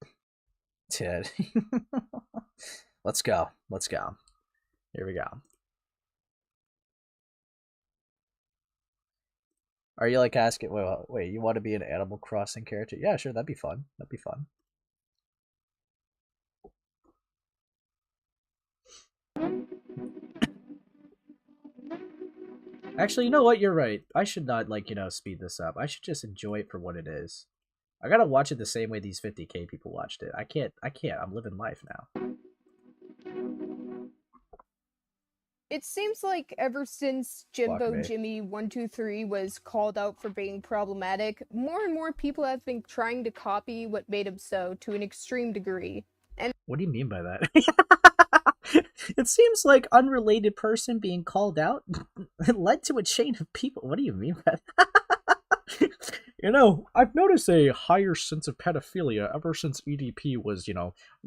Dead. Let's go. Here we go. Are you like asking, wait, you want to be an Animal Crossing character? Yeah, sure, that'd be fun. Actually, you know what? You're right. I should not, like, speed this up. I should just enjoy it for what it is. I gotta watch it the same way these 50k people watched it. I can't. I'm living life now. It seems like ever since Jimbo Jimmy 123 was called out for being problematic, more and more people have been trying to copy what made him so to an extreme degree. And what do you mean by that? It seems like unrelated person being called out led to a chain of people. What do you mean by that? I've noticed a higher sense of pedophilia ever since EDP was,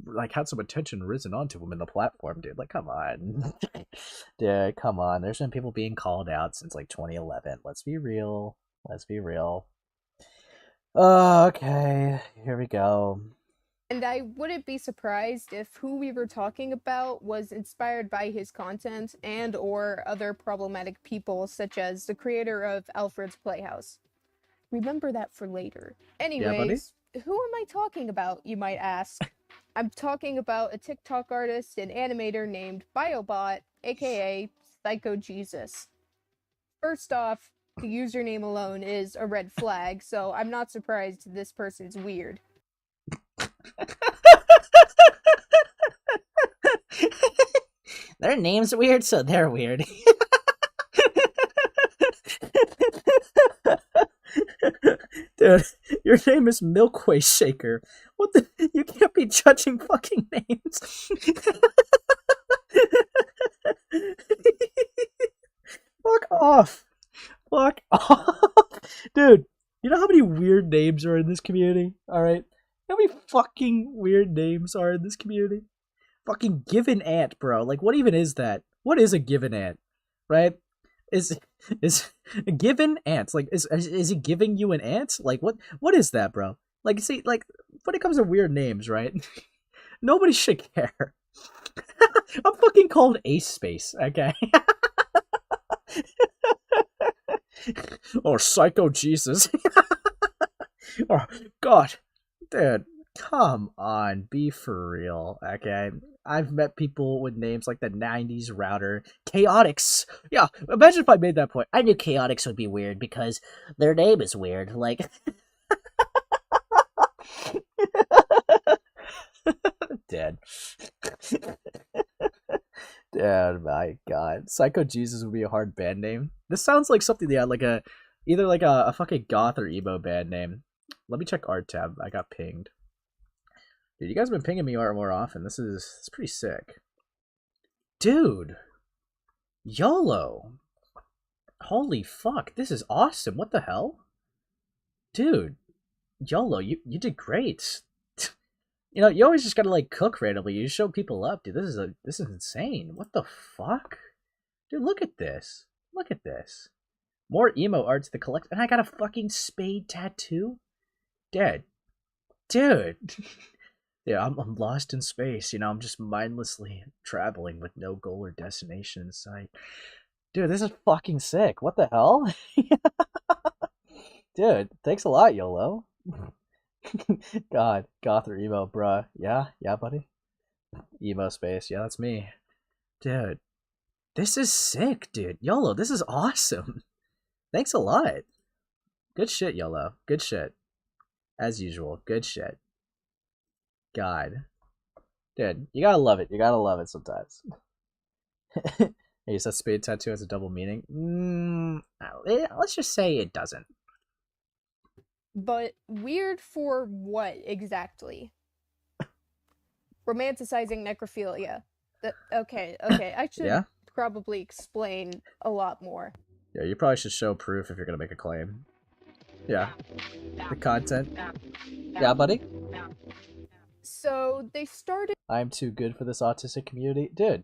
like, had some attention risen onto him in the platform, dude. Like, come on. Dude, come on. There's been people being called out since, like, 2011. Let's be real. Okay, here we go. And I wouldn't be surprised if who we were talking about was inspired by his content and or other problematic people, such as the creator of Alfred's Playhouse. Remember that for later. Anyways, who am I talking about, you might ask? I'm talking about a TikTok artist and animator named Biobot, aka Psycho Jesus. First off, the username alone is a red flag, so I'm not surprised this person's weird. Their name's weird, so they're weird. Dude, your name is Milkway Shaker. What the? You can't be judging fucking names. Fuck off. Fuck off. Dude, you know how many weird names are in this community? Alright? How many fucking weird names are in this community? Fucking given ant, bro. Like, what even is that? What is a given ant? Right? Is a given ant? Like, is he giving you an ant? Like, what is that, bro? Like, see, like, when it comes to weird names, right? Nobody should care. I'm fucking called Ace Space, okay? Or Psycho Jesus. Oh, God. Dude, come on, be for real, okay? I've met people with names like the 90s router, Chaotix. Yeah, imagine if I made that point. I knew Chaotix would be weird because their name is weird. Like, dead. Dude, my God, Psycho Jesus would be a hard band name. This sounds like something they had like either like a fucking goth or emo band name. Let me check art tab. I got pinged. Dude, you guys have been pinging me art more often. This is pretty sick. Dude. YOLO. Holy fuck. This is awesome. What the hell? Dude. YOLO, you did great. You know, you always just gotta like cook randomly. You show people up, dude. This is insane. What the fuck? Dude, look at this. Look at this. More emo art to the collect, and I got a fucking spade tattoo? Dead. Dude. Yeah, I'm lost in space, you know, I'm just mindlessly traveling with no goal or destination in sight. Dude, this is fucking sick. What the hell? Dude, thanks a lot, YOLO. God, goth or emo, bruh. Yeah, buddy. Emo space, yeah, that's me. Dude, this is sick, dude. YOLO, this is awesome. Thanks a lot. Good shit, YOLO. Good shit. As usual, good shit. God. Dude, you gotta love it. You gotta love it sometimes. Hey, is that spade tattoo has a double meaning? Let's just say it doesn't. But weird for what exactly? Romanticizing necrophilia. Okay, I should probably explain a lot more. Yeah, you probably should show proof if you're gonna make a claim. Yeah. The content. Yeah, buddy? So, they started... I'm too good for this autistic community. Dude,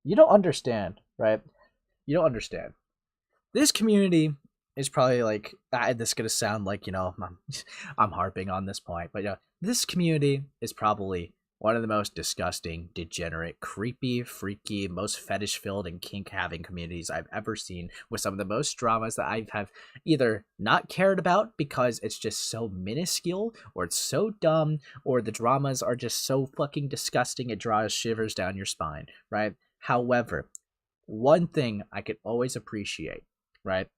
you don't understand, right? You don't understand. This community is probably like... this is gonna sound like, you know, I'm harping on this point. But yeah, this community is probably one of the most disgusting, degenerate, creepy, freaky, most fetish-filled and kink-having communities I've ever seen, with some of the most dramas that I have either not cared about because it's just so minuscule, or it's so dumb, or the dramas are just so fucking disgusting it draws shivers down your spine, right? However, one thing I could always appreciate, right,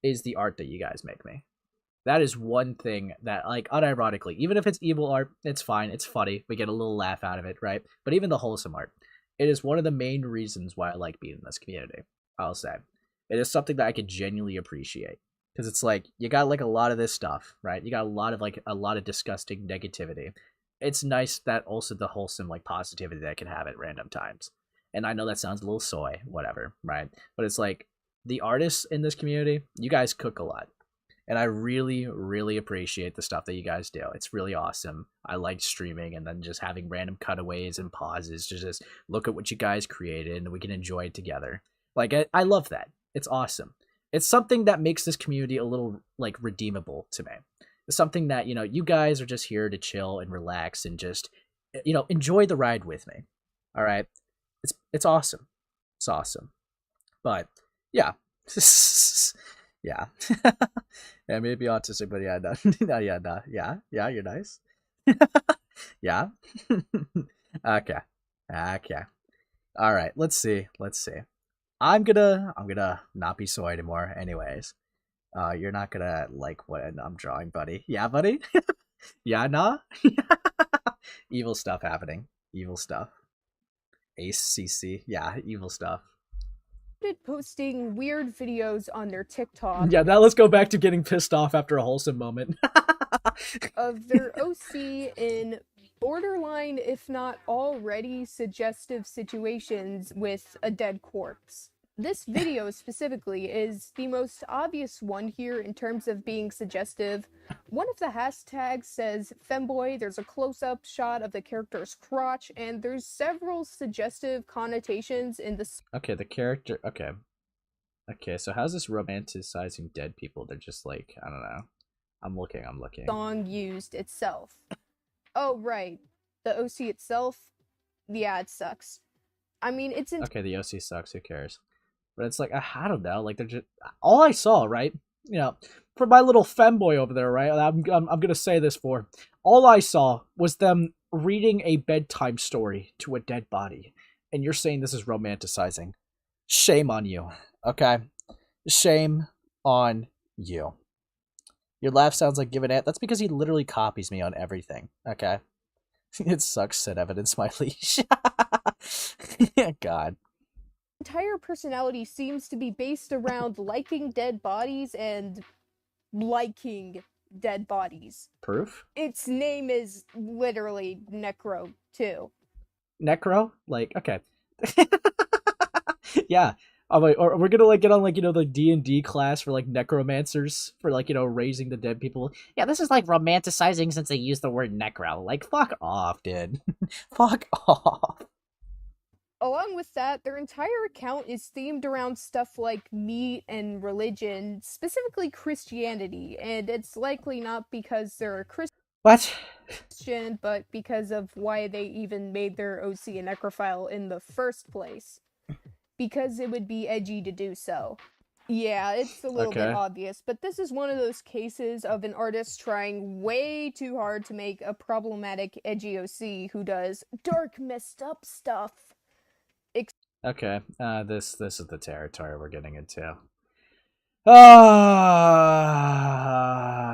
is the art that you guys make me. That is one thing that, like, unironically, even if it's evil art, it's fine, it's funny, we get a little laugh out of it, right? But even the wholesome art, it is one of the main reasons why I like being in this community, I'll say. It is something that I could genuinely appreciate. Because it's like, you got, like, a lot of this stuff, right? You got a lot of disgusting negativity. It's nice that also the wholesome, like, positivity that I can have at random times. And I know that sounds a little soy, whatever, right? But it's like, the artists in this community, you guys cook a lot. And I really, really appreciate the stuff that you guys do. It's really awesome. I like streaming and then just having random cutaways and pauses to just look at what you guys created and we can enjoy it together. Like, I love that. It's awesome. It's something that makes this community a little, like, redeemable to me. It's something that, you know, you guys are just here to chill and relax and just, you know, enjoy the ride with me. All right? It's awesome. It's awesome. But, yeah. Yeah. Yeah, maybe autistic, but yeah, no, yeah, you're nice. Yeah. Okay. All right, let's see. I'm gonna not be soy anymore. Anyways, you're not gonna like what I'm drawing, buddy. Yeah, buddy. Yeah, nah. Evil stuff happening. Evil stuff. Ace CC. Yeah, evil stuff. posting weird videos on their TikTok. Yeah, now let's go back to getting pissed off after a wholesome moment. Of their OC in borderline, if not already suggestive situations with a dead corpse. This video specifically is the most obvious one here in terms of being suggestive. One of the hashtags says femboy, there's a close-up shot of the character's crotch, and there's several suggestive connotations in the Okay, the character, okay. Okay, so how's this romanticizing dead people? They're just like, I don't know. I'm looking. Song used itself. Oh, right. The OC itself? Yeah, it sucks. I mean, it's okay, the OC sucks, who cares? But it's like, I don't know, like, they're just, all I saw, right? You know, for my little femboy over there, right? I'm gonna say this for, all I saw was them reading a bedtime story to a dead body. And you're saying this is romanticizing. Shame on you, okay? Shame on you. Your laugh sounds like giving it. That's because he literally copies me on everything, okay? It sucks, said evidence, my leash. God. Entire personality seems to be based around liking dead bodies and liking dead bodies. Proof? Its name is literally Necro, too. Necro? Like, okay. Yeah. Or we're gonna like get on like, you know, the D&D class for like necromancers for like, you know, raising the dead people. Yeah, this is like romanticizing since they use the word necro. Like, fuck off, dude. Fuck off. Along with that, their entire account is themed around stuff like meat and religion, specifically Christianity, and it's likely not because they're a Christian, but because of why they even made their OC a necrophile in the first place. Because it would be edgy to do so. Yeah, it's a little bit obvious, but this is one of those cases of an artist trying way too hard to make a problematic edgy OC who does dark, messed up stuff. Okay, this is the territory we're getting into.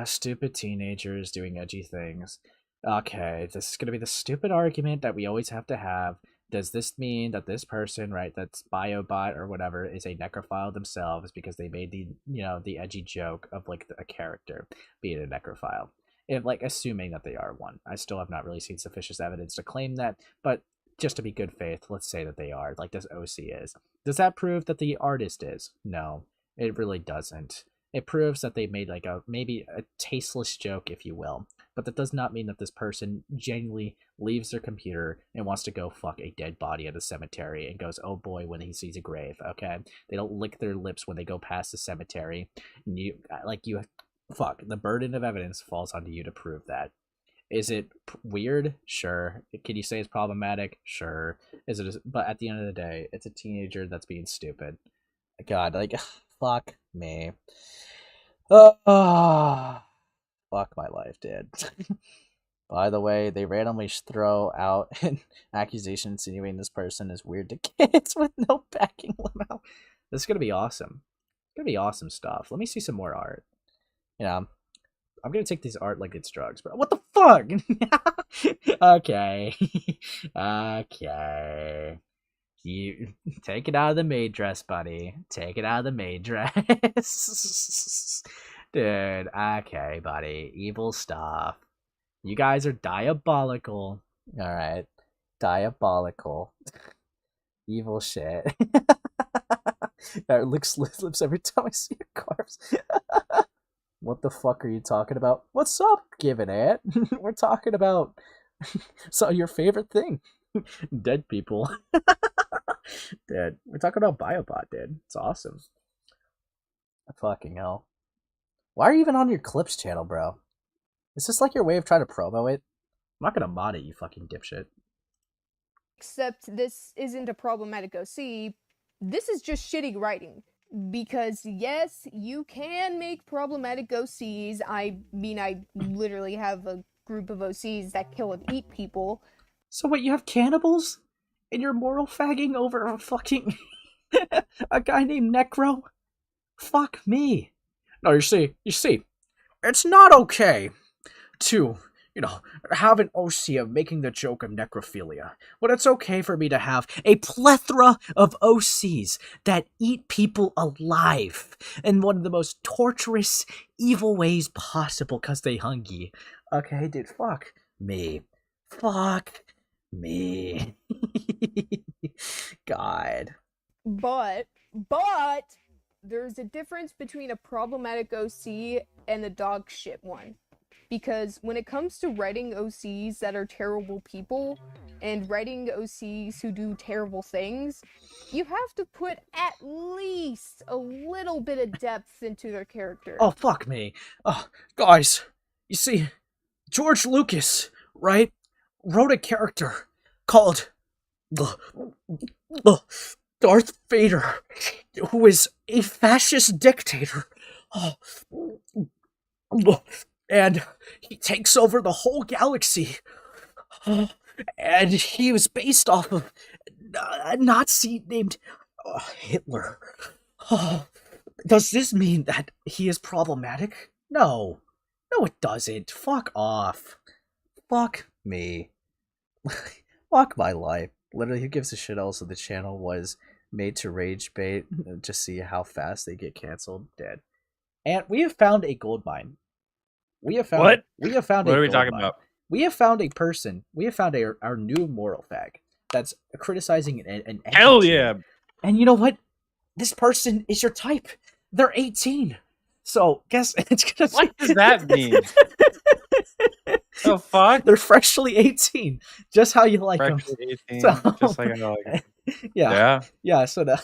Stupid teenagers doing edgy things. Okay, this is gonna be the stupid argument that we always have to have. Does this mean that this person, right, that's Biobot or whatever, is a necrophile themselves because they made the, you know, the edgy joke of like a character being a necrophile? If, like, assuming that they are one. I still have not really seen sufficient evidence to claim that, but just to be good faith, let's say that they are, like this OC is. Does that prove that the artist is? No, it really doesn't. It proves that they made like maybe a tasteless joke, if you will. But that does not mean that this person genuinely leaves their computer and wants to go fuck a dead body at a cemetery and goes, oh boy, when he sees a grave, okay? They don't lick their lips when they go past the cemetery. And fuck, the burden of evidence falls onto you to prove that. Is it weird? Sure. Can you say it's problematic? Sure. But at the end of the day, it's a teenager that's being stupid. God, like, fuck me. Oh, fuck my life, dude. By the way, they randomly throw out an accusation insinuating this person is weird to kids with no backing limo. This is gonna be awesome. It's gonna be awesome stuff. Let me see some more art. Yeah, I'm gonna take this art like it's drugs, bro. What the fuck? Okay. Okay. You take it out of the maid dress, buddy. Take it out of the maid dress. Dude, okay, buddy. Evil stuff. You guys are diabolical. Alright. Diabolical. Evil shit. That licks lips every time I see your corpse. What the fuck are you talking about? What's up, Given It? We're talking about your favorite thing. Dead people. Dude, we're talking about Biobot, dude. It's awesome. Fucking hell. Why are you even on your Clips channel, bro? Is this like your way of trying to promo it? I'm not gonna mod it, you fucking dipshit. Except this isn't a problematic OC. This is just shitty writing. Because yes, you can make problematic OCs. I mean, I literally have a group of OCs that kill and eat people. So what, you have cannibals? And you're moral fagging over a fucking... a guy named Necro? Fuck me. No, you see, it's not okay to have an OC of making the joke of necrophilia, but it's okay for me to have a plethora of OCs that eat people alive in one of the most torturous, evil ways possible because they hungry. Okay, dude, fuck me. Fuck me. God. But there's a difference between a problematic OC and a dog shit one. Because when it comes to writing OCs that are terrible people and writing OCs who do terrible things, you have to put at least a little bit of depth into their character. Oh, fuck me. Oh, guys, you see, George Lucas, right, wrote a character called Darth Vader, who is a fascist dictator. And he takes over the whole galaxy. And he was based off of a Nazi named Hitler. Does this mean that he is problematic? No. No, it doesn't. Fuck off. Fuck me. Fuck my life. Literally, who gives a shit else if the channel was made to rage bait to see how fast they get canceled? Dead. And we have found a gold mine. We have found what? We have found what a are we gold talking mine. about? We have found a person. We have found our new moral fag that's criticizing an Hell entity. yeah. And you know what? This person is your type. They're 18. So guess it's gonna. What does that mean? The fuck? They're freshly 18, just how you like them. Freshly 18, So, just like I like them. yeah. So now.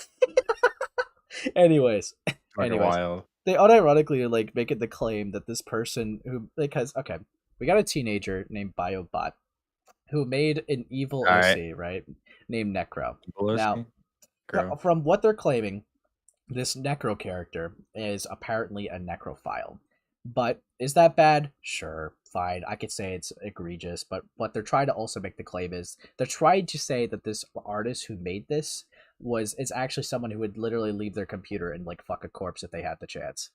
Anyways, Fucking wild. they unironically like make it the claim that this person who, because okay, we got a teenager named Biobot who made an evil OC, right, named Necro. Now, from what they're claiming, this Necro character is apparently a necrophile. But is that bad? Sure, fine. I could say it's egregious, but what they're trying to also make the claim is they're trying to say that this artist who made this is actually someone who would literally leave their computer and like fuck a corpse if they had the chance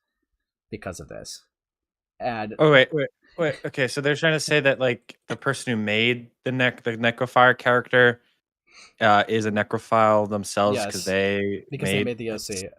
because of this. And wait. Okay, so they're trying to say that like the person who made the necrophile character is a necrophile themselves because they made the OC.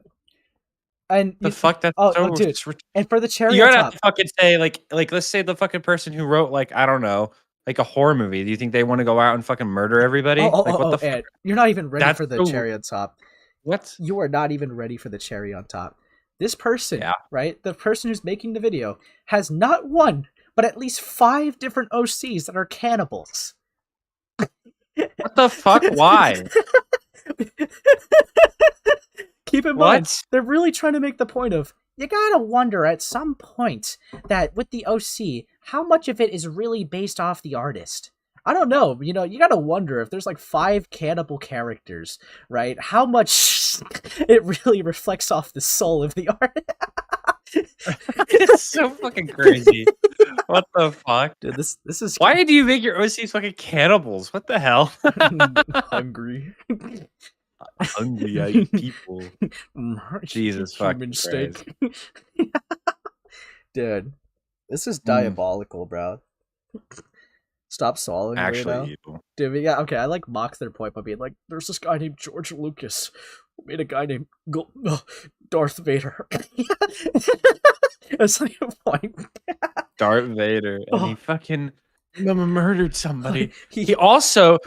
And the fuck that's so dude. And for the cherry you're on gonna top, have to fucking say like let's say the fucking person who wrote like I don't know like a horror movie. Do you think they want to go out and fucking murder everybody? What the fuck? You're not even ready for the cherry on top. What? You are not even ready for the cherry on top. This person, right? The person who's making the video has not one, but at least 5 different OCs that are cannibals. What the fuck? Why? Keep in mind, they're really trying to make the point of, you gotta wonder at some point that with the OC, how much of it is really based off the artist. I don't know, you gotta wonder if there's like 5 cannibal characters, right? How much it really reflects off the soul of the artist. It's so fucking crazy. What the fuck? Dude, this is why do you make your OCs fucking cannibals? What the hell? Hungry. Hungry people. Jesus fucking steak. Dude, this is diabolical, bro. Stop swallowing. Actually evil. Dude, yeah, okay, I like mock their point by being like, there's this guy named George Lucas who made a guy named Darth Vader. That's like a point. Darth Vader, and he fucking murdered somebody. He also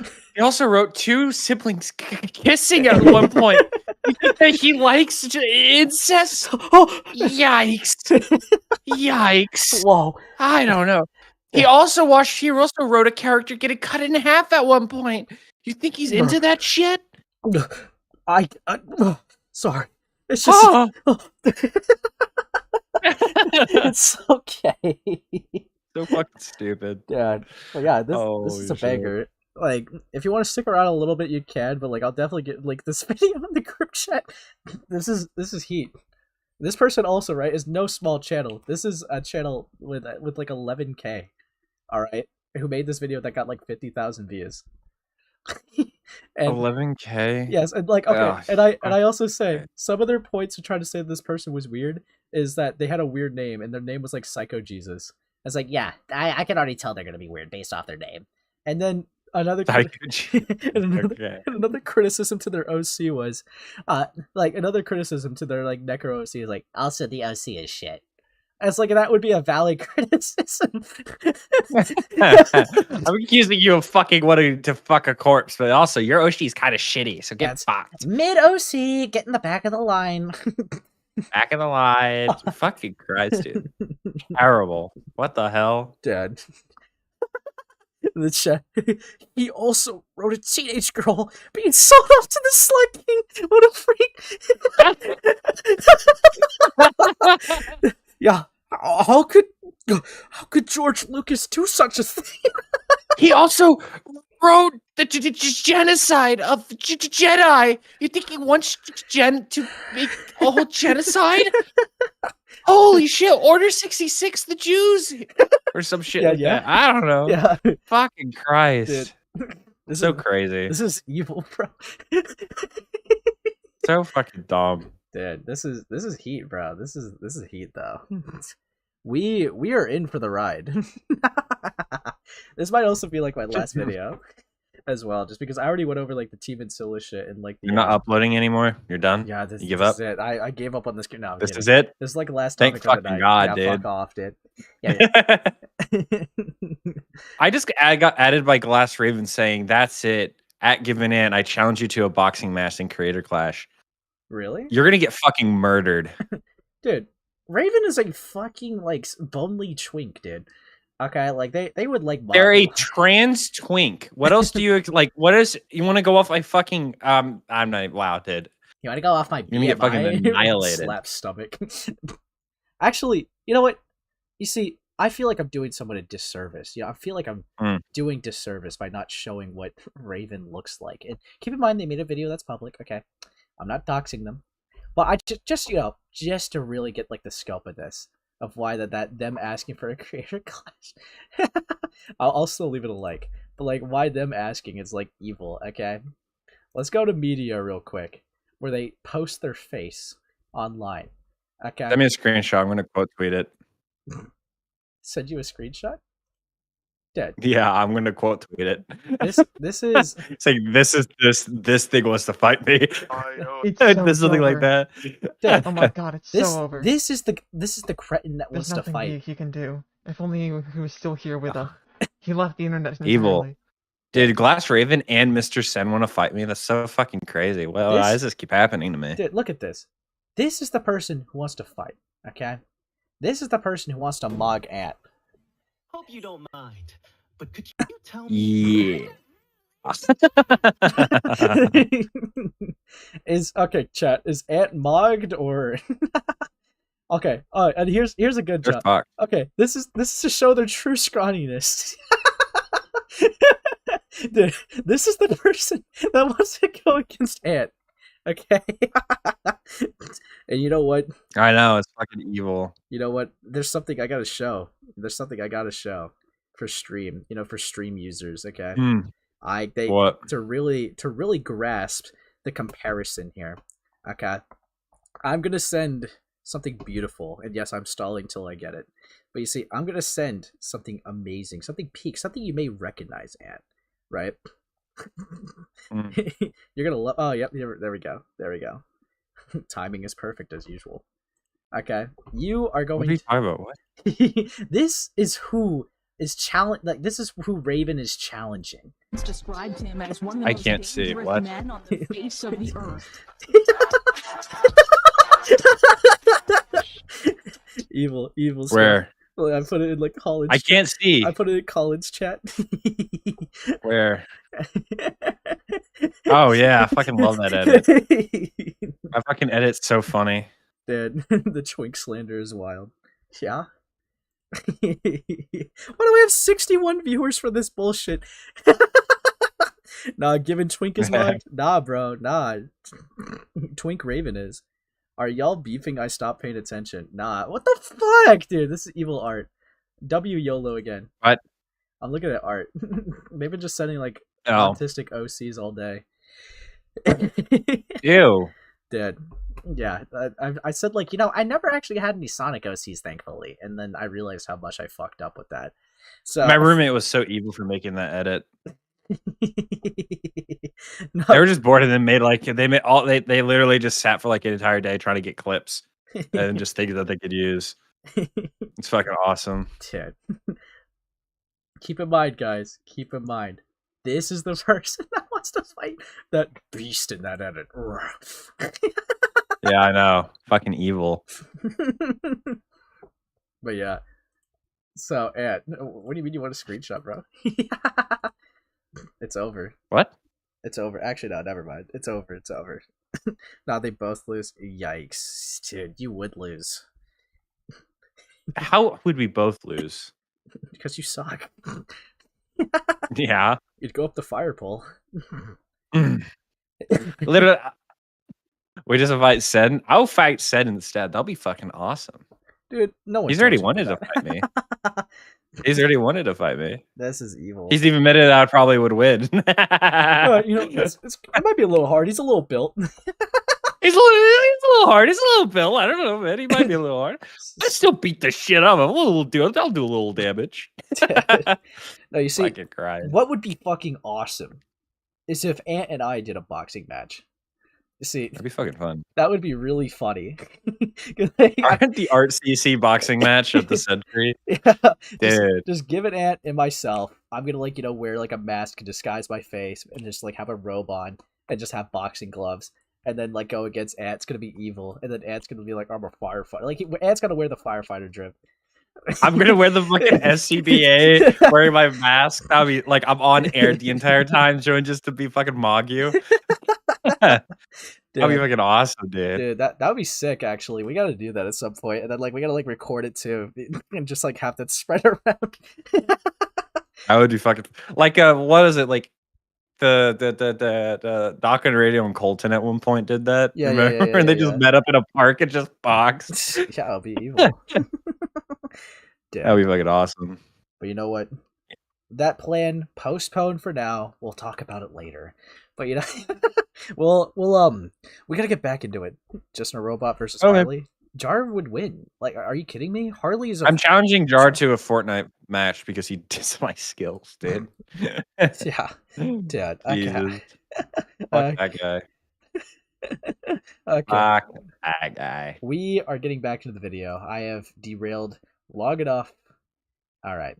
wrote 2 siblings kissing at one point. You think that he likes incest? Yikes! Yikes! Whoa! I don't know. He also wrote a character getting cut in half at one point. You think he's into that shit? Sorry. It's just. It's okay. So fucking stupid. Dad. But yeah, this is a banger. Like, if you want to stick around a little bit, you can, but like I'll definitely get like this video in the group chat. This is heat. This person also, right, is no small channel. This is a channel with like 11K. Alright? Who made this video that got like 50,000 views. And 11K? Yes, and like okay, and I also say some of their points to try to say this person was weird is that they had a weird name and their name was like Psycho Jesus. was like, yeah, I can already tell they're gonna be weird based off their name. And then another another criticism to their OC was, like another criticism to their like Necro OC is like, also the OC is shit. As like that would be a valid criticism. I'm accusing you of fucking wanting to fuck a corpse, but also your OC is kind of shitty, so get fucked. Mid OC, get in the back of the line. Back of the line. Fucking Christ, dude. Terrible. What the hell? Dead. The chat. He also wrote a teenage girl being sold off to the Slug King. What a freak! Yeah. How could George Lucas do such a thing? He also wrote the genocide of Jedi. You think he wants to make a whole genocide? Holy shit! Order 66, the Jews, or some shit like that. I don't know. Yeah. Fucking Christ. Dude, this so crazy. This is evil, bro. So fucking dumb. Dude, this is heat, bro. This is heat, though. We are in for the ride. This might also be like my last video as well, just because I already went over like the TeamAncilla shit and like you're not uploading anymore. You're done. Yeah, you give up. Is it. I gave up on this. No, this is it. This is like the last. Thank fucking God, dude. Fuck off, dude. Yeah. I got added by Glass Raven saying that's it. At Given In, I challenge you to a boxing match in Creator Clash. Really? You're gonna get fucking murdered, dude. Raven is a fucking like bonely twink, dude. Okay, like they would like. They're a trans twink. What else do you like? What is you want to go off my fucking? I'm not. Wow, dude. You want to go off my? You're gonna get fucking annihilated. Slap stomach. Actually, you know what? You see, I feel like I'm doing someone a disservice. Yeah, I feel like I'm doing disservice by not showing what Raven looks like. And keep in mind, they made a video that's public. Okay, I'm not doxing them, but I just just to really get like the scope of this. Of why that them asking for a Creator Clash. I'll still leave it a like. But like why them asking is like evil, okay? Let's go to media real quick. Where they post their face online. Okay. Send me a screenshot. I'm gonna quote tweet it. Send you a screenshot? Dead. Yeah, I'm gonna quote tweet it. This is saying this thing wants to fight me. It's so There's something like that. Dead. Oh my god, it's so over. This is the cretin that wants to fight. He can do. If only he was still here with us. He left the internet entirely. Evil. Did Glass Raven and Mr. Sen want to fight me? That's so fucking crazy. Well, why does this keep happening to me? Dude, look at this. This is the person who wants to fight, okay? This is the person who wants to mog at. Hope you don't mind, but could you tell me? Yeah. Is okay, chat. Is Ant mogged or okay? And here's a good job. Okay, this is to show their true scrawniness. Dude, this is the person that wants to go against Ant. Okay. And you know what? I know, it's fucking evil. You know what? There's something I gotta show. There's something I gotta show for stream. You know, for stream users. Okay. To really grasp the comparison here. Okay. I'm gonna send something beautiful, and yes, I'm stalling till I get it. But you see, I'm gonna send something amazing, something peak, something you may recognize, Ant. Right? You're gonna love. Oh, yep. There we go. There we go. Timing is perfect as usual. Okay, you are going. What are you talking about? What? This is who is challenge. Like this is who Raven is challenging. It's described him as one of the I most can't see dangerous what. men on the face of the earth. Evil stuff. Where? Well, I put it in like college. I can't see. I put it in college chat. Where? Oh yeah, I fucking love that edit. I fucking edit's so funny. Dude, the twink slander is wild. Yeah. Why do we have 61 viewers for this bullshit? Nah, given Twink is logged. Nah, bro. Nah. Twink Raven is. Are y'all beefing? I stopped paying attention. Nah. What the fuck, dude? This is evil art. W YOLO again. What? I'm looking at art. Maybe just sending like autistic OCs all day. Ew. Dead. Yeah, I said like, you know, I never actually had any Sonic OCs, thankfully, and then I realized how much I fucked up with that. So My roommate was so evil for making that edit. No. They were just bored and then made like they literally just sat for like an entire day trying to get clips and just things that they could use. It's fucking awesome. Dude. Keep in mind, guys. Keep in mind, this is the person that wants to fight that beast in that edit. Yeah, I know. Fucking evil. But yeah. So, Ed, what do you mean you want a screenshot, bro? It's over. What? It's over. Actually, no, never mind. It's over. It's over. Now they both lose. Yikes. Dude, you would lose. How would we both lose? Because you suck. Yeah. You'd go up the fire pole. Literally. We just fight Sen. I'll fight Sen instead. That'll be fucking awesome. Dude, no one. He's already wanted to fight me. He's already wanted to fight me. This is evil. He's even admitted that I probably would win. You know, it might be a little hard. He's a little built. He's a little hard. He's a little built. I don't know, man. He might be a little hard. I still beat the shit out of him. I'll do a little damage. No, you see, what would be fucking awesome is if Ant and I did a boxing match. You see, that'd be fucking fun. That would be really funny. Aren't the Art CC boxing match of the century? Yeah, dude. Just give it Ant and myself. I'm gonna like, you know, wear like a mask to disguise my face and just like have a robe on and just have boxing gloves. And then like go against Ant. It's gonna be evil. And then Ant's gonna be like, I'm a firefighter. Like Ant's gonna wear the firefighter drip. I'm gonna wear the fucking SCBA, wearing my mask. That'll be like I'm on air the entire time, showing just to be fucking mog you. That'd be fucking awesome, dude. Dude, that would be sick. Actually, we got to do that at some point, and then like we got to like record it too, and just like have that spread around. That would be fucking like what is it like? The Doc and Radio and Colton at one point did that. Yeah, remember? yeah, and they just met up in a park and just boxed. Yeah, it'll be evil. That'd be fucking awesome. But you know what? That plan postponed for now. We'll talk about it later. But you know, we gotta get back into it. Just a robot versus Harley. Jar would win. Like, are you kidding me? Harley is. I'm challenging Jar to a Fortnite match because he dissed my skills, dude. Yeah, dude. Okay. Fuck that guy. Okay. Fuck that guy. We are getting back into the video. I have derailed long enough. All right,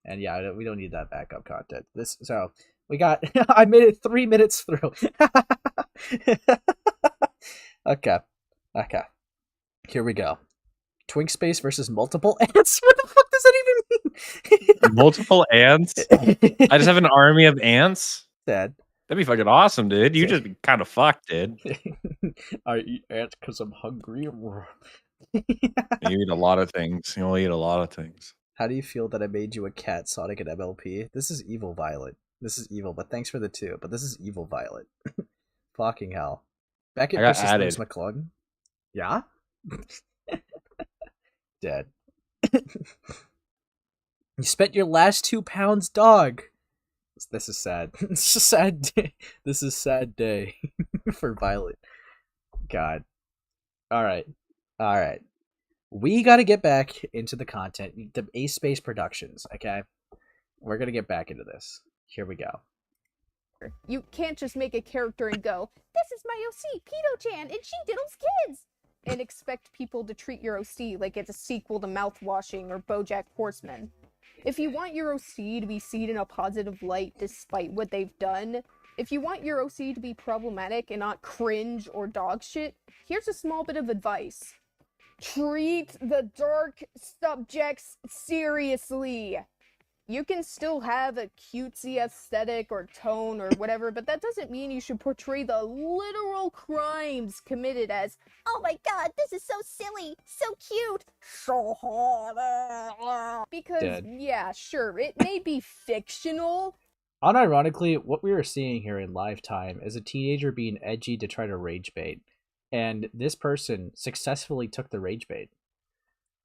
and yeah, we don't need that backup content. So we got. I made it 3 minutes through. Okay. Here we go. Twink space versus multiple ants. What the fuck does that even mean? Multiple ants? I just have an army of ants? Sad. That'd be fucking awesome, dude. You just be kind of fucked, dude. I eat ants because I'm hungry. You eat a lot of things. You only eat a lot of things. How do you feel that I made you a cat, Sonic and MLP? This is evil, Violet. This is evil, but thanks for the 2. But this is evil, Violet. Fucking hell. Beckett versus Liz McClung. Yeah? Dead. You spent your last 2 pounds, dog. This is sad. It's a sad day. This is a sad day for Violet. God. Alright. We gotta get back into the content. The Ace Space Productions, okay? We're gonna get back into this. Here we go. You can't just make a character and go, this is my OC, Pedo-chan, and she diddles kids! And expect people to treat your OC like it's a sequel to Mouthwashing or BoJack Horseman. If you want your OC to be seen in a positive light despite what they've done, if you want your OC to be problematic and not cringe or dog shit, here's a small bit of advice. Treat the dark subjects seriously! You can still have a cutesy aesthetic or tone or whatever, but that doesn't mean you should portray the literal crimes committed as, oh my god, this is so silly, so cute, so hot. Because, yeah, sure, it may be fictional. Unironically, what we are seeing here in live time is a teenager being edgy to try to rage bait. And this person successfully took the rage bait.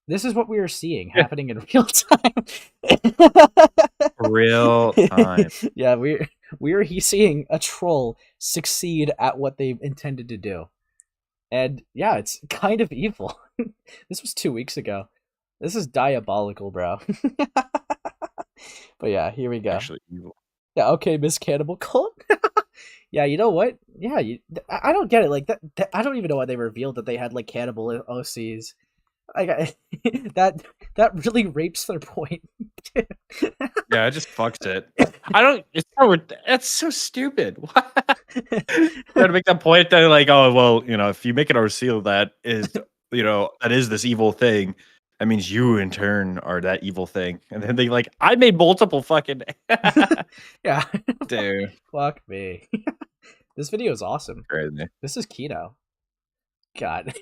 This is what we are seeing happening in real time. Real time. Yeah, we are seeing a troll succeed at what they intended to do. And yeah, it's kind of evil. This was 2 weeks ago. This is diabolical, bro. But yeah, here we go. Actually evil. Yeah, okay, Miss Cannibal Cult. Yeah, you know what? Yeah, I don't get it. Like that, I don't even know why they revealed that they had like cannibal OCs. That really rapes their point. Yeah, it just fucks it. I don't. It's so, that's so stupid. Trying to make that point that like, oh well, you know, if you make an OC that is, you know, that is this evil thing, that means you in turn are that evil thing. And then they like, I made multiple fucking. Yeah, dude. Fuck me. This video is awesome. Crazy. This is keto. God.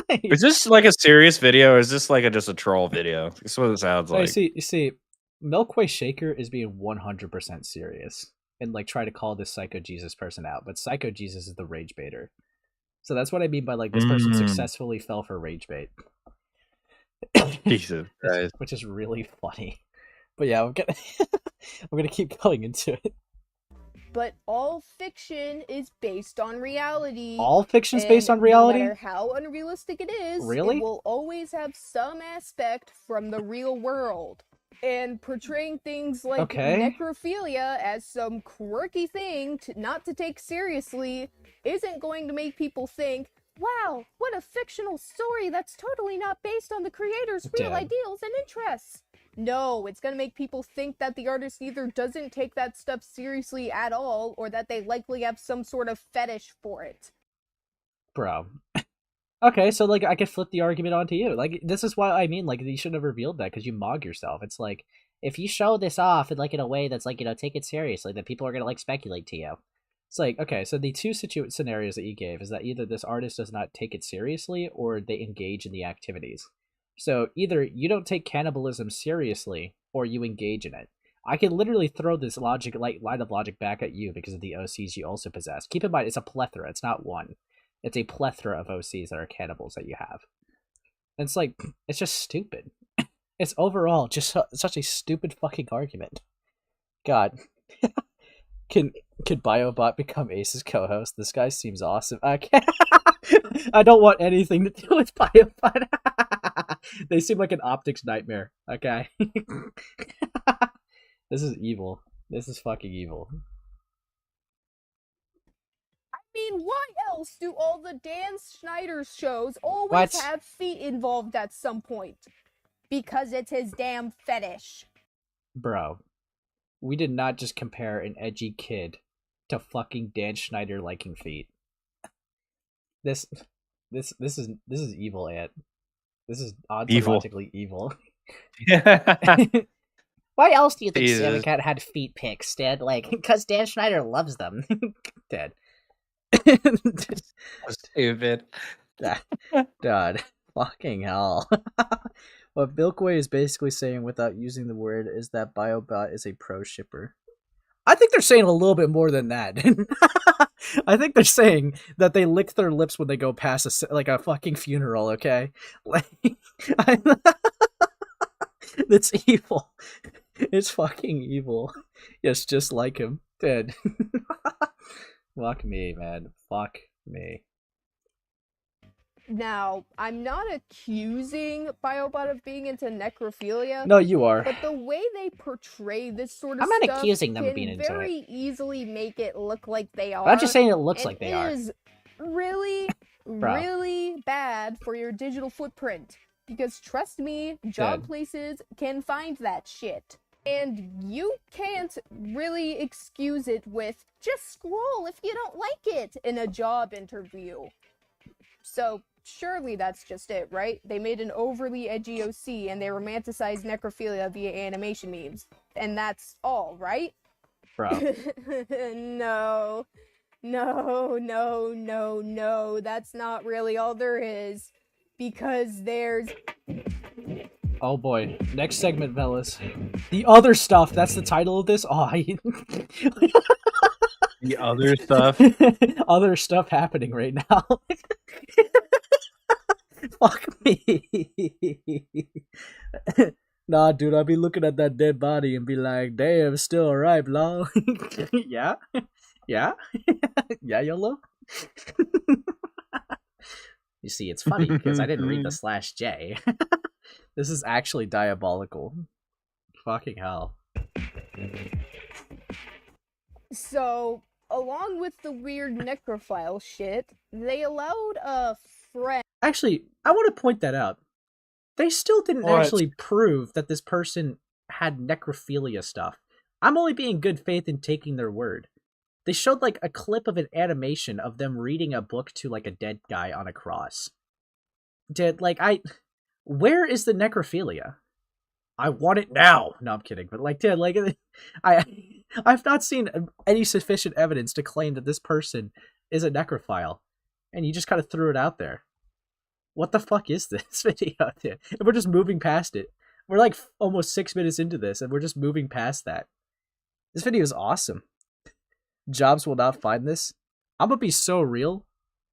Is this like a serious video or is this like just a troll video? This is what it sounds So like. you see, Milkway Shaker is being 100% serious and like try to call this Psycho Jesus person out, but Psycho Jesus is the rage baiter. So that's what I mean by like this person successfully fell for rage bait. Jesus Christ. Which is really funny. But yeah, I'm gonna keep going into it. But all fiction is based on reality. All fiction is based on reality? No matter how unrealistic it is, Really? it will always have some aspect from the real world. And portraying things like necrophilia as some quirky thing not to take seriously isn't going to make people think, wow, what a fictional story that's totally not based on the creator's real ideals and interests. No, it's gonna make people think that the artist either doesn't take that stuff seriously at all, or that they likely have some sort of fetish for it. Bro. Okay, so like I could flip the argument onto you. Like this is why I mean like you shouldn't have revealed that because you mog yourself. It's like if you show this off in like in a way that's like, you know, take it seriously, then people are gonna like speculate to you. It's like, okay, so the two scenarios that you gave is that either this artist does not take it seriously or they engage in the activities. So either you don't take cannibalism seriously or you engage in it. I can literally throw this logic line of logic back at you because of the OCs you also possess. Keep in mind, it's a plethora. It's not one. It's a plethora of OCs that are cannibals that you have. And it's like, it's just stupid. It's overall just such a stupid fucking argument. God. Can Biobot become Ace's co-host? This guy seems awesome. I don't want anything to do with Biobot. They seem like an optics nightmare. Okay. This is evil. This is fucking evil. I mean, why else do all the Dan Schneider shows always have feet involved at some point? Because it's his damn fetish. Bro, we did not just compare an edgy kid to fucking Dan Schneider liking feet. This is evil, Ant. This is ontologically evil. Why else do you think Sammy Cat had feet pics, Dad? Like, because Dan Schneider loves them. Dad. Stupid. God. Fucking hell. What Milkway is basically saying without using the word is that Biobot is a pro shipper. I think they're saying a little bit more than that. I think they're saying that they lick their lips when they go past a fucking funeral, okay? Like, it's evil. It's fucking evil. Yes, just like him. Dead. Fuck me, man. Fuck me. Now, I'm not accusing Biobot of being into necrophilia. No, you are. But the way they portray this sort of stuff I'm not accusing them of being into it. Can very easily make it look like they are. I'm just saying it looks like they are. It is really, really bad for your digital footprint. Because trust me, job places can find that shit. And you can't really excuse it with, just scroll if you don't like it in a job interview. So, surely that's just it, right? They made an overly edgy OC and they romanticized necrophilia via animation memes. And that's all, right? Bro. No. That's not really all there is. Because there's... Oh boy. Next segment, fellas. The other stuff. That's the title of this? Oh, The other stuff? Other stuff happening right now. Fuck me. Nah, dude, I'll be looking at that dead body and be like, damn, still alive, lol. Yeah? Yeah? Yeah, YOLO? You see, it's funny because I didn't read the /J. This is actually diabolical. Fucking hell. So, along with the weird necrophile shit, they allowed a friend. Actually, I want to point that out. They still didn't What? actually prove that this person had necrophilia stuff. I'm only being good faith in taking their word. They showed like a clip of an animation of them reading a book to like a dead guy on a cross. Where is the necrophilia? I want it now. No, I'm kidding. But I've not seen any sufficient evidence to claim that this person is a necrophile, and you just kind of threw it out there. What the fuck is this video, dude? And we're just moving past it. We're like almost 6 minutes into this, and we're just moving past that. This video is awesome. Jobs will not find this. I'm gonna be so real.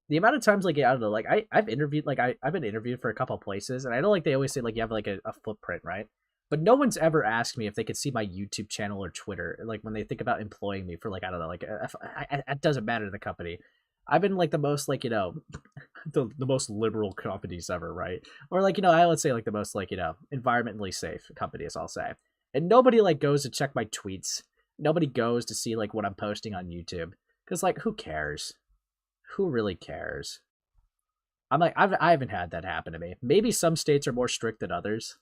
The amount of times, like, I don't know, like, I've interviewed, like, I've been interviewed for a couple places, and I know, like, they always say, like, you have, like, a footprint, right? But no one's ever asked me if they could see my YouTube channel or Twitter, like, when they think about employing me for, like, I don't know, like, it doesn't matter to the company. I've been, like, the most, like, you know, the most liberal companies ever, right? Or, like, you know, I would say, like, the most, like, you know, environmentally safe companies, I'll say. And nobody, like, goes to check my tweets. Nobody goes to see, like, what I'm posting on YouTube. Because, like, who cares? Who really cares? I'm like, I haven't had that happen to me. Maybe some states are more strict than others.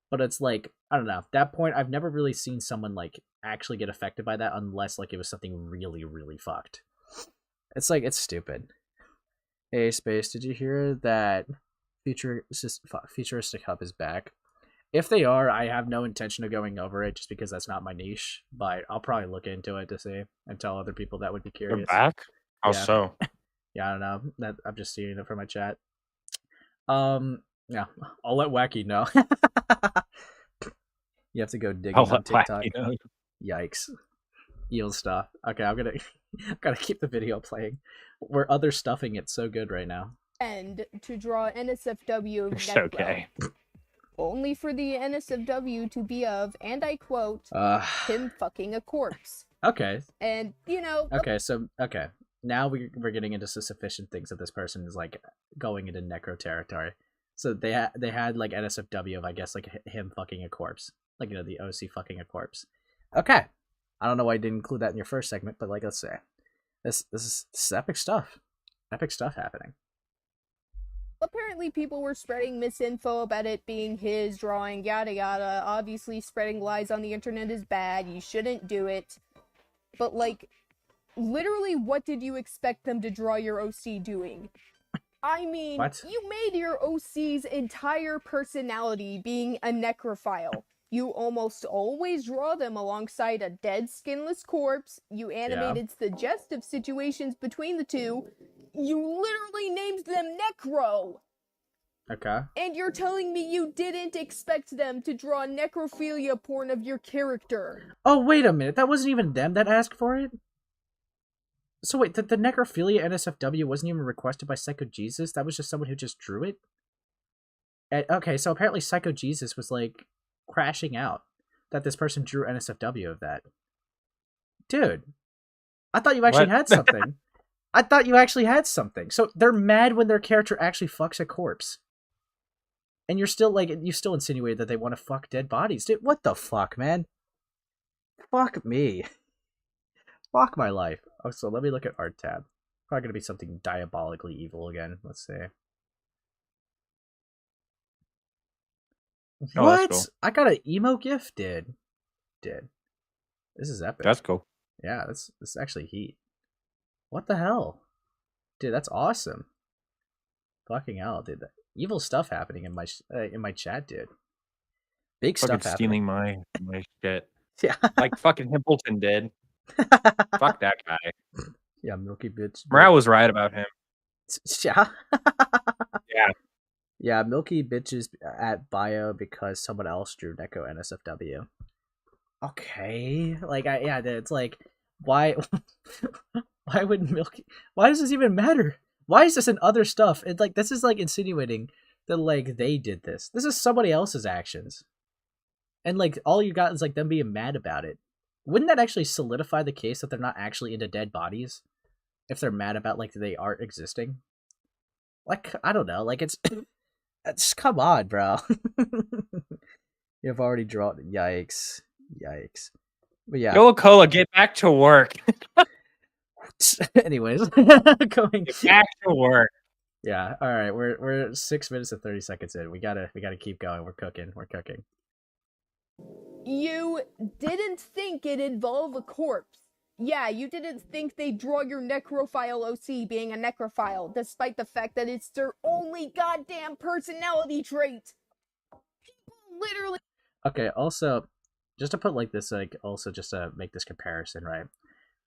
But it's like, I don't know. At that point, I've never really seen someone, like, actually get affected by that unless, like, it was something really, really fucked. It's like, it's stupid. Hey, Space, did you hear that Futuristic Hub is back? If they are, I have no intention of going over it just because that's not my niche. But I'll probably look into it to see and tell other people that would be curious. They're back? How Yeah. so? Yeah, I don't know. That I'm just seeing it from my chat. Yeah, I'll let Wacky know. You have to go digging I'll on let TikTok. Wacky know. Yikes. Eel stuff. Okay, I'm gonna gotta keep the video playing. We're other stuffing it so good right now. And to draw NSFW It's necro. okay. Only for the NSFW to be of, and I quote, him fucking a corpse. Okay. And, you know... Okay. Now we're getting into sufficient things that this person is, like, going into necro territory. So they had, like, NSFW of, I guess, like, him fucking a corpse. Like, you know, the OC fucking a corpse. Okay. I don't know why I didn't include that in your first segment, but, like, let's say. This is epic stuff. Epic stuff happening. Apparently people were spreading misinfo about it being his drawing, yada yada. Obviously spreading lies on the internet is bad, you shouldn't do it. But, like, literally what did you expect them to draw your OC doing? I mean, What? You made your OC's entire personality being a necrophile. You almost always draw them alongside a dead skinless corpse. You animated suggestive situations between the two. You literally named them Necro! Okay. And you're telling me you didn't expect them to draw necrophilia porn of your character. Oh, wait a minute. That wasn't even them that asked for it? So wait, the necrophilia NSFW wasn't even requested by Psycho Jesus? That was just someone who just drew it? Okay, so apparently Psycho Jesus was, like, crashing out that this person drew NSFW of that. Dude, I thought you actually had something. I thought you actually had something. So they're mad when their character actually fucks a corpse. And you're still, like, you still insinuated that they want to fuck dead bodies. Dude, what the fuck, man? Fuck me. Fuck my life. Oh, so let me look at art tab. Probably gonna be something diabolically evil again. Let's see. Oh, What? that's cool. I got an emo gift, dude. This is epic. That's cool. Yeah, that's actually heat. What the hell? Dude, that's awesome. Fucking hell, dude. Evil stuff happening in my chat, dude. Big Fucking stuff stealing happening. my shit. Yeah. Like fucking Himpleton did. Fuck that guy. Yeah, Milky Bitch. Morale was right about him. Yeah. Yeah. Yeah, Milky Bitches at bio because someone else drew Neko NSFW. Okay. Like, it's like, why would Milky... Why does this even matter? Why is this in other stuff? It's like, this is like insinuating that, like, they did this. This is somebody else's actions. And, like, all you got is, like, them being mad about it. Wouldn't that actually solidify the case that they're not actually into dead bodies? If they're mad about, like, they aren't existing? Like, I don't know. Like, it's come on, bro. You've already drawn. Yikes. Yikes. But yeah. Yo, Cola, get back to work. Anyways, going Get back to work. Yeah. All right. We're 6 minutes and 30 seconds in. We gotta keep going. We're cooking. We're cooking. You didn't think it'd involve a corpse. Yeah, you didn't think they'd draw your necrophile OC being a necrophile, despite the fact that it's their only goddamn personality trait. People literally. Okay. Also, just to put like this, like also just to make this comparison, right?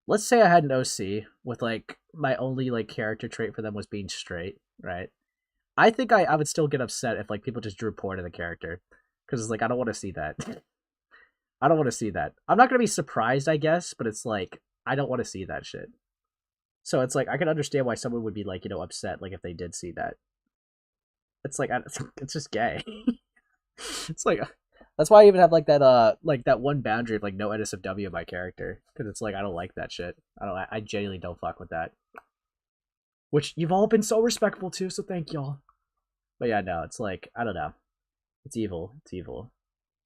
Let's say I had an OC with like my only like character trait for them was being straight, right? I think I would still get upset if like people just drew porn of the character, because it's like I don't want to see that. I don't want to see that. I'm not gonna be surprised, I guess, but it's like I don't want to see that shit. So it's like I can understand why someone would be like, you know, upset like if they did see that. It's like it's just gay. It's like that's why I even have like that one boundary of like no NSFW of my character, because it's like I don't like that shit. I genuinely don't fuck with that. Which you've all been so respectful to, so thank y'all. But yeah, no, it's like I don't know. It's evil. It's evil.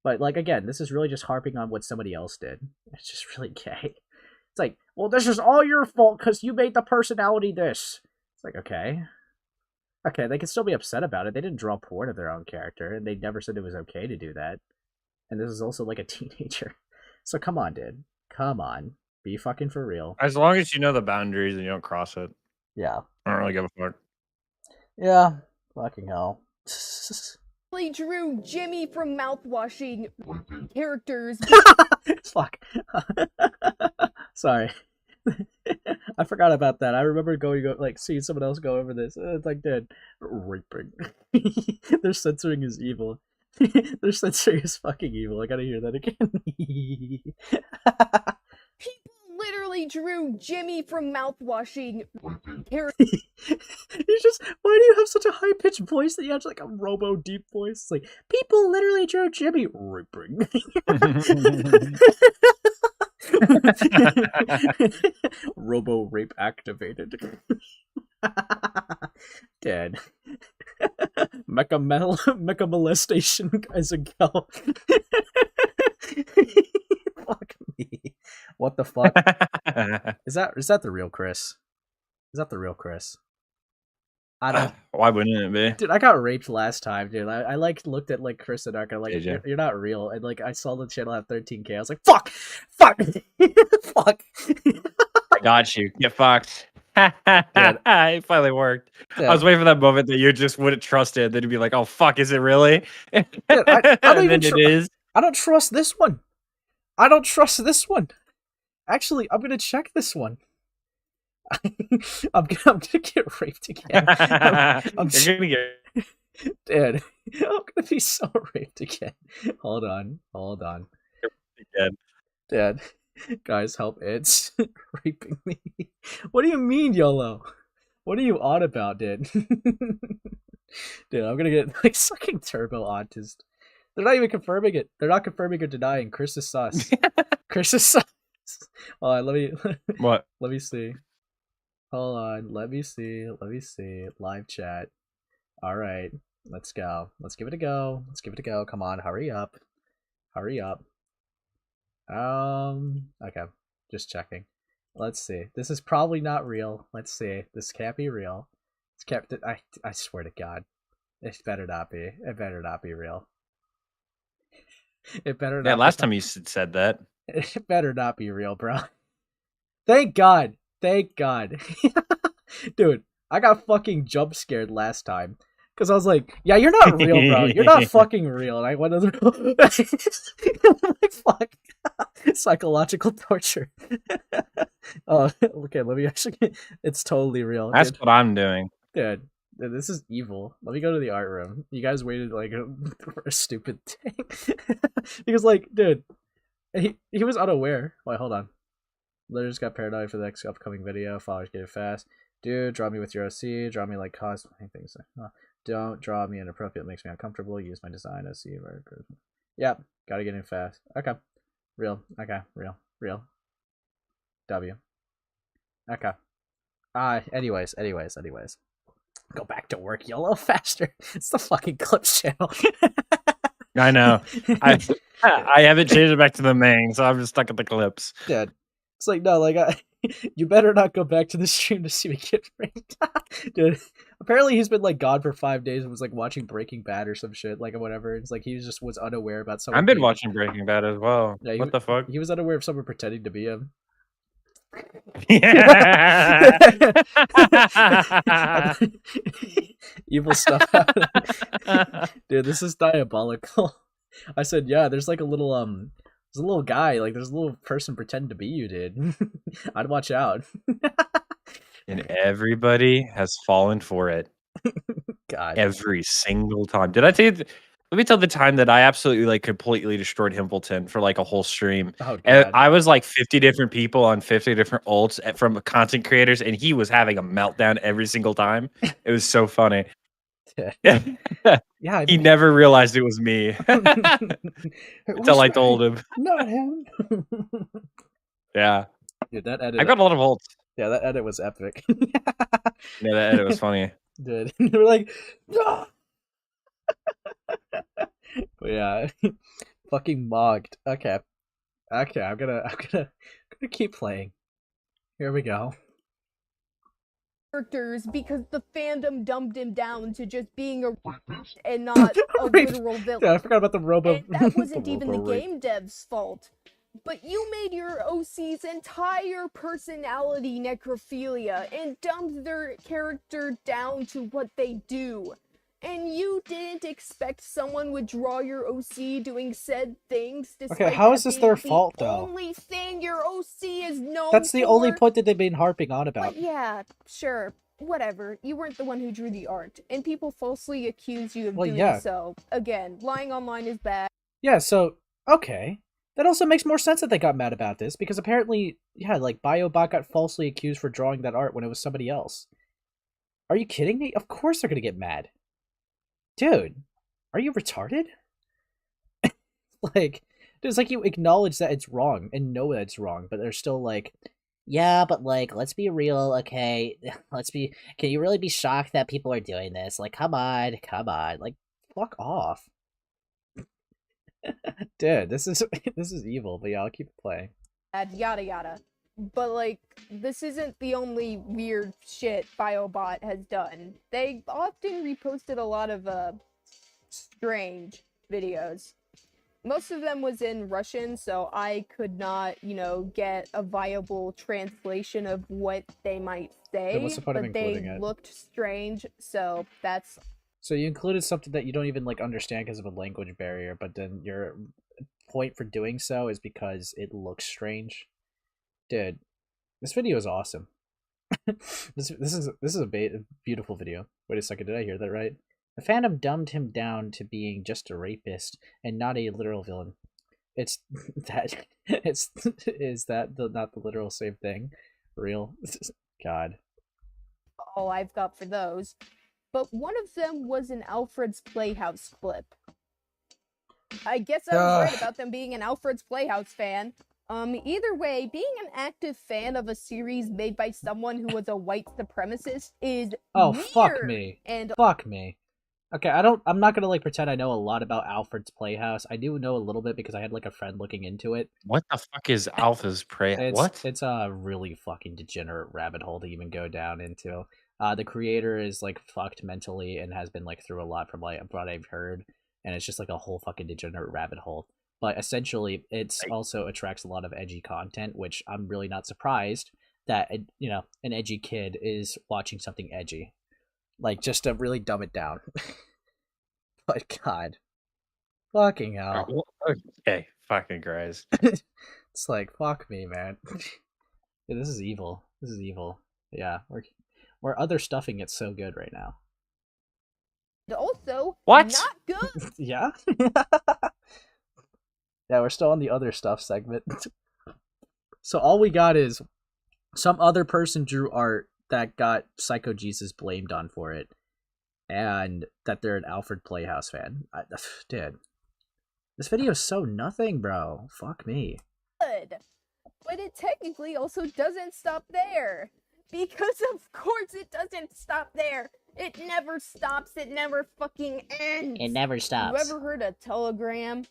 But like again, this is really just harping on what somebody else did. It's just really gay. It's like, well, this is all your fault because you made the personality this. It's like, okay. Okay, they can still be upset about it. They didn't draw porn of their own character, and they never said it was okay to do that. And this is also like a teenager. So come on, dude. Come on. Be fucking for real. As long as you know the boundaries and you don't cross it. Yeah. I don't really give a fuck. Yeah. Fucking hell. Drew Jimmy from mouthwashing characters. Fuck. Sorry. I forgot about that. I remember like seeing someone else go over this. It's like, dude, raping. They're censoring his evil. They're censoring his fucking evil. I gotta hear that again. People literally drew Jimmy from mouthwashing characters. He's just, why do you have such a high pitched voice that you have like a robo deep voice? It's like, people literally drew Jimmy raping. Robo rape activated. Dead. Mecha molestation as a girl. Fuck me. What the fuck? Is that the real Chris? Is that the real Chris? I don't. Why wouldn't it be? Dude, I got raped last time, dude. I like looked at like Chris and Arca, like Did you're not real, and like I saw the channel have 13K. I was like, fuck, fuck. I got you. Get fucked. It finally worked. Dude. I was waiting for that moment that you just wouldn't trust it. Then you'd be like, "Oh fuck, is it really?" Dude, I don't even it is. I don't trust this one. I don't trust this one. Actually, I'm gonna check this one. I'm gonna get raped again. You're gonna get. Dude, I'm gonna be so raped again. Hold on. Again. Dad, guys, help! It's raping me. What do you mean, YOLO? What are you on about, dude? Dude, I'm gonna get like sucking turbo autist. They're not even confirming it. They're not confirming or denying. Chris is sus. Chris is sus. Hold on, let me. What? Let me see. Hold on. Let me see. Live chat. All right. Let's go. Let's give it a go. Come on. Hurry up. Okay. Just checking. Let's see. This is probably not real. Let's see. This can't be real. I swear to God. It better not be. It better not be real. It better not. Yeah, last time you said that. It better not be real, bro. Thank God. Dude, I got fucking jump scared last time. Because I was like, yeah, you're not real, bro. You're not fucking real. And I went over. I'm like, fuck. Psychological torture. Oh, okay, let me actually. It's totally real. That's dude. what I'm doing. Dude, this is evil. Let me go to the art room. You guys waited like for a stupid thing. Because, like, dude, he was unaware. Wait, hold on. Literally just got paranoid for the next upcoming video. Followers get it fast. Dude, draw me with your OC. Draw me like cosplaying things. Don't draw me inappropriate. Makes me uncomfortable. Use my design OC. Yep. Gotta get in fast. Okay. Real. Okay. Real. W. Okay. Anyways. Go back to work, YOLO faster. It's the fucking Clips channel. I know. I haven't changed it back to the main, so I'm just stuck at the Clips. Dude, it's like, no, like, you better not go back to the stream to see me get ranked. Dude, apparently he's been, like, gone for 5 days and was, like, watching Breaking Bad or some shit, like, whatever. It's like he just was unaware about someone. I've been watching Breaking Bad as well. Yeah, what the fuck? He was unaware of someone pretending to be him. Yeah. Evil stuff happening. Dude, this is diabolical. I said, yeah, there's like a little there's a little guy, like there's a little person pretending to be you, dude. I'd watch out. And everybody has fallen for it. God. Every single time. Did I tell you? Let me tell the time that I absolutely like completely destroyed Himpleton for like a whole stream. Oh, and God. I was like 50 different people on 50 different ults from content creators, and he was having a meltdown every single time. It was so funny. Yeah, he never realized it was me until I told him. Not him. Yeah. Dude, that edit. I got a lot of ults. Yeah, that edit was epic. Yeah, that edit was funny. Dude, they were like, no! But yeah, fucking mogged. Okay, I'm gonna keep playing. Here we go. Characters because the fandom dumbed him down to just being a and not a literal villain. Yeah, I forgot about the robo. And that wasn't even the robo-rape. game dev's fault. But you made your OC's entire personality necrophilia and dumbed their character down to what they do. And you didn't expect someone would draw your OC doing said things despite Okay, how is that this being their the fault, though? only thing your OC is known That's the only for? point that they've been harping on about. But yeah, sure, whatever. You weren't the one who drew the art, and people falsely accuse you of Well, doing yeah. so. Again, lying online is bad. Yeah, so okay. That also makes more sense that they got mad about this, because apparently, yeah, like Biobot got falsely accused for drawing that art when it was somebody else. Are you kidding me? Of course they're gonna get mad. Dude, are you retarded? Like, it's like you acknowledge that it's wrong and know that it's wrong, but they're still like, yeah, but like, let's be real, okay? Can you really be shocked that people are doing this? Like, come on. Like, fuck off. Dude, this is evil, but yeah, I'll keep playing. Yada yada. But like, this isn't the only weird shit Biobot has done. They often reposted a lot of strange videos. Most of them was in Russian, so I could not, get a viable translation of what they might say. Then what's the point of but they including it? looked strange, so that's So you included something that you don't even like understand because of a language barrier, but then your point for doing so is because it looks strange. Dude, this video is awesome. this is a beautiful video. Wait a second, did I hear that right? The fandom dumbed him down to being just a rapist and not a literal villain. It's that is that not the literal same thing? Real? God. all I've got for those. But one of them was an Alfred's Playhouse clip. I guess I was right about them being an Alfred's Playhouse fan. Either way, being an active fan of a series made by someone who was a white supremacist is weird. Fuck me. And fuck me. Okay, I'm not gonna like pretend I know a lot about Alfred's Playhouse. I do know a little bit because I had like a friend looking into it. What the fuck is Alpha's Prey? What? It's a really fucking degenerate rabbit hole to even go down into. The creator is like fucked mentally and has been like through a lot from like what I've heard, and it's just like a whole fucking degenerate rabbit hole. But essentially, it's also attracts a lot of edgy content, which I'm really not surprised that an edgy kid is watching something edgy, like just to really dumb it down. But God, fucking hell. Okay, fucking Christ. It's like fuck me, man. Yeah, this is evil. This is evil. Yeah, we're other stuffing it so good right now. also, what? Not good. Yeah. Yeah, we're still on the other stuff segment. So all we got is some other person drew art that got Psycho Jesus blamed on for it, and that they're an Alfred Playhouse fan. Dude, this video is so nothing, bro. Fuck me. Good. But it technically also doesn't stop there. Because of course it doesn't stop there. It never stops. It never fucking ends. It never stops. You ever heard of Telegram?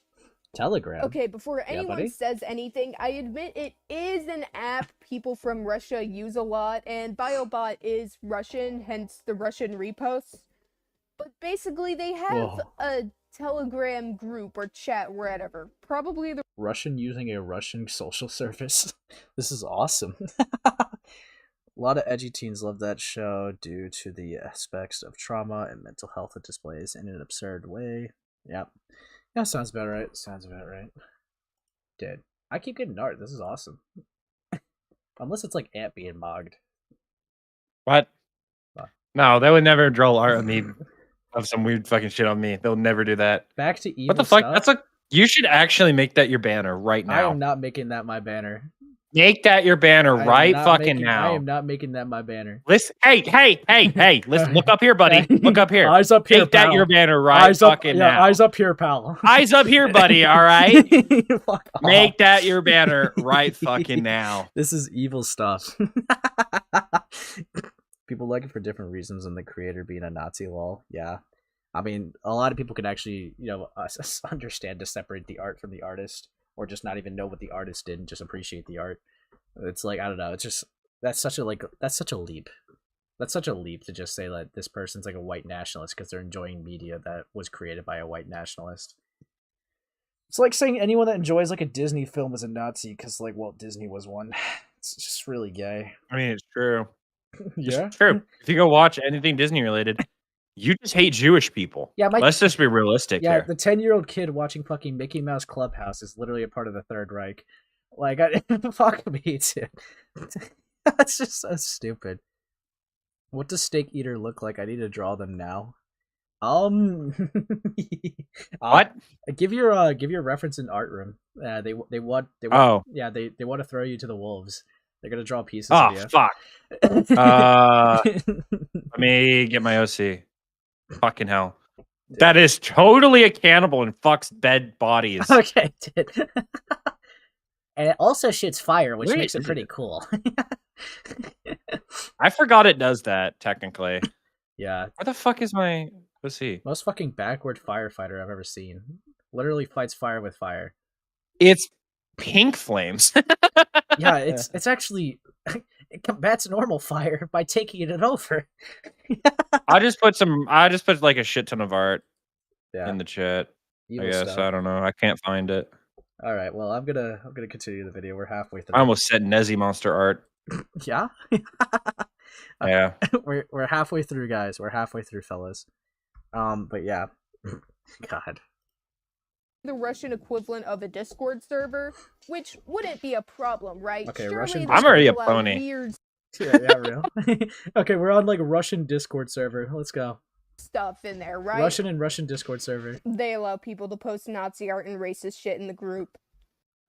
Telegram? Okay, before Yeah, anyone buddy? says anything, I admit it is an app people from Russia use a lot, and Biobot is Russian, hence the Russian reposts. But basically, they have Whoa. a Telegram group or chat, whatever. Probably the Russian using a Russian social service. This is awesome. A lot of edgy teens love that show due to the aspects of trauma and mental health it displays in an absurd way. Yep. Yeah, sounds about right. Sounds about right. Dude, I keep getting art. This is awesome. Unless it's like Ant being mogged. What? What? No, they would never draw art on me of some weird fucking shit on me. They'll never do that. Back to evil What the fuck? stuff? That's like you should actually make that your banner right I now. am not making that my banner. Make that your banner I am right not fucking making- now. I am not making that my banner. Listen, hey, listen, look up here, buddy. Look up here. Eyes up here, Make that pal. your banner right Eyes up, fucking yeah, now. eyes up here, pal. Eyes up here, buddy, all right? Fuck off. Make that your banner right fucking now. This is evil stuff. People like it for different reasons, and the creator being a Nazi lol. Yeah. I mean, a lot of people can actually, understand to separate the art from the artist, or just not even know what the artist did and just appreciate the art. It's like, I don't know, it's just, that's such a leap. That's such a leap to just say that this person's like a white nationalist because they're enjoying media that was created by a white nationalist. It's like saying anyone that enjoys like a Disney film is a Nazi because like Walt Disney was one. It's just really gay. I mean, it's true. Yeah? It's true. If you go watch anything Disney related, you just hate Jewish people. Yeah, Let's just be realistic Yeah, here. the 10-year-old kid watching fucking Mickey Mouse Clubhouse is literally a part of the Third Reich. Like, fuck me too. That's just so stupid. What does Steak Eater look like? I need to draw them now. What? Give your reference in art room. They want Oh. yeah, they want to throw you to the wolves. They're gonna draw pieces Oh, of you. fuck. Let me get my OC. Fucking hell. That is totally a cannibal and fucks dead bodies. Okay, dude. And it also shoots fire, which Wait, makes it is pretty it? cool. I forgot it does that, technically. Yeah. Where the fuck is my OC? Most fucking backward firefighter I've ever seen. Literally fights fire with fire. It's pink flames. Yeah, it's actually it combats normal fire by taking it over. I just put like a shit ton of art Yeah. in the chat. Evil I guess stuff. I don't know. I can't find it. All right, well, I'm gonna continue the video. We're halfway through. I almost said Nezzy monster art. Yeah. Yeah. We're halfway through, guys. We're halfway through, fellas. But yeah. God. the Russian equivalent of a Discord server, which wouldn't be a problem, right? Okay, Surely Russian. they I'm already a allow pony. Weird Yeah, real. Okay, we're on like a Russian Discord server. Let's go. stuff in there, right? Russian Discord server. They allow people to post Nazi art and racist shit in the group.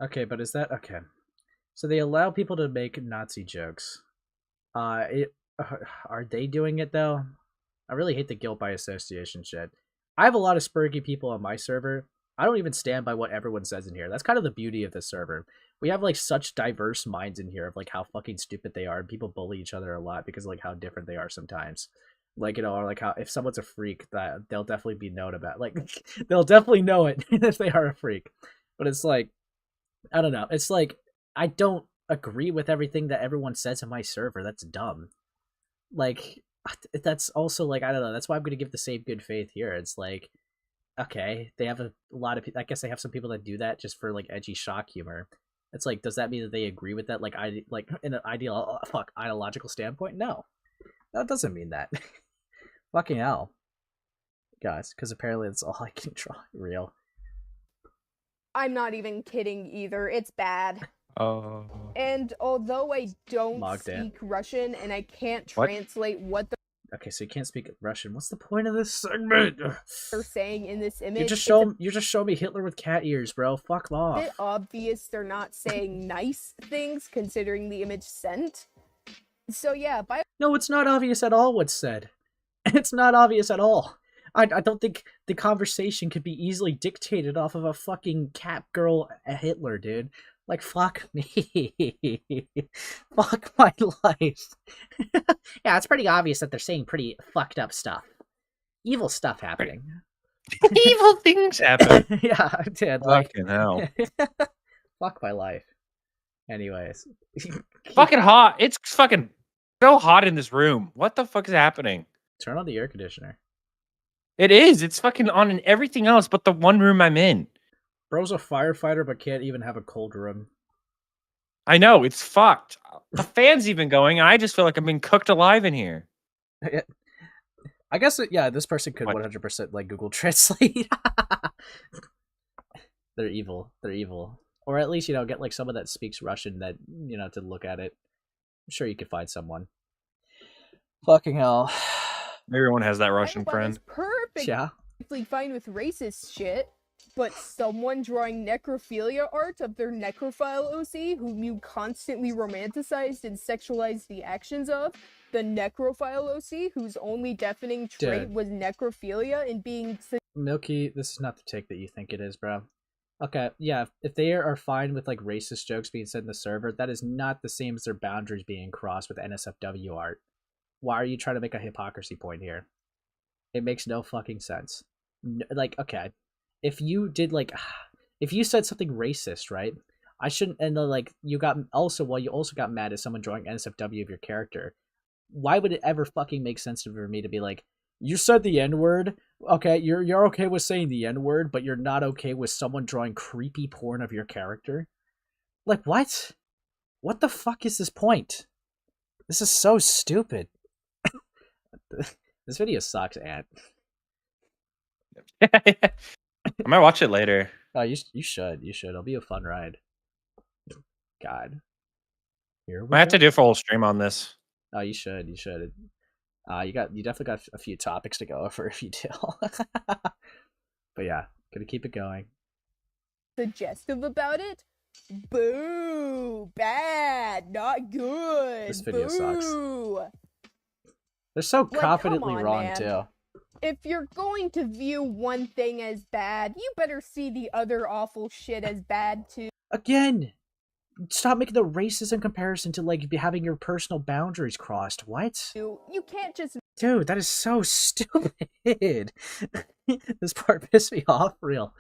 Okay, but is that okay? So they allow people to make Nazi jokes. Are they doing it though? I really hate the guilt by association shit. I have a lot of spurky people on my server. I don't even stand by what everyone says in here. That's kind of the beauty of this server. We have like such diverse minds in here of like how fucking stupid they are, and people bully each other a lot because of like how different they are sometimes. Like, you know, or like how if someone's a freak, that they'll definitely be known about. Like they'll definitely know it if they are a freak. But it's like, I don't know. It's like I don't agree with everything that everyone says in my server. That's dumb. Like that's also like, I don't know. That's why I'm gonna give the same good faith here. It's like, okay, they have a lot of people. I guess they have some people that do that just for like edgy shock humor. It's like, does that mean that they agree with that? Like, I like in an ideological standpoint? No, that doesn't mean that. Fucking hell, guys, because apparently that's all I can draw. Real. I'm not even kidding either. It's bad. Oh. And although I don't Mogdan. speak Russian and I can't What? translate what Okay, so you can't speak Russian. What's the point of this segment? they're saying in this image, You're just showing me Hitler with cat ears, bro. Fuck a off. bit obvious they're not saying nice things considering the image sent. So yeah, No, it's not obvious at all what's said. It's not obvious at all. I don't think the conversation could be easily dictated off of a fucking cat girl Hitler, dude. Like, fuck me. Fuck my life. Yeah, it's pretty obvious that they're saying pretty fucked up stuff. Evil stuff happening. Evil things happen. Yeah, I did. Like, Fucking hell. fuck my life. Anyways. Fucking hot. It's fucking so hot in this room. What the fuck is happening? Turn on the air conditioner. It is. It's fucking on in everything else but the one room I'm in. Bro's a firefighter but can't even have a cold room. I know, it's fucked. The fan's even going, and I just feel like I'm being cooked alive in here. I guess, yeah, this person could 100% like Google Translate. They're evil. They're evil. Or at least, get like someone that speaks Russian that, to look at it. I'm sure you could find someone. Fucking hell. Everyone has that Russian friend. Perfect. Yeah. Fine with racist shit, but someone drawing necrophilia art of their necrophile OC, whom you constantly romanticized and sexualized the actions of, the necrophile OC, whose only defining trait was necrophilia and being... Milky, this is not the take that you think it is, bro. Okay, yeah, if they are fine with like racist jokes being said in the server, that is not the same as their boundaries being crossed with NSFW art. Why are you trying to make a hypocrisy point here? It makes no fucking sense. Like, okay, if you did like, if you said something racist, right? I shouldn't, and then like you got you also got mad at someone drawing NSFW of your character. Why would it ever fucking make sense for me to be like, you said the N-word? Okay, you're okay with saying the N-word, but you're not okay with someone drawing creepy porn of your character? Like, what? What the fuck is this point? This is so stupid. This video sucks, Ant. I might watch it later. Oh, you should. You should. It'll be a fun ride. God. Here we I have go. to do a full stream on this. Oh, you should. You should. You definitely got a few topics to go over if you do. But yeah, gonna keep it going. Suggestive about it? Boo! Bad! Not good! This video Boo! sucks. They're so Like, confidently come on, wrong man. too. If you're going to view one thing as bad, you better see the other awful shit as bad too. Again, stop making the racism comparison to like having your personal boundaries crossed. What? You can't just... Dude, that is so stupid. This part pissed me off real.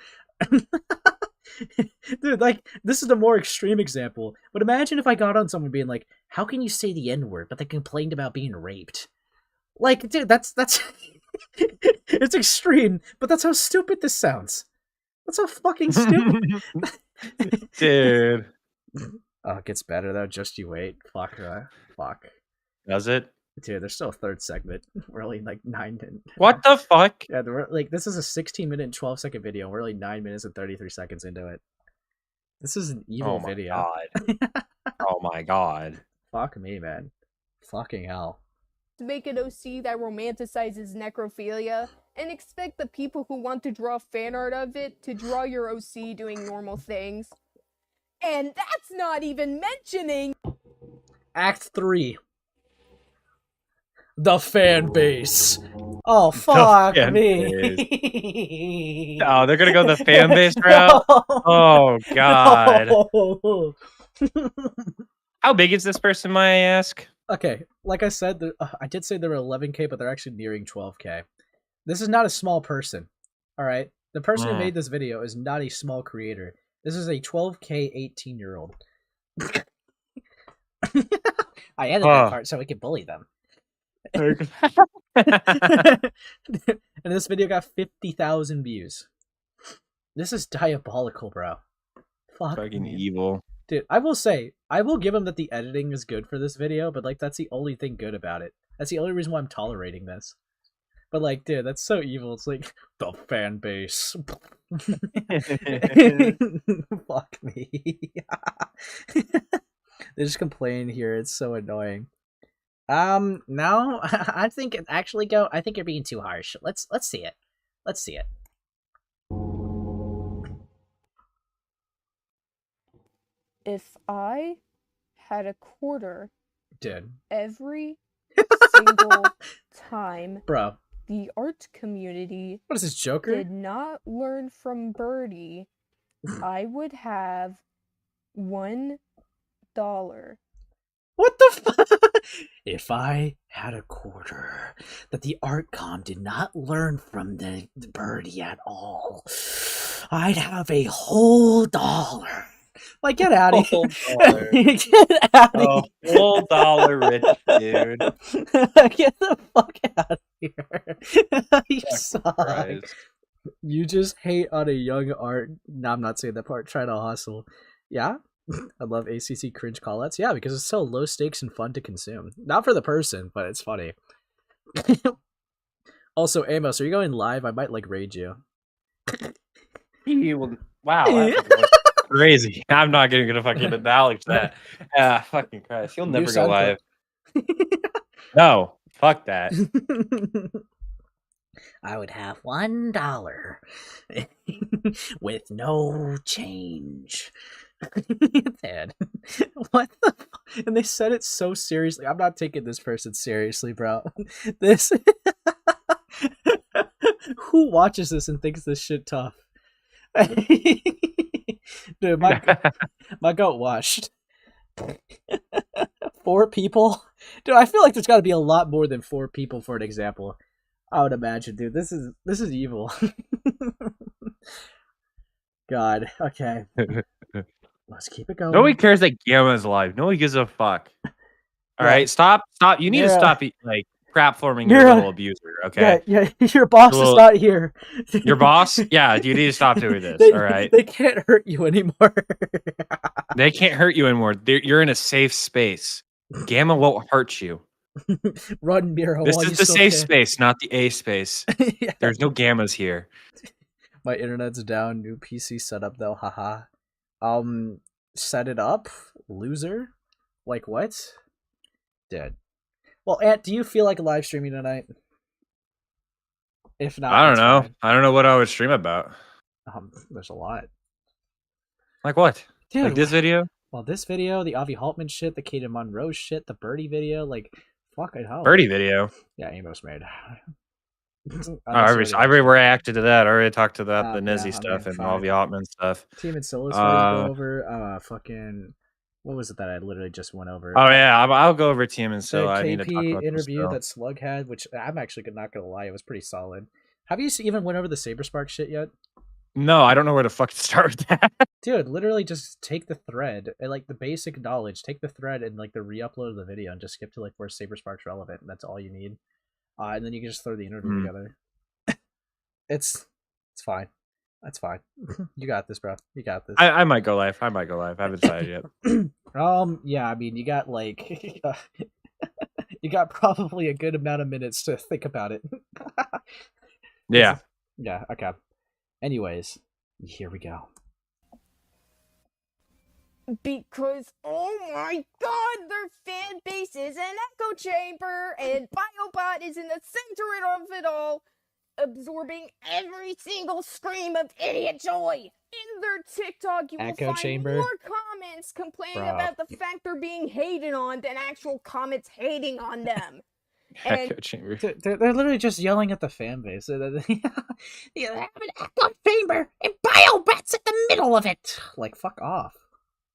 Dude, like, this is the more extreme example. But imagine if I got on someone being like, how can you say the N-word, but they complained about being raped? Like, dude, that's it's extreme, but that's how stupid this sounds. That's so fucking stupid. Dude. Oh, it gets better though, just you wait. Fuck. Does it? Dude, there's still a third segment. We're only like 9 minutes. What the fuck? Yeah, like this is a 16-minute and 12-second video. We're only 9 minutes and 33 seconds into it. This is an evil video. God. Oh my god. Fuck me, man. Fucking hell. make an OC that romanticizes necrophilia, and expect the people who want to draw fan art of it to draw your OC doing normal things. And that's not even mentioning Act 3. The fan base. Oh, fuck me. Oh, they're gonna go the fan base route? Oh, God. No. How big is this person, may I ask? Okay, like I said, I did say they were 11K, but they're actually nearing 12K. This is not a small person, alright? The person who made this video is not a small creator. This is a 12K 18-year-old. I added that part so we could bully them. And this video got 50,000 views. This is diabolical, bro. Fucking evil. Dude, I will say, I will give him that the editing is good for this video, but like that's the only thing good about it. That's the only reason why I'm tolerating this. But like, dude, that's so evil. It's like, the fan base. Fuck me. They just complain here. It's so annoying. No, I think it actually go. I think you're being too harsh. Let's see it. Let's see it. if I had a quarter Dude. every single time Bro. the art community What is this, Joker? did not learn from Birdie, I would have $1. What the fuck? If I had a quarter that the art com did not learn from the birdie at all, I'd have a whole dollar. Like, get out of here. $1. Get out of A whole dollar rich dude. Get the fuck out of here. You suck. Christ. You just hate on a young art. No, I'm not saying that part. Try to hustle. Yeah? I love ACC cringe callouts. Yeah, because it's so low stakes and fun to consume. Not for the person, but it's funny. Also, Amos, are you going live? I might like raid you. Wow, that's crazy. I'm not gonna fucking acknowledge that. Fucking Christ, you'll never go live. No, fuck that. I would have $1 with no change. Dad, what the and they said it so seriously. I'm not taking this person seriously, bro. This who watches this and thinks this shit tough? Dude, my goat washed. 4 people? Dude, I feel like there's got to be a lot more than 4 people for an example. I would imagine, dude. This is evil. God. Okay. Let's keep it going. Nobody cares that Gamma's live. Nobody gives a fuck. All right, stop. You need to stop like crap forming your little abuser. Okay. Yeah. Your boss is not here. Your boss? Yeah. You need to stop doing this. All right. They can't hurt you anymore. They can't hurt you anymore. You're in a safe space. Gamma won't hurt you. Run, Miro. This is the safe space, not the A space. Yeah. There's no Gammas here. My internet's down. New PC setup though. Haha. Set it up, loser. Like what? Dead. Well, Ant, do you feel like live streaming tonight? If not, I don't know. fine. I don't know what I would stream about. There's a lot. Like what? Dude, like this video? Well, this video, the Avi Haltman shit, the Kaden Monroe shit, the Birdie video, like, fuck it. Birdie video? Yeah, Amos made. I already reacted to that. I already talked to that, the Nizzy stuff and Avi Haltman stuff. TeamAncilla go over. Fucking, what was it that I literally just went over? Oh yeah, I'll go over TeamAncilla. I need to talk KP about interview that Slug had, which I'm actually not gonna lie, it was pretty solid. Have you even went over the SaberSpark shit yet? No, I don't know where to fucking start with that. Dude, literally just take the thread and like the basic knowledge, take the thread and like the re-upload of the video and just skip to like where SaberSpark's relevant, and that's all you need. And then you can just throw the interview together. It's fine. That's fine. You got this, bro. You got this. I might go live. I haven't decided yet. Yeah, I mean, you got like you got probably a good amount of minutes to think about it. Yeah. Yeah, okay. Anyways, here we go. Because, oh my god, their fan base is an echo chamber, and Biobot is in the center of it all, absorbing every single scream of idiot joy. In their TikTok, you will find more comments complaining about the fact they're being hated on than actual comments hating on them. Echo chamber. They're literally just yelling at the fan base. You have an echo chamber, and Biobot's at the middle of it. Like, fuck off.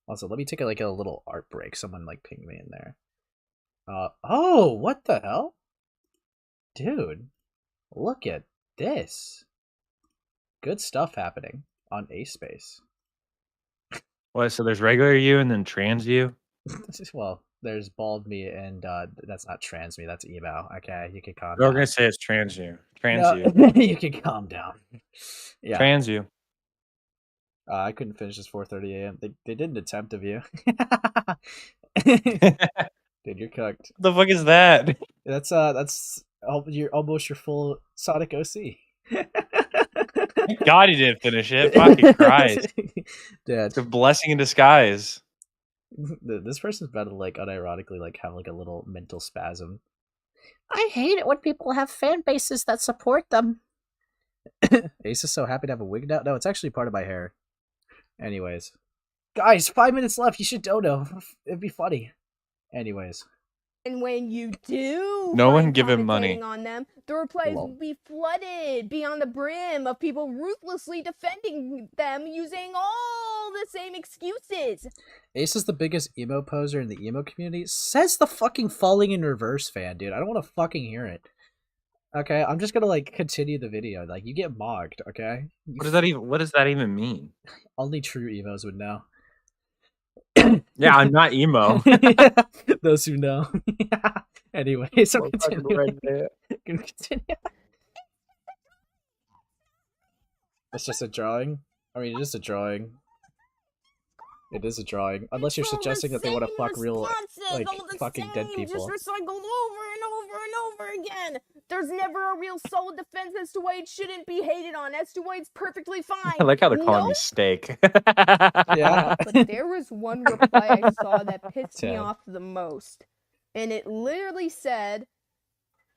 Also, let me take a little art break. Someone like pinged me in there. Oh, what the hell? Dude, look at this. Good stuff happening on A-Space. What, so there's regular you and then trans you? Well, there's bald me and that's not trans me, that's emo. Okay, you can calm down. We're gonna say it's trans you. You can calm down. Yeah. Trans you. I couldn't finish this 4:30 a.m. They did an attempt of you. Dude, you're cooked. The fuck is that? That's you're almost your full Sonic OC. Thank God he didn't finish it. Fucking Christ. Dude. It's a blessing in disguise. This person's about to like unironically like have like a little mental spasm. I hate it when people have fan bases that support them. Ace is so happy to have a wig now. No, it's actually part of my hair. Anyways. Guys, 5 minutes left. You should dono. It'd be funny. Anyways. And when you do No one find give him money. commentating on them, the replies Lol. will be flooded beyond the brim of people ruthlessly defending them using all the same excuses. Ace is the biggest emo poser in the emo community. Says the fucking Falling in Reverse fan, dude. I don't want to fucking hear it. Okay, I'm just gonna like continue the video. Like, you get mocked, okay? What does that even mean? Only true emos would know. Yeah, I'm not emo. Those who know. Anyways, I'm Well, fucking continuing. red Gonna continue. It's just a drawing. I mean, it is a drawing. It is a drawing. Unless you're suggesting that they want to fuck real, like, fucking dead people. Just recycled over and over and over again. There's never a real solid defense as to why it shouldn't be hated on, as to why it's perfectly fine. I like how they're calling me Nope. steak. Yeah. But there was one reply I saw that pissed me Damn. off the most. And it literally said,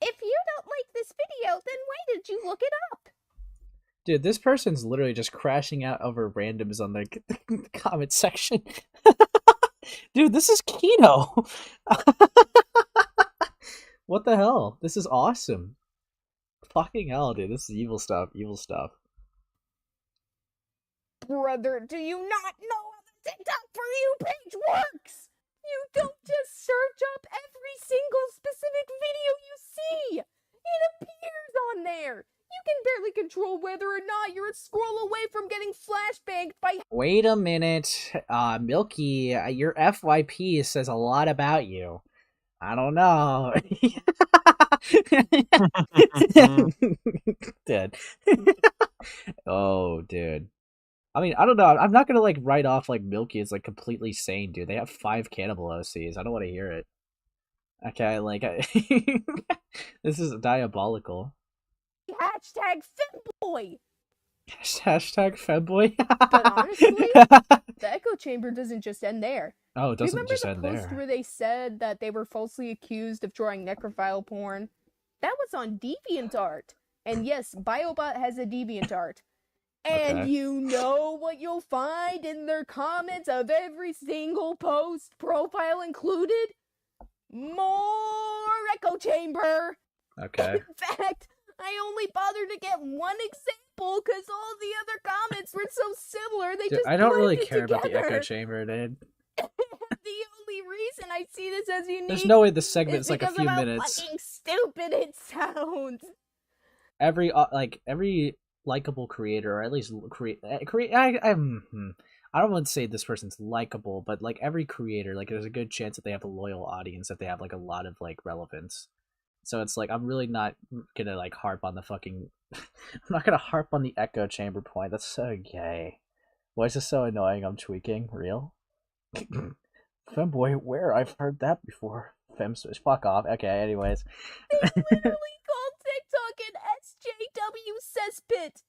if you don't like this video, then why did you look it up? Dude, this person's literally just crashing out over randoms on the comment section. Dude, this is Kino. What the hell? This is awesome. Fucking hell, dude. This is evil stuff. Evil stuff. Brother, do you not know how the TikTok For You page works? You don't just search up every single specific video you see. It appears on there. You can barely control whether or not you're a scroll away from getting flashbanged by... Wait a minute. Milky, your FYP says a lot about you. I don't know. Dude. Oh, dude. I mean, I don't know. I'm not gonna like write off like Milky as like completely sane, dude. They have 5 cannibal OCs. I don't want to hear it. Okay, like this is diabolical. Hashtag femboy. Hashtag femboy. But honestly, the echo chamber doesn't just end there. Oh, it doesn't just end Remember the post there. where they said that they were falsely accused of drawing necrophile porn? That was on DeviantArt. And yes, Biobot has a DeviantArt. And Okay. you know what you'll find in their comments of every single post, profile included? More echo chamber. Okay. In fact, I only bothered to get one example because all the other comments were so similar. They Dude, just I don't really blended care about the echo together. chamber, dude. The only reason I see this as unique There's no way this is segment's like a because few of how minutes. fucking stupid it sounds. Every likable creator, or at least I don't want to say this person's likable, but like every creator, like there's a good chance that they have a loyal audience, that they have like a lot of like relevance. So it's like I'm really not gonna like harp on the fucking I'm not gonna harp on the echo chamber point. That's so gay. Why is this so annoying? I'm tweaking. Real? Femboy, where? I've heard that before. Femswish, fuck off. Okay, anyways. They literally called TikTok an SJW cesspit.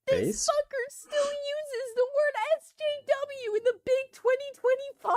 This Base? fucker still uses the word SJW in the big 2025.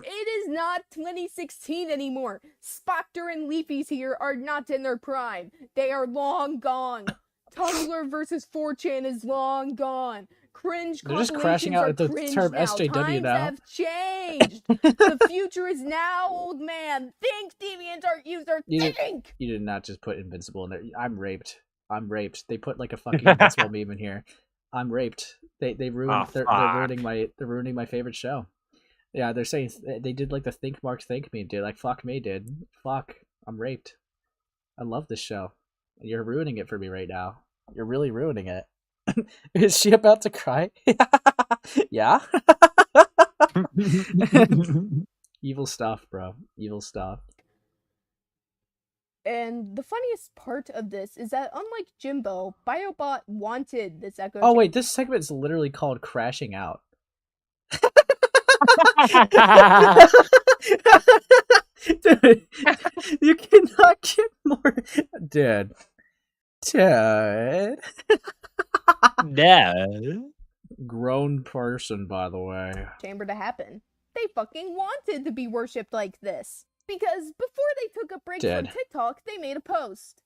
It is not 2016 anymore. Spocter and Leafy's here are not in their prime. They are long gone. Tumblr versus 4chan is long gone. Cringe They're just crashing out at the cringe term now. SJW Times now. have changed. The future is now, old man. Think, DeviantArt user, think! You did not just put Invincible in there. I'm raped. I'm raped. They put like a fucking Invincible meme in here. I'm raped. They ruined. They're ruining my favorite show. Yeah, they're saying they did like the think Mark think meme, dude. Like fuck me, dude. Fuck. I'm raped. I love this show. You're ruining it for me right now. You're really ruining it. Is she about to cry? Yeah. Evil stuff, bro. Evil stuff. And the funniest part of this is that unlike Jimbo, Biobot wanted this echo. Oh wait, this segment is literally called Crashing Out. Dude, you cannot get more. Dude. Dad. Grown person, by the way. Chamber to happen. They fucking wanted to be worshipped like this. Because before they took a break from TikTok, they made a post.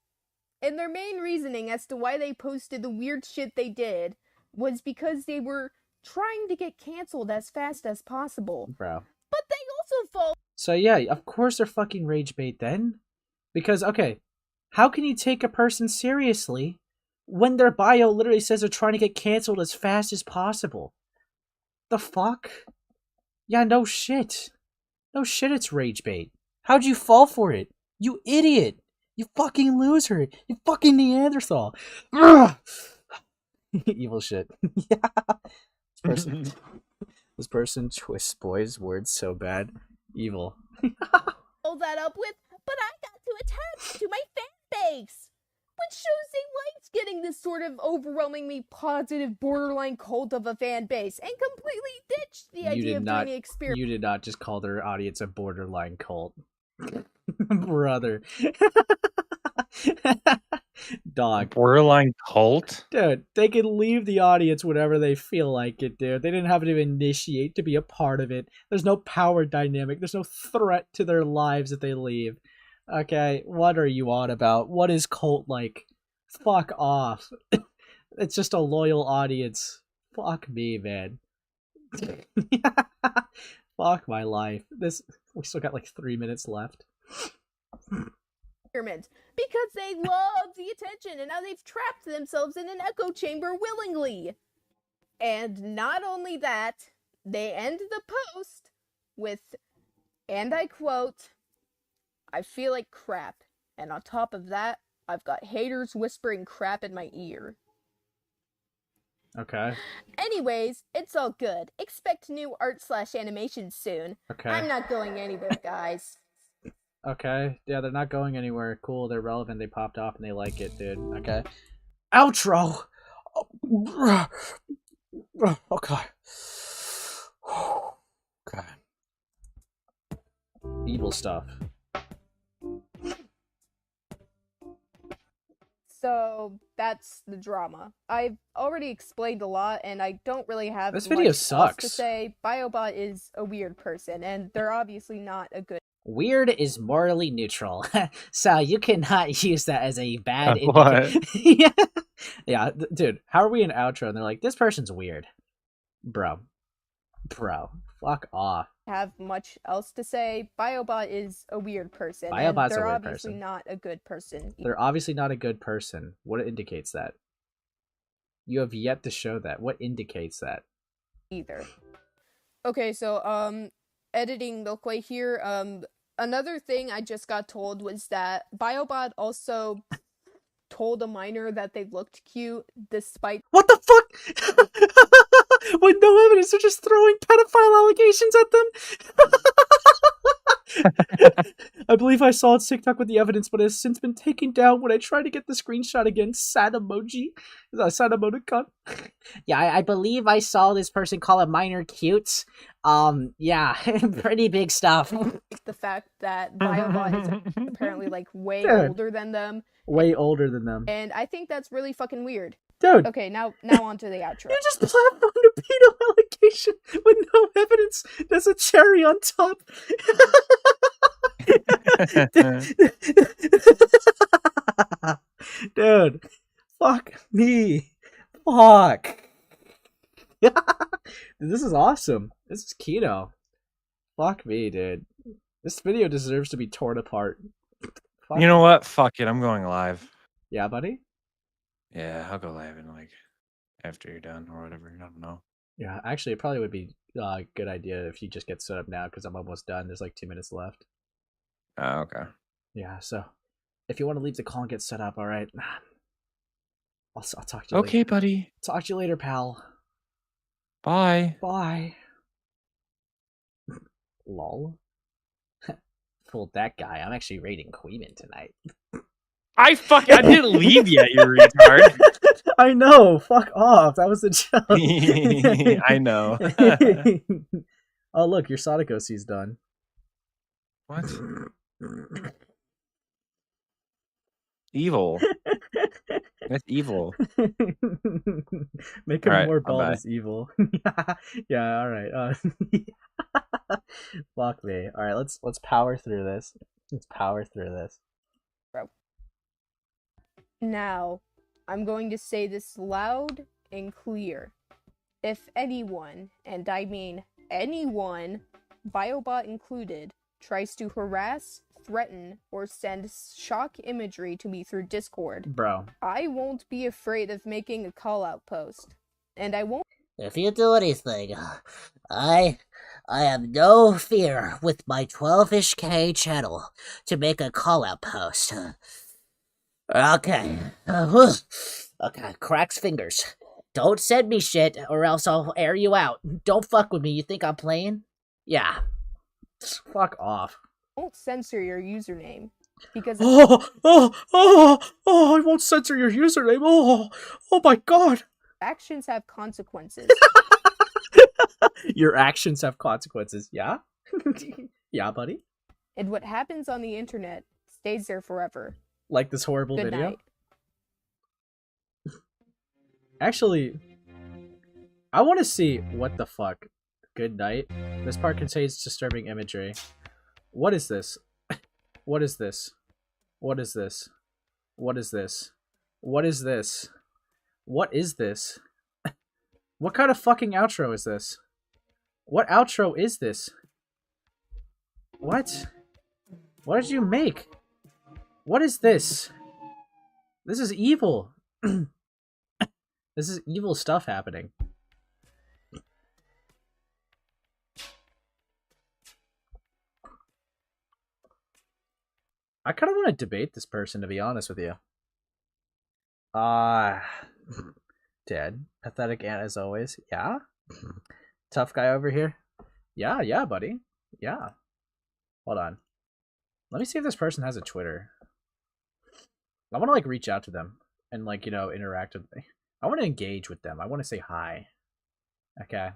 And their main reasoning as to why they posted the weird shit they did was because they were trying to get canceled as fast as possible. Bro. But they also fall So yeah, of course they're fucking rage bait then. Because, okay, how can you take a person seriously when their bio literally says they're trying to get canceled as fast as possible? The fuck? Yeah, no shit. No shit, it's rage bait. How'd you fall for it? You idiot! You fucking loser! You fucking Neanderthal! Evil shit. Yeah. This person twists boys' words so bad. Evil. All that up with, but I got to attach to my fan base, which shows they liked getting this sort of overwhelmingly positive borderline cult of a fan base and completely ditched the idea of doing the experiment. You did not just call their audience a borderline cult. Brother. Dog. Borderline cult? Dude, they can leave the audience whenever they feel like it, dude. They didn't have to initiate to be a part of it. There's no power dynamic. There's no threat to their lives if they leave. Okay, what are you on about? What is cult like? Fuck off. It's just a loyal audience. Fuck me, man. Fuck my life. We still got like 3 minutes left. Because they love the attention and now they've trapped themselves in an echo chamber willingly. And not only that, they end the post with, and I quote, "I feel like crap, and on top of that, I've got haters whispering crap in my ear." Okay. Anyways, it's all good. Expect new art/animation soon. Okay. I'm not going anywhere, guys. Okay. Yeah, they're not going anywhere. Cool, they're relevant, they popped off, and they like it, dude. Okay. Outro! Okay. Okay. Evil stuff. So that's the drama. I've already explained a lot, and I don't really have this video much sucks. else to say. Biobot is a weird person, and they're obviously not a good. Weird is morally neutral, so you cannot use that as a bad What? Yeah. Yeah, dude, how are we in outro? And they're like, this person's weird. Bro, fuck off. Have much else to say. Biobot is a weird person. Biobot's and they're a weird obviously person. not a good person. They're obviously not a good person. What indicates that? You have yet to show that. What indicates that? Either. Okay, so editing Milkway here. Another thing I just got told was that Biobot also told a minor that they looked cute despite. What the fuck? With no evidence, they're just throwing pedophile allegations at them. I believe I saw it TikTok with the evidence, but it has since been taken down when I tried to get the screenshot again. Sad emoji. Is that a sad emoticon? Yeah, I believe I saw this person call a minor cute. Yeah, pretty big stuff. The fact that Biobot is apparently like way Dude. older than them. Way older than them. And I think that's really fucking weird. Dude. Okay, now on to the outro. You just platformed a pedo allegation with no evidence. There's a cherry on top. Dude, fuck me. Fuck. Dude, this is awesome. This is keto. Fuck me, dude. This video deserves to be torn apart. Fuck. You know what? Fuck it. I'm going live. Yeah, buddy? Yeah, I'll go live in like after you're done or whatever. I don't know. Yeah, actually, it probably would be a good idea if you just get set up now because I'm almost done. There's like 2 minutes left. Oh, okay. Yeah, so if you want to leave the call and get set up, all right. I'll talk to you later. Okay, buddy. Talk to you later, pal. Bye. Bye. Lol. Fooled that guy. I'm actually raiding Queeman tonight. I didn't leave yet, you retard. I know. Fuck off. That was the joke. I know. Oh, look, your Sonic OC's done. What? Evil. That's evil. Make him Alright, more bald bye-bye. as evil. Yeah, alright. Fuck me. Alright, let's power through this. Let's power through this. Bro. Now, I'm going to say this loud and clear. If anyone, and I mean anyone, Biobot included, tries to harass, threaten, or send shock imagery to me through Discord, Bro. I won't be afraid of making a call-out post. And I won't... If you do anything, I have no fear with my 12-ish K channel to make a call-out post. Okay. Okay, cracks fingers. Don't send me shit or else I'll air you out. Don't fuck with me. You think I'm playing? Yeah. Fuck off. won't censor your username. Because I won't censor your username. Oh my god. Actions have consequences. Your actions have consequences, yeah? Yeah, buddy? And what happens on the internet stays there forever. Like this horrible Good video? night. Actually, I want to see what the fuck. Good night. This part contains disturbing imagery. What is this? What is this? What is this? What is this? What is this? What is this? What kind of fucking outro is this? What outro is this? What? What did you make? What is this? This is evil. This is evil stuff happening. I kind of want to debate this person, to be honest with you. Dead. Pathetic ant as always. Yeah? Tough guy over here. Yeah, buddy. Yeah. Hold on. Let me see if this person has a Twitter. I want to, like, reach out to them and, like, you know, interact with me. I want to engage with them. I want to say hi. Okay.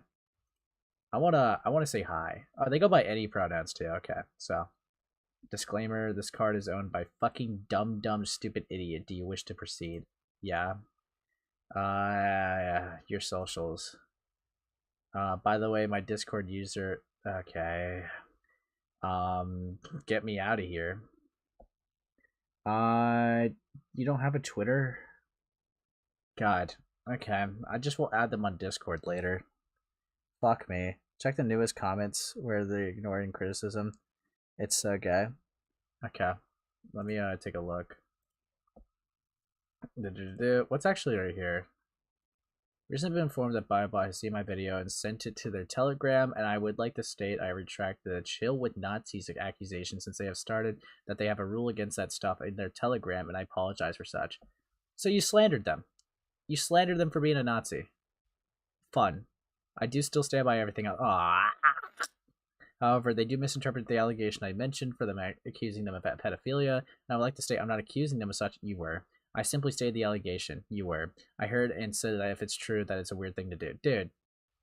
I want to say hi. Oh, they go by any pronouns, too. Okay, so. Disclaimer, this card is owned by fucking dumb, stupid idiot. Do you wish to proceed? Yeah. Your socials. By the way, my Discord user... Okay. Get me out of here. You don't have a Twitter? God. Okay. I just will add them on Discord later. Fuck me. Check the newest comments where they're ignoring criticism. It's a guy. Okay. Let me take a look. What's actually right here? Recently been informed that Biobot has seen my video and sent it to their Telegram, and I would like to state I retract the chill with Nazis accusation since they have started that they have a rule against that stuff in their Telegram, and I apologize for such. So you slandered them. You slandered them for being a Nazi. Fun. I do still stand by everything else. However, they do misinterpret the allegation I mentioned for them accusing them of pedophilia, and I would like to state I'm not accusing them of such. You were. I simply stated the allegation. You were. I heard and said that if it's true, that it's a weird thing to do. Dude,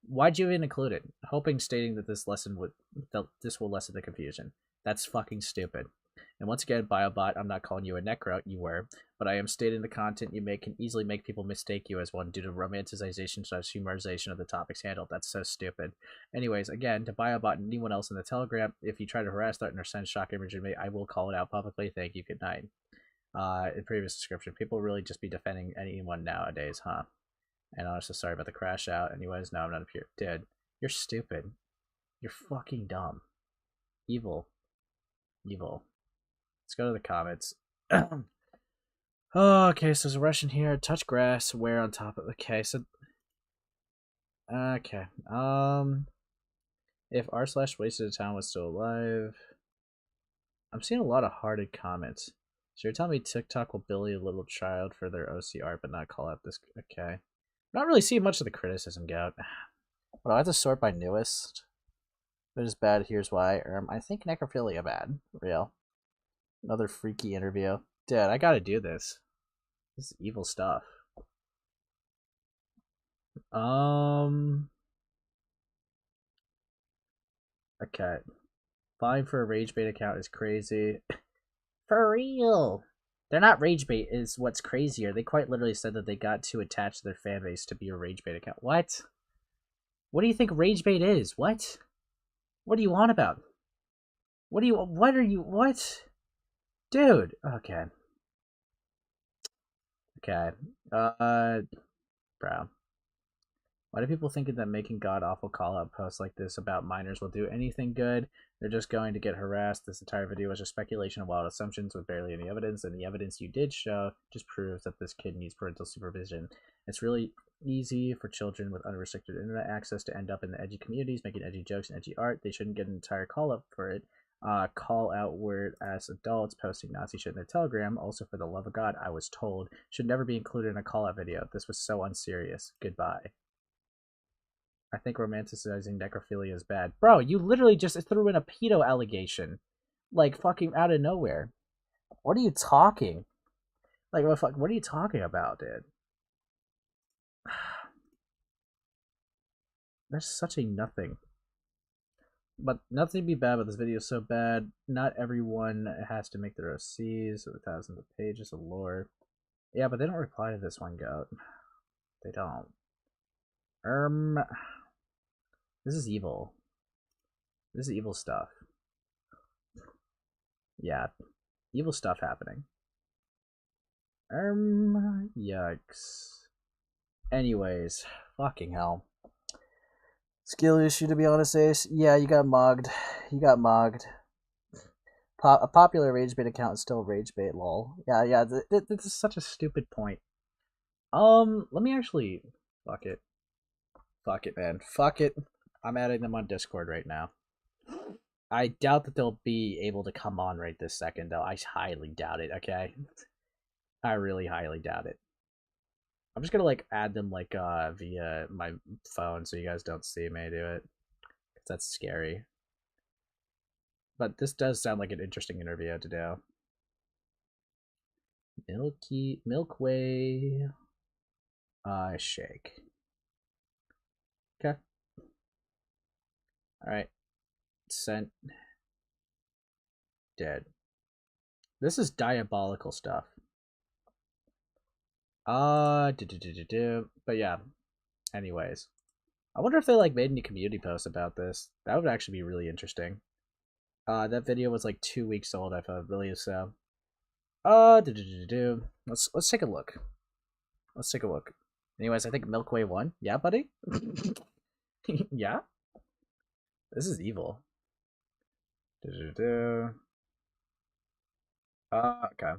why'd you even include it? Hoping stating that this will lessen the confusion. That's fucking stupid. And once again, Biobot, I'm not calling you a necro, you were, but I am stating the content you make can easily make people mistake you as one due to romanticization / humorization of the topics handled. That's so stupid. Anyways, again, to Biobot and anyone else in the Telegram, if you try to harass, threaten, or send shock imagery to me, I will call it out publicly. Thank you. Good night. In previous description, people really just be defending anyone nowadays, huh? And I'm so sorry about the crash out. Anyways, no, I'm not up here. Dude, you're stupid. You're fucking dumb. Evil. Evil. Let's go to the comments. Oh, okay, so there's a Russian here. Touch grass, wear on top of... Okay, so... Okay. If r/wasted of town was still alive... I'm seeing a lot of hearted comments. So you're telling me TikTok will bully a little child for their OCR but not call out this... Okay. I'm not really seeing much of the criticism, Gout. But I have to sort by newest. If it is bad, here's why. I think necrophilia bad. Real. Another freaky interview. Dude, I gotta do this. This is evil stuff. Okay. Fine for a rage bait account is crazy. For real. They're not rage bait is what's crazier. They quite literally said that they got too attached to their fan base to be a rage bait account. What? What do you think rage bait is? What? What are you on about? What are you, Dude, okay. Okay. Bro. Why do people think that making god-awful call-out posts like this about minors will do anything good? They're just going to get harassed. This entire video was just speculation and wild assumptions with barely any evidence, and the evidence you did show just proves that this kid needs parental supervision. It's really easy for children with unrestricted internet access to end up in the edgy communities, making edgy jokes and edgy art. They shouldn't get an entire call-up for it. Call out word as adults posting Nazi shit in their Telegram. Also, for the love of God, I was told, should never be included in a call-out video. This was so unserious. Goodbye. I think romanticizing necrophilia is bad. Bro, you literally just threw in a pedo allegation. Like, fucking out of nowhere. What are you talking? Like, what are you talking about, dude? That's such a nothing. But nothing to be bad, but this video is so bad. Not everyone has to make their OCs with thousands of pages of lore. Yeah, but they don't reply to this one, Goat. They don't. This is evil. This is evil stuff. Yeah. Evil stuff happening. Yikes. Anyways, fucking hell. Skill issue, to be honest, Ace. Yeah, you got mogged. You got mogged. A popular ragebait account is still ragebait, lol. Yeah, this is such a stupid point. Let me actually... Fuck it. Fuck it, man. Fuck it. I'm adding them on Discord right now. I doubt that they'll be able to come on right this second, though. I highly doubt it, okay? I really highly doubt it. I'm just gonna, like, add them, like, via my phone so you guys don't see me do it. Because that's scary. But this does sound like an interesting interview to do. Milkway... shake. Okay. Alright. Sent. Dead. This is diabolical stuff. But yeah. Anyways. I wonder if they like made any community posts about this. That would actually be really interesting. That video was like 2 weeks old, I believe so. Let's take a look. Let's take a look. Anyways, I think Milkway won. Yeah, buddy? Yeah? This is evil. Okay.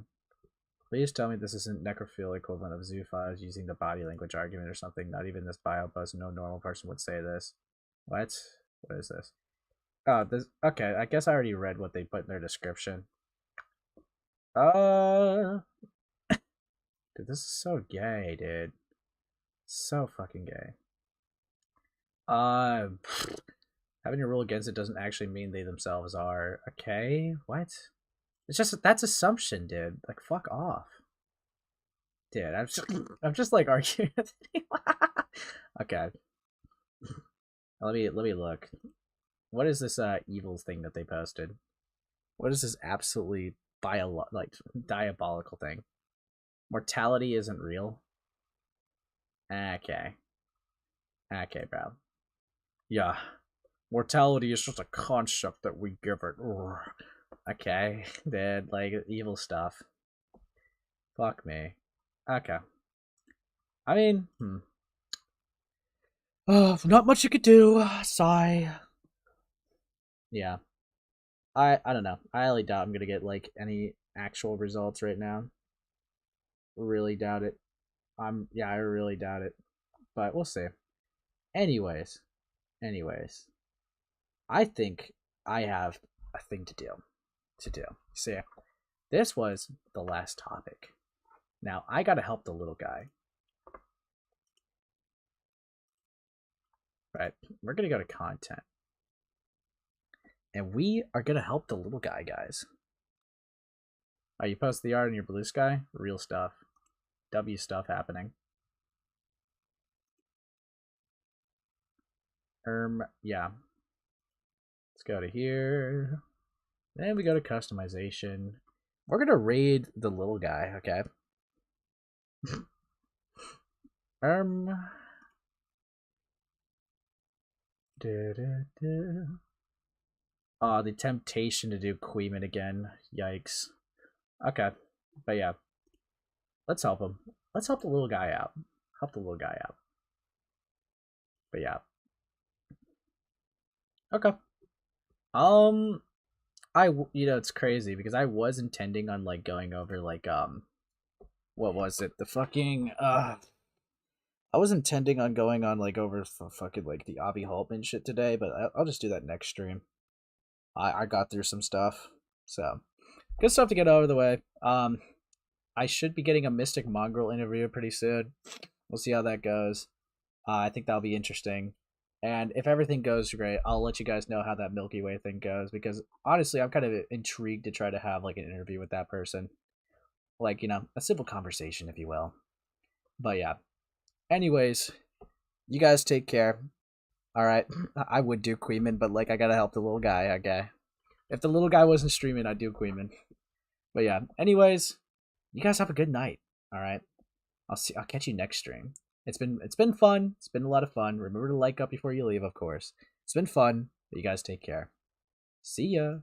Please tell me this isn't necrophilia equivalent of zoo files using the body language argument or something. Not even this Biobot, no normal person would say this. What? What is this? Oh, this. Okay, I guess I already read what they put in their description. Dude, this is so gay, dude. So fucking gay. Having a rule against it doesn't actually mean they themselves are. Okay, what? It's just, that's assumption, dude. Like, fuck off. Dude, I'm just like arguing with you. Okay. Let me look. What is this evil thing that they posted? What is this absolutely diabolical thing? Mortality isn't real? Okay. Okay, bro. Yeah. Mortality is just a concept that we give it. Okay, dude, like, evil stuff. Fuck me. Okay. I mean, not much you could do. Sigh. Yeah. I don't know. I highly doubt I'm gonna get, like, any actual results right now. Really doubt it. Yeah, I really doubt it. But we'll see. Anyways. I think I have a thing to do. See, this was the last topic. Now, I gotta help the little guy. Right, we're gonna go to content. And we are gonna help the little guy, guys. You post the art in your blue sky? Real stuff. W stuff happening. Yeah. Let's go to here. Then we go to customization. We're gonna raid the little guy, okay? The temptation to do Queeman again. Yikes. Okay. But yeah. Let's help him. Let's help the little guy out. But yeah. Okay. It's crazy because I was intending on like going over like what was it? The fucking I was intending on going on like over fucking like the Avi Haltman shit today, but I'll just do that next stream. I got through some stuff, so good stuff to get out of the way. I should be getting a Mystic Mongrel interview pretty soon. We'll see how that goes. I think that'll be interesting. And if everything goes great, I'll let you guys know how that Milky Way thing goes, because honestly, I'm kind of intrigued to try to have like an interview with that person. Like, a civil conversation, if you will. But yeah. Anyways, you guys take care. Alright. I would do Queeman, but like I gotta help the little guy, okay? If the little guy wasn't streaming, I'd do Queeman. But yeah. Anyways, you guys have a good night. Alright. I'll catch you next stream. It's been fun. It's been a lot of fun. Remember to like up before you leave, of course. It's been fun. But you guys take care. See ya.